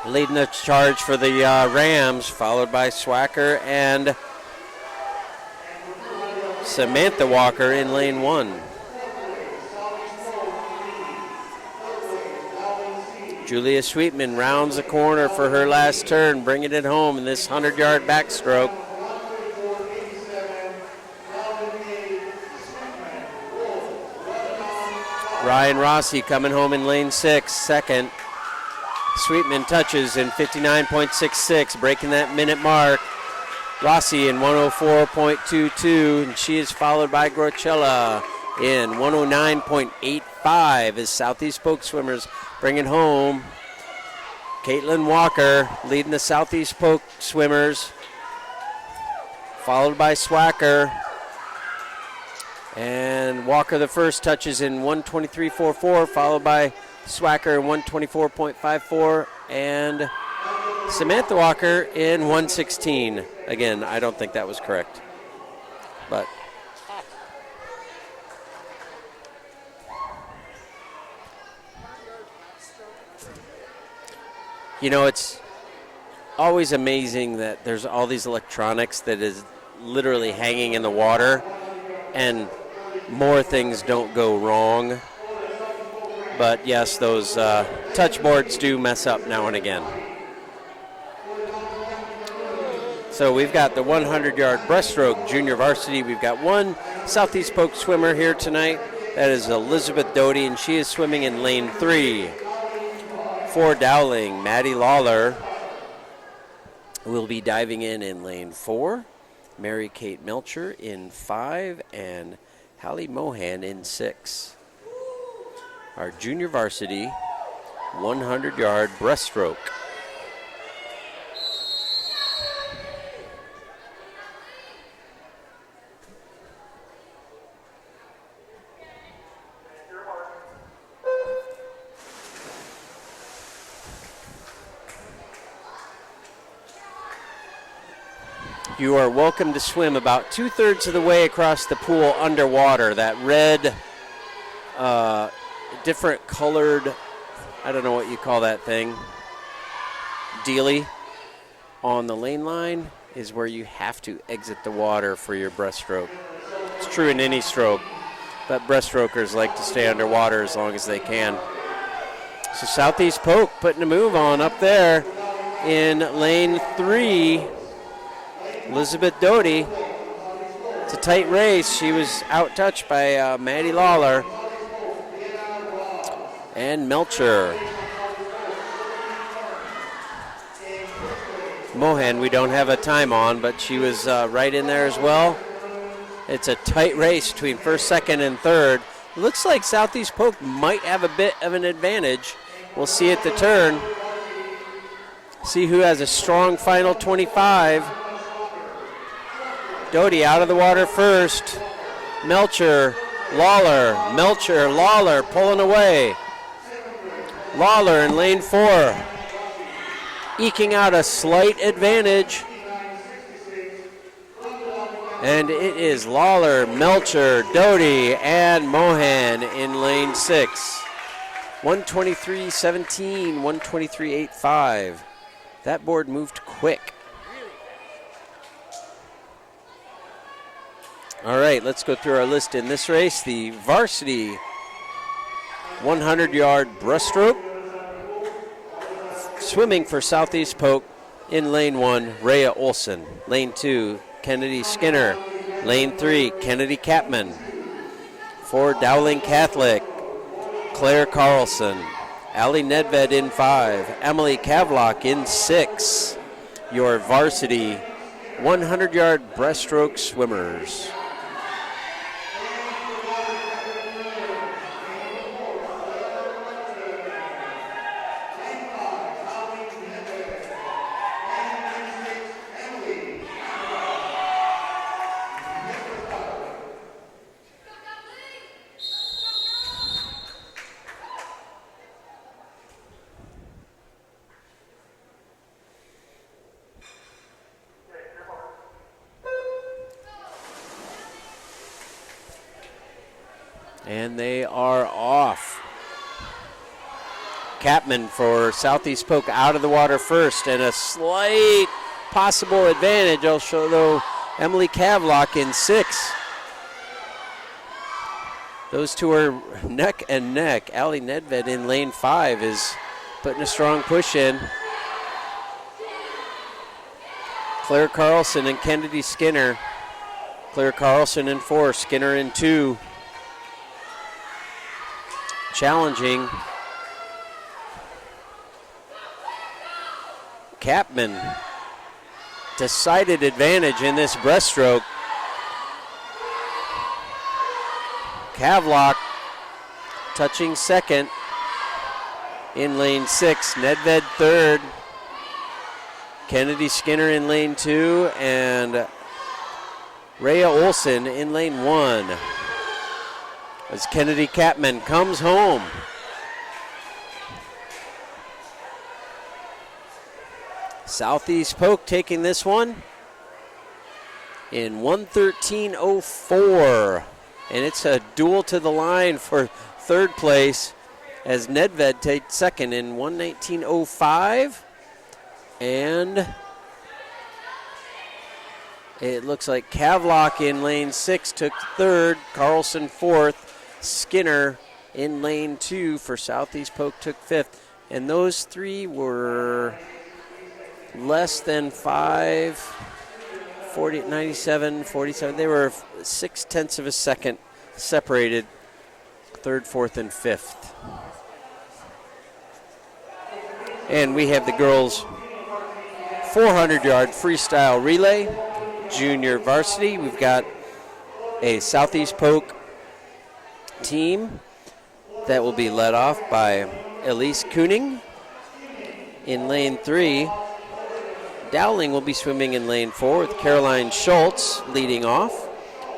leading the charge for the Rams, followed by Swacker and Samantha Walker in lane 1. Julia Sweetman rounds the corner for her last turn, bringing it home in this 100-yard backstroke. Ryan Rossi coming home in lane 6, second. Sweetman touches in 59.66, breaking that minute mark. Rossi in 104.22, and she is followed by Grochella in 109.85 as Southeast Polk swimmers bring it home. Caitlin Walker leading the Southeast Polk swimmers, followed by Swacker. And Walker the first touches in 123.44, followed by Swacker in 124.54, and Samantha Walker in 116. Again, I don't think that was correct, but you know, it's always amazing that there's all these electronics that is literally hanging in the water, and more things don't go wrong. But yes, those touch boards do mess up now and again. So we've got the 100-yard breaststroke junior varsity. We've got one Southeast Polk swimmer here tonight. That is Elizabeth Doty, and she is swimming in lane 3. For Dowling, Maddie Lawler will be diving in lane 4. Mary Kate Melcher in 5, and Hallie Mohan in 6. Our junior varsity 100-yard breaststroke. You are welcome to swim about 2/3 of the way across the pool underwater. That red, different colored, I don't know what you call that thing, dealie on the lane line is where you have to exit the water for your breaststroke. It's true in any stroke, but breaststrokers like to stay underwater as long as they can. So Southeast Polk putting a move on up there in lane 3. Elizabeth Doty. It's a tight race. She was out-touched by Maddie Lawler and Melcher. Mohan, we don't have a time on, but she was right in there as well. It's a tight race between first, second, and third. It looks like Southeast Polk might have a bit of an advantage. We'll see at the turn. See who has a strong final 25. Doty out of the water first. Melcher, Lawler, Melcher, Lawler pulling away. Lawler in lane 4, eking out a slight advantage. And it is Lawler, Melcher, Doty, and Mohan in lane 6. 123.17, 123.85. That board moved quick. All right, let's go through our list in this race. The varsity 100-yard breaststroke. Swimming for Southeast Polk in lane 1, Rhea Olson. Lane 2, Kennedy Skinner. Lane 3, Kennedy Capman. For Dowling Catholic, Claire Carlson. Allie Nedved in 5. Emily Kavlock in 6. Your varsity 100-yard breaststroke swimmers. And they are off. Capman for Southeast Polk out of the water first, and a slight possible advantage. I'll show, though, Emily Kavlock in 6. Those two are neck and neck. Allie Nedved in lane 5 is putting a strong push in. Claire Carlson and Kennedy Skinner. Claire Carlson in 4, Skinner in 2. Challenging. Capman. Decided advantage in this breaststroke. Kavlock touching second in lane 6. Nedved third. Kennedy Skinner in lane 2. And Rhea Olson in lane 1. As Kennedy Capman comes home. Southeast Polk taking this one in 1:13.04. And it's a duel to the line for third place as Nedved takes second in 1:19.05. And it looks like Kavlock in lane 6 took third, Carlson fourth. Skinner in lane 2 for Southeast Polk took 5th. And those three were less than 97, 47. They were 0.6 of a second separated 3rd, 4th, and 5th. And we have the girls' 400-yard freestyle relay, junior varsity. We've got a Southeast Polk team that will be led off by Elise Kooning in lane 3. Dowling will be swimming in lane 4 with Caroline Schultz leading off.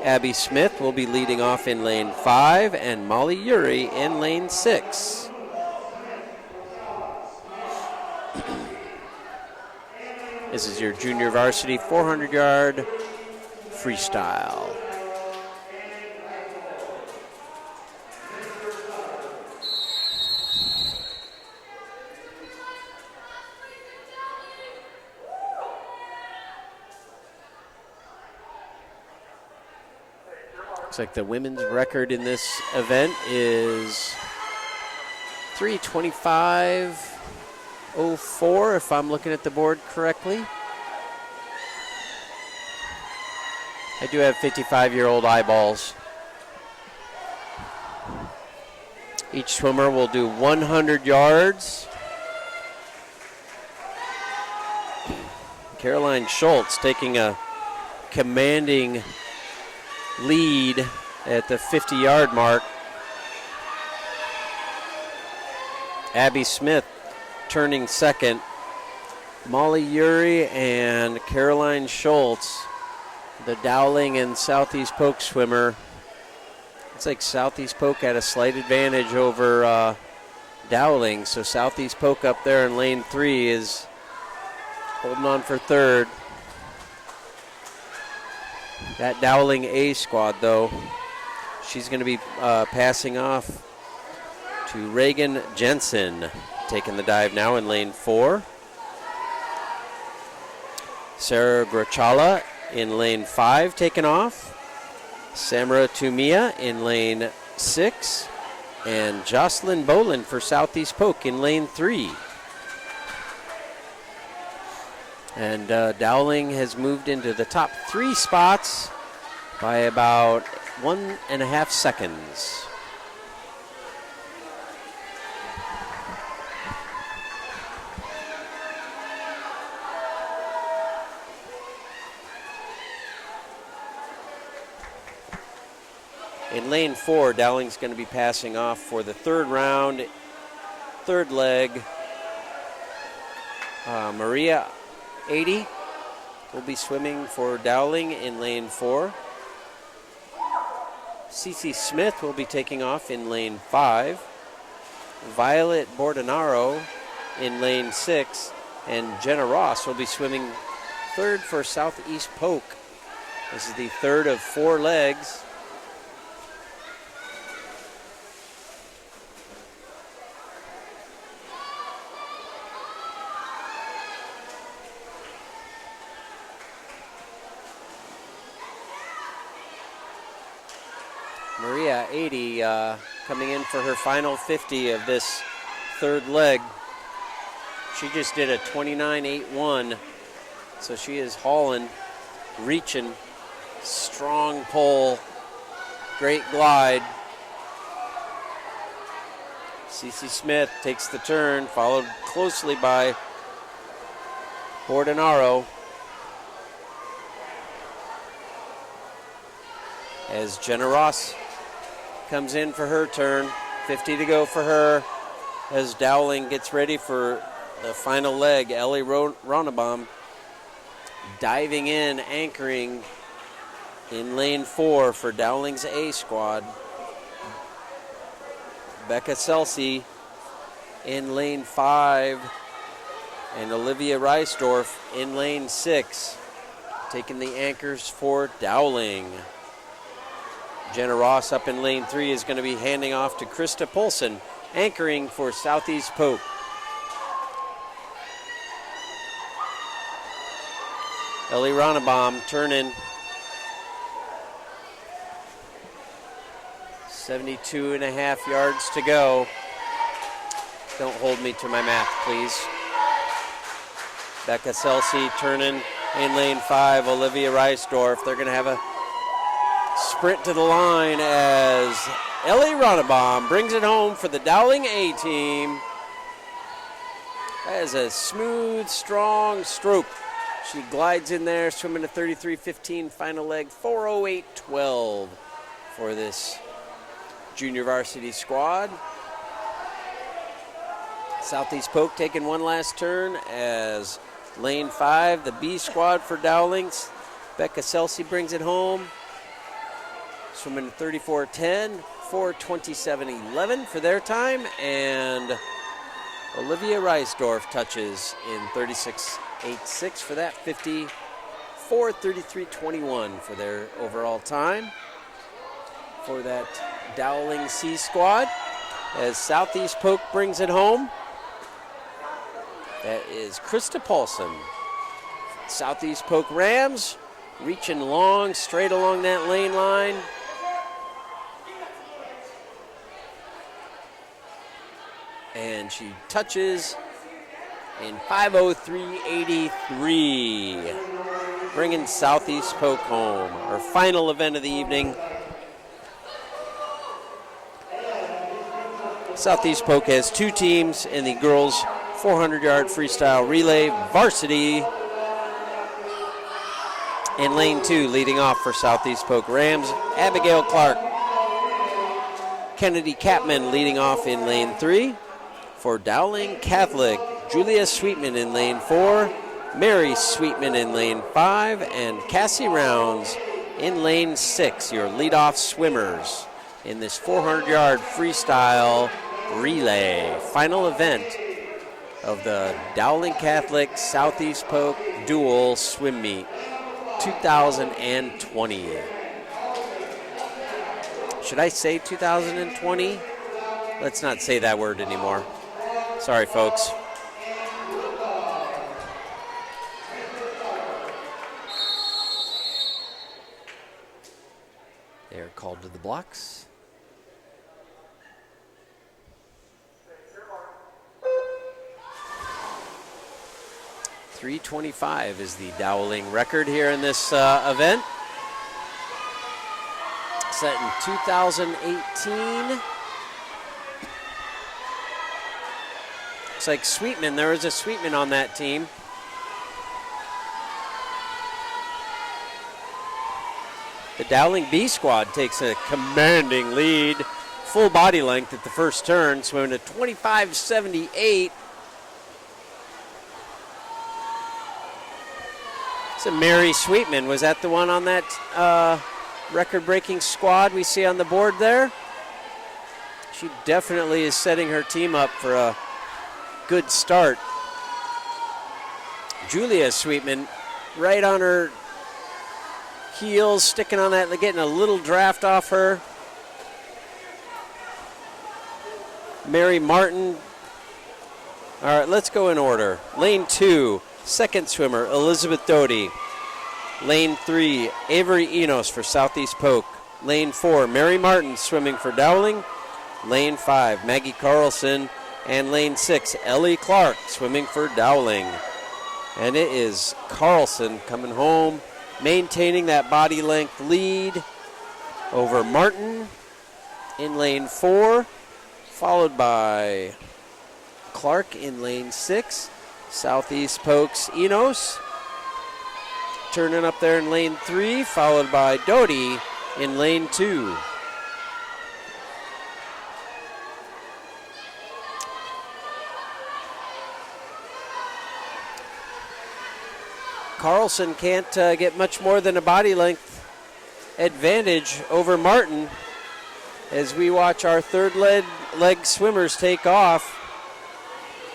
Abby Smith will be leading off in lane 5, and Molly Uri in lane 6. This is your junior varsity 400-yard freestyle. Looks like the women's record in this event is 3:25.04, if I'm looking at the board correctly. I do have 55-year-old eyeballs. Each swimmer will do 100 yards. Caroline Schultz taking a commanding lead at the 50-yard mark. Abby Smith turning second. Molly Uri and Caroline Schultz, the Dowling and Southeast Polk swimmer. It's like Southeast Polk had a slight advantage over Dowling, so Southeast Polk up there in lane 3 is holding on for third. That Dowling A squad, though, she's going to be passing off to Reagan Jensen, taking the dive now in lane 4. Sarah Grachala in lane 5, taking off. Samara Tumia in lane 6. And Jocelyn Boland for Southeast Polk in lane 3. And Dowling has moved into the top 3 spots by about 1.5 seconds. In lane 4, Dowling's going to be passing off for the third round, third leg. Maria 80 will be swimming for Dowling in lane 4. CC Smith will be taking off in lane 5. Violet Bordenaro in lane 6. And Jenna Ross will be swimming third for Southeast Polk. This is the third of 4 legs. Maria 80 coming in for her final 50 of this third leg. She just did a 29.81, so she is hauling, reaching, strong pull, great glide. CC Smith takes the turn, followed closely by Bordenaro. As Jenna Ross comes in for her turn, 50 to go for her. As Dowling gets ready for the final leg, Ellie Ronnebaum diving in, anchoring in lane 4 for Dowling's A squad. Becca Selsey in lane 5, and Olivia Reisdorf in lane 6, taking the anchors for Dowling. Jenna Ross up in lane 3 is going to be handing off to Krista Polson, anchoring for Southeast Polk. Ellie Ronnebaum turning. 72.5 yards to go. Don't hold me to my math, please. Becca Selsey turning in lane 5, Olivia Reisdorf. They're going to have a sprint to the line as Ellie Ronnebaum brings it home for the Dowling A team. That is a smooth, strong stroke. She glides in there, swimming a 33.15 final leg, 4:08.12 for this junior varsity squad. Southeast Polk taking one last turn as lane 5, the B squad for Dowlings. Becca Selsey brings it home, swimming 34.10, 4:27.11 for their time, and Olivia Reisdorf touches in 36.86 for that 50, 4:33.21 for their overall time for that Dowling C squad. As Southeast Polk brings it home, that is Krista Paulson. Southeast Polk Rams reaching long, straight along that lane line. And she touches in 5:03.83, bringing Southeast Polk home. Our final event of the evening. Southeast Polk has 2 teams in the girls' 400-yard freestyle relay varsity. In lane 2, leading off for Southeast Polk Rams, Abigail Clark. Kennedy Capman leading off in lane 3. For Dowling Catholic, Julia Sweetman in lane 4, Mary Sweetman in lane 5, and Cassie Rounds in lane 6, your leadoff swimmers in this 400-yard freestyle relay. Final event of the Dowling Catholic Southeast Polk Dual Swim Meet 2020. Should I say 2020? Let's not say that word anymore. Sorry, folks. They're called to the blocks. .325 is the Dowling record here in this event. Set in 2018. Looks like Sweetman, there was a Sweetman on that team. The Dowling B squad takes a commanding lead. Full body length at the first turn, swimming at 25.78. So Mary Sweetman, was that the one on that record-breaking squad we see on the board there? She definitely is setting her team up for a good start. Julia Sweetman right on her heels, sticking on that, getting a little draft off her. Mary Martin. All right, let's go in order. Lane 2, second swimmer, Elizabeth Doty. Lane 3, Avery Enos for Southeast Polk. Lane 4, Mary Martin swimming for Dowling. Lane 5, Maggie Carlson. And lane 6, Ellie Clark swimming for Dowling. And it is Carlson coming home, maintaining that body length lead over Martin in lane 4. Followed by Clark in lane 6. Southeast Polk's Enos turning up there in lane 3, followed by Doty in lane 2. Carlson can't get much more than a body length advantage over Martin as we watch our third leg swimmers take off.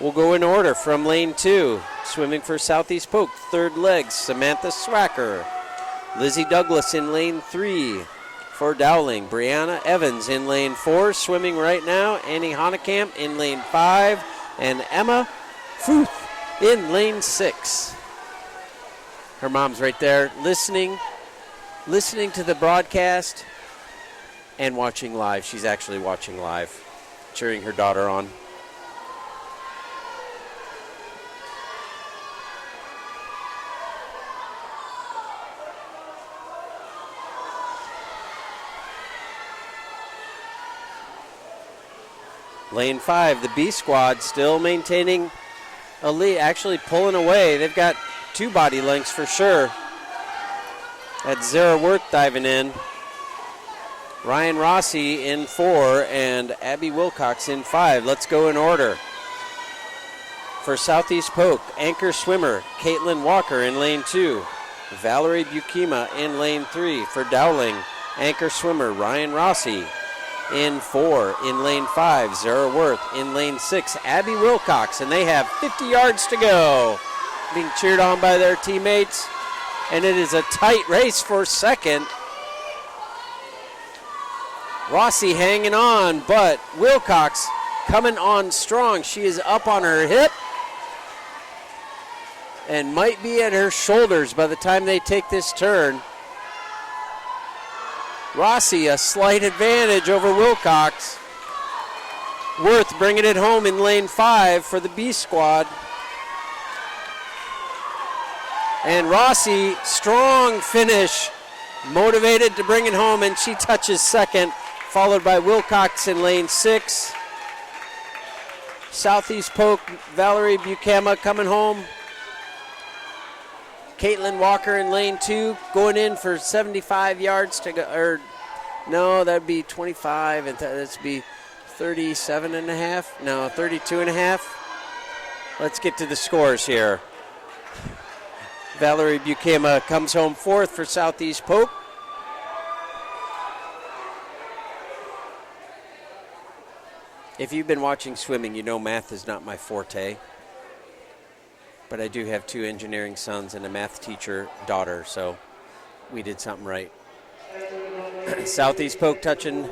We'll go in order from lane 2. Swimming for Southeast Polk, third leg, Samantha Swacker. Lizzie Douglas in lane 3 for Dowling. Brianna Evans in lane 4, swimming right now. Annie Honekamp in lane 5. And Emma Futh in lane 6. Her mom's right there listening to the broadcast and watching live. She's actually watching live, cheering her daughter on. Lane 5, the B squad still maintaining a lead, actually pulling away. They've got 2 body lengths for sure. That's Zara Worth diving in. Ryan Rossi in 4 and Abby Wilcox in 5. Let's go in order. For Southeast Polk, anchor swimmer Caitlin Walker in lane 2. Valerie Bukima in lane 3. For Dowling, anchor swimmer Ryan Rossi in 4. In lane 5, Zara Worth. In lane 6, Abby Wilcox. And they have 50 yards to go. Being cheered on by their teammates. And it is a tight race for second. Rossi hanging on, but Wilcox coming on strong. She is up on her hip and might be at her shoulders by the time they take this turn. Rossi, a slight advantage over Wilcox. Worth bringing it home in lane 5 for the B squad. And Rossi, strong finish, motivated to bring it home, and she touches second, followed by Wilcox in lane 6. Southeast Polk, Valerie Bukama coming home. Caitlin Walker in lane 2, going in for 75 yards to go, or no, that'd be 25, and that'd be 37 and a half, no, 32 and a half. Let's get to the scores here. Valerie Bukama comes home 4th for Southeast Polk. If you've been watching swimming, you know math is not my forte. But I do have 2 engineering sons and a math teacher daughter, so we did something right. Southeast Polk touching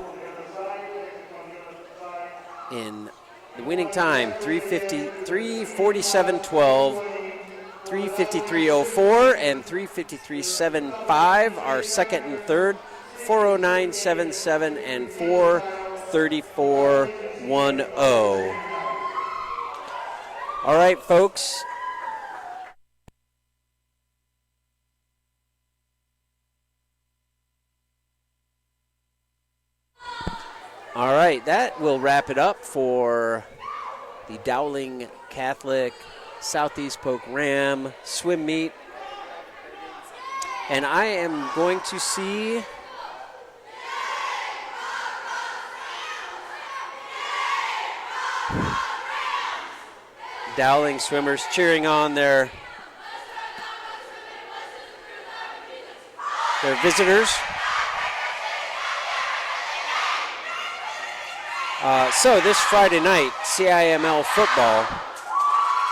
in the winning time, 3:47.12, 3:53.04, and 3:53.75. Our second and third, 4:09.77 and 4:34.10. All right, folks. All right, that will wrap it up for the Dowling Catholic Southeast Polk Ram swim meet. And I am going to see Dowling swimmers cheering on their visitors. So this Friday night, CIML football,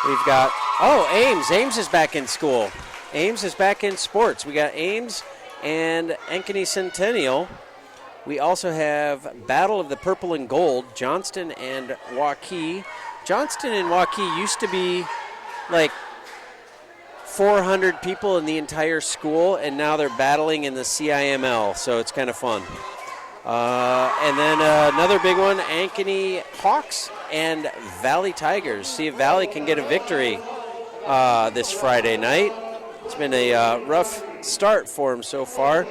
we've got, Ames is back in school. Ames is back in sports. We got Ames and Ankeny Centennial. We also have Battle of the Purple and Gold, Johnston and Waukee. Johnston and Waukee used to be like 400 people in the entire school, and now they're battling in the CIML, so it's kind of fun. And then another big one, Ankeny Hawks and Valley Tigers. See if Valley can get a victory this Friday night. It's been a rough start for them so far,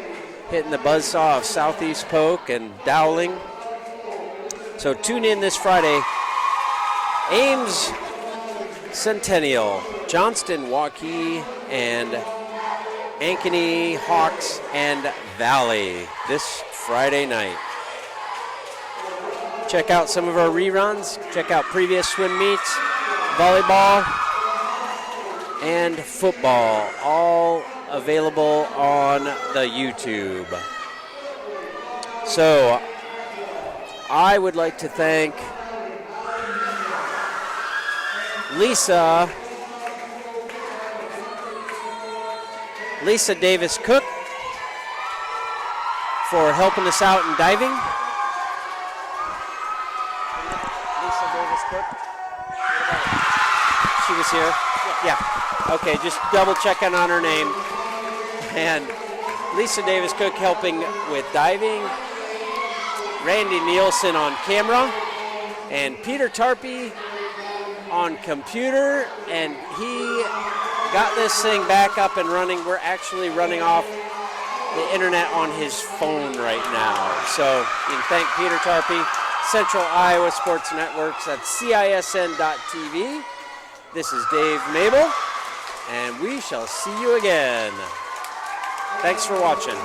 hitting the buzzsaw of Southeast Polk and Dowling. So tune in this Friday. Ames Centennial, Johnston Waukee, and Ankeny Hawks and Valley this Friday night. Check out some of our reruns. Check out previous swim meets, volleyball, and football, all available on the YouTube. So I would like to thank Lisa Davis Cook for helping us out in diving. Lisa Davis Cook. She was here? Yeah. Okay, just double checking on her name. And Lisa Davis Cook helping with diving. Randy Nielsen on camera. And Peter Tarpey on computer. And he got this thing back up and running. We're actually running off the internet on his phone right now. So you can thank Peter Tarpey, Central Iowa Sports Networks at CISN.TV. This is Dave Mabel, and we shall see you again. Thanks for watching.